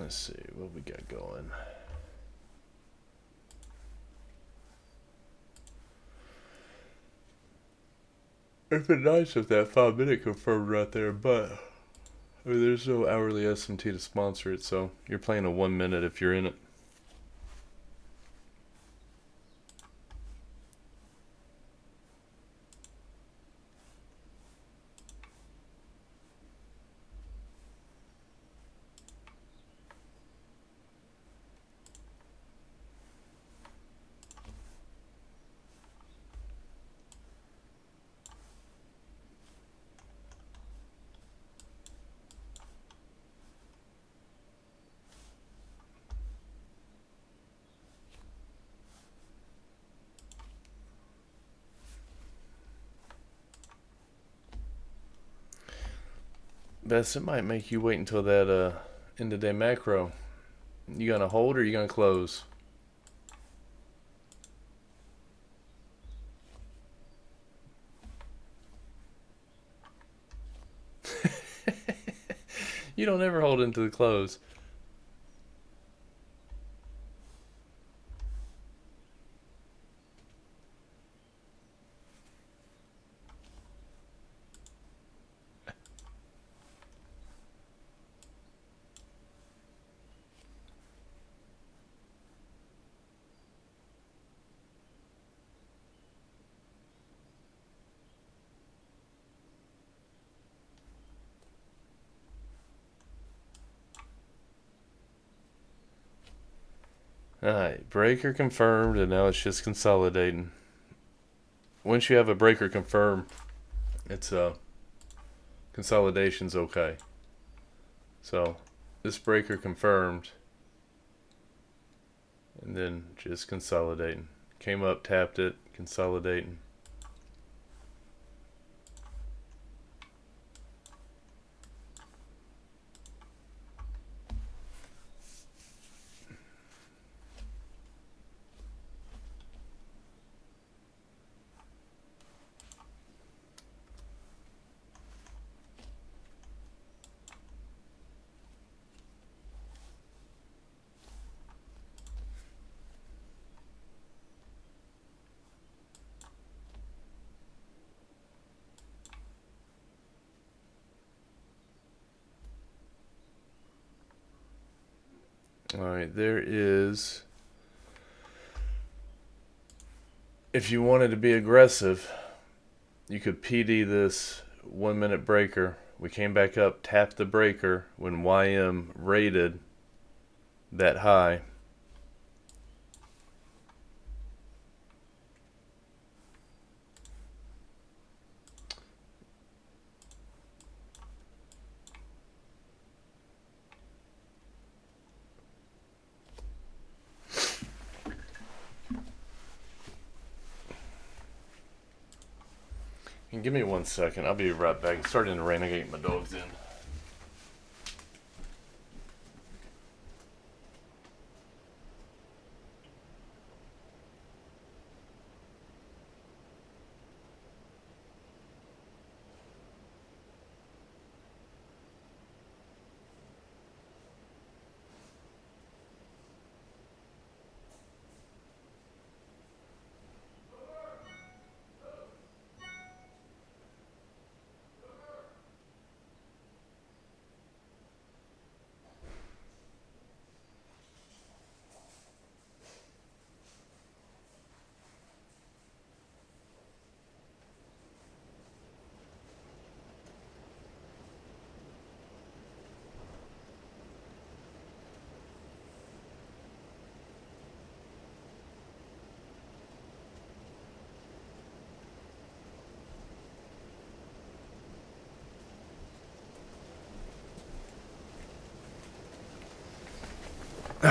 Let's see what we got going. It'd been nice if that 5 minute confirmed right there, but I mean, there's no hourly SMT to sponsor it, so you're playing a 1 minute if you're in it. Best, it might make you wait until that end of day macro. You gonna hold or you gonna close? You don't ever hold into the close. Alright, breaker confirmed, and now it's just consolidating. Once you have a breaker confirmed, it's consolidation's okay. So this breaker confirmed, and then just consolidating. Came up, tapped it, consolidating. Alright, there is, if you wanted to be aggressive, you could PD this 1 minute breaker. We came back up, tapped the breaker when YM rated that high. And give me 1 second, I'll be right back. It's starting to rain, I gotta get my dogs in.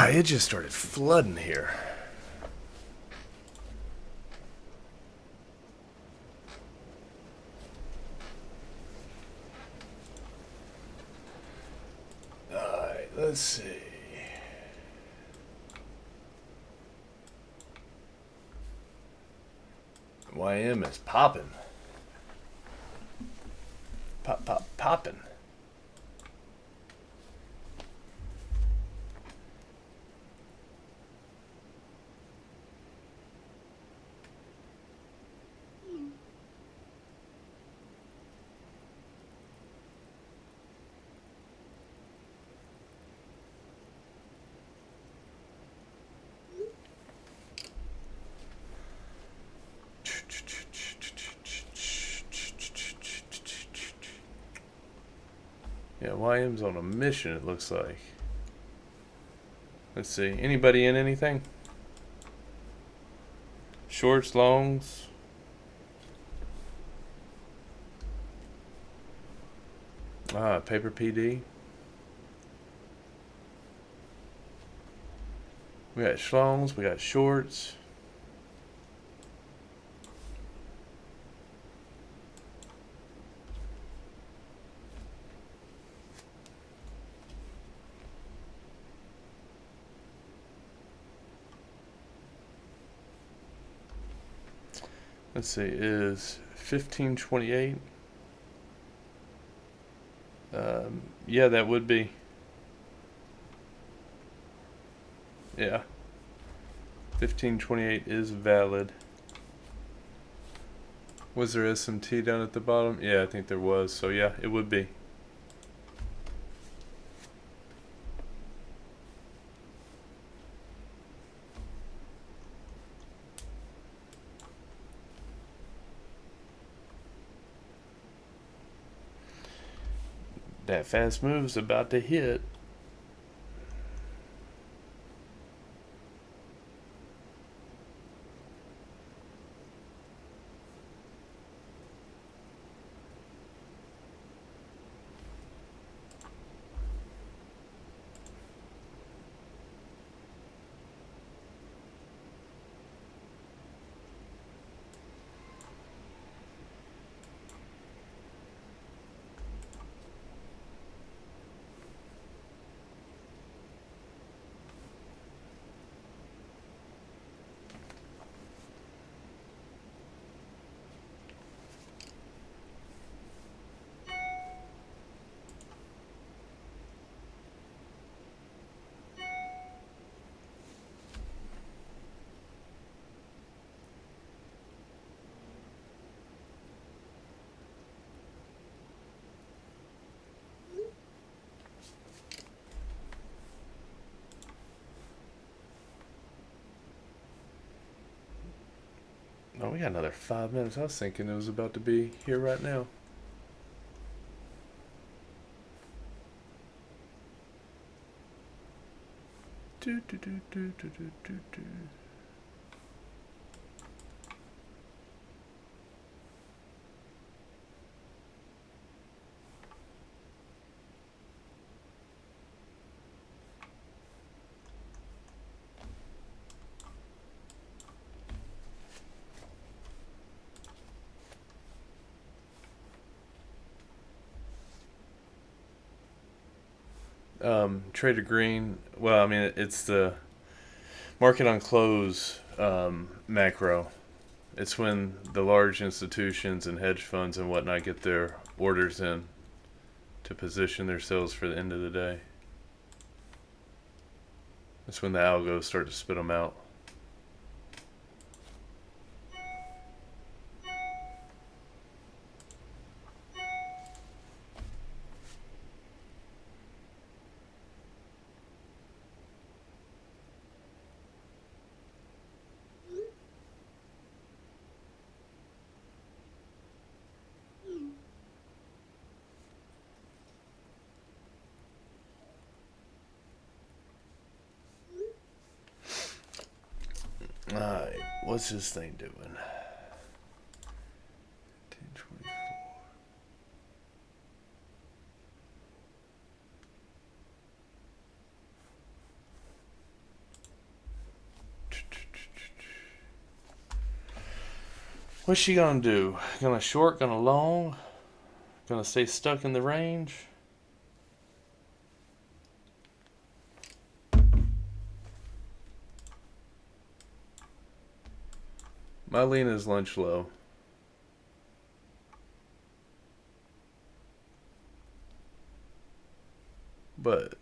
It just started flooding here. Alright, let's see. YM is popping. Popping. Yeah, YM's on a mission, it looks like. Let's see. Anybody in anything? Shorts, longs? Paper PD. We got schlongs, we got shorts. Let's see, is 1528? Yeah, that would be. Yeah. 1528 is valid. Was there SMT down at the bottom? Yeah, I think there was. So yeah, it would be. That fast move's about to hit. Oh, we got another 5 minutes. I was thinking it was about to be here right now. Do, do, do, do, do, do, do, do. Trader Green. Well, I mean, it's the market on close macro. It's when the large institutions and hedge funds and whatnot get their orders in to position themselves for the end of the day. That's when the algos start to spit them out. Alright, what's this thing doing? 1024. What's she gonna do? Gonna short, gonna long? Gonna stay stuck in the range? My lean is lunch low. But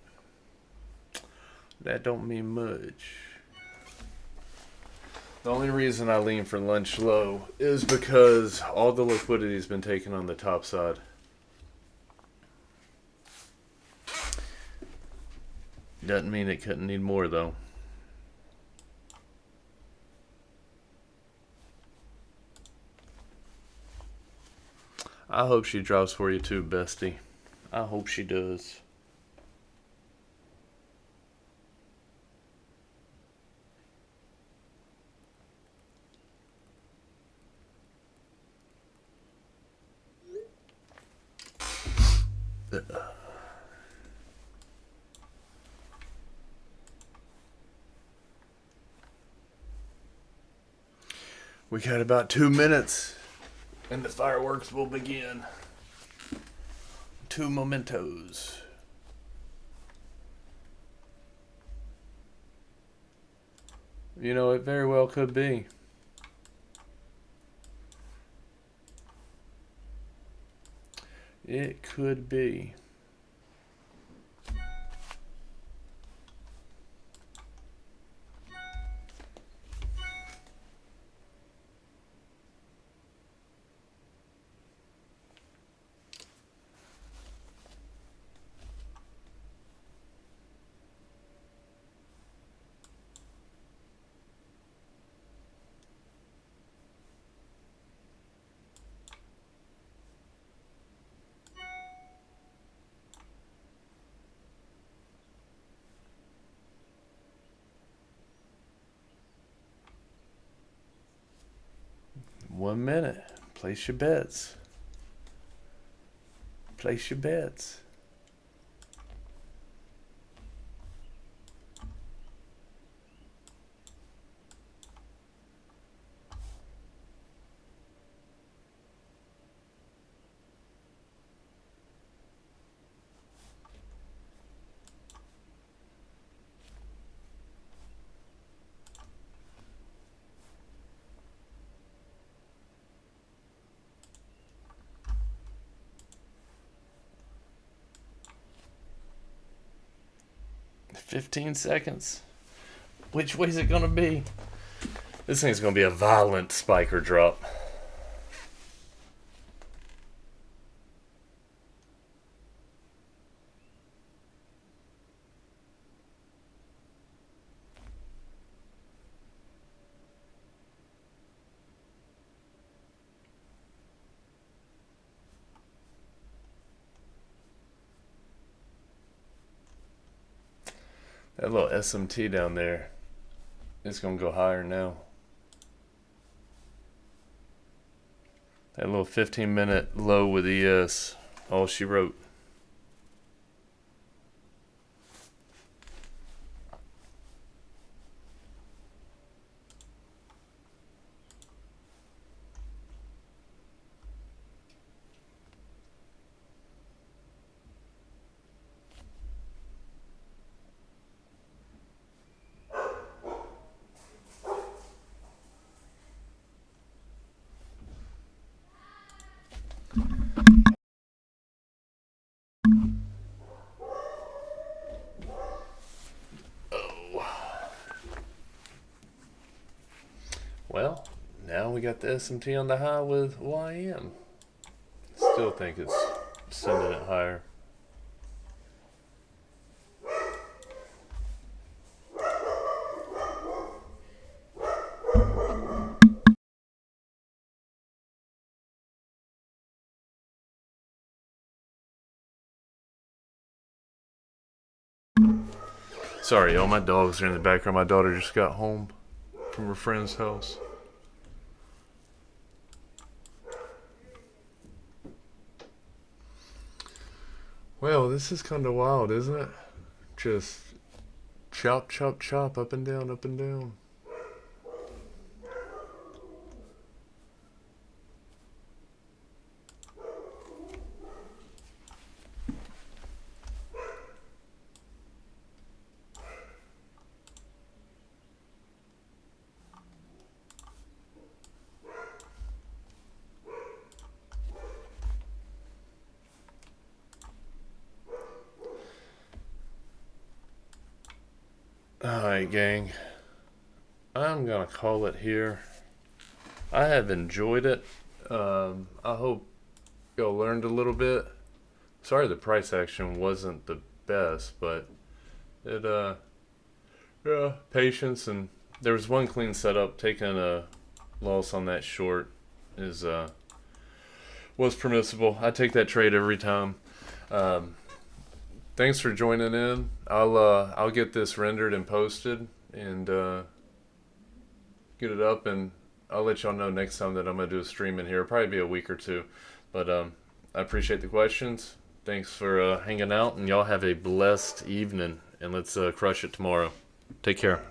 that don't mean much. The only reason I lean for lunch low is because all the liquidity has been taken on the top side. Doesn't mean it couldn't need more though. I hope she drops for you too, bestie. I hope she does. We got about 2 minutes and the fireworks will begin. 2 mementos. You know, it very well could be. It could be. One minute. Place your bets. Place your bets. $15 seconds. Which way is it gonna be? This thing's gonna be a violent spike or drop. That little SMT down there, it's gonna go higher now. That little 15-minute low with ES, all she wrote. Well, now we got the SMT on the high with YM. Still think it's sending it higher. Sorry, all my dogs are in the background. My daughter just got home from her friend's house. Well, this is kind of wild, isn't it? Just chop, chop, chop, up and down, up and down. Alright, gang. I'm gonna call it here. I have enjoyed it. I hope y'all learned a little bit. Sorry the price action wasn't the best, but it, yeah, patience, and there was one clean setup. Taking a loss on that short is, was permissible. I take that trade every time. Thanks for joining in. I'll get this rendered and posted and get it up, and I'll let y'all know next time that I'm gonna do a stream in here. It'll probably be a week or two, but I appreciate the questions. Thanks for hanging out, and y'all have a blessed evening, and let's crush it tomorrow. Take care.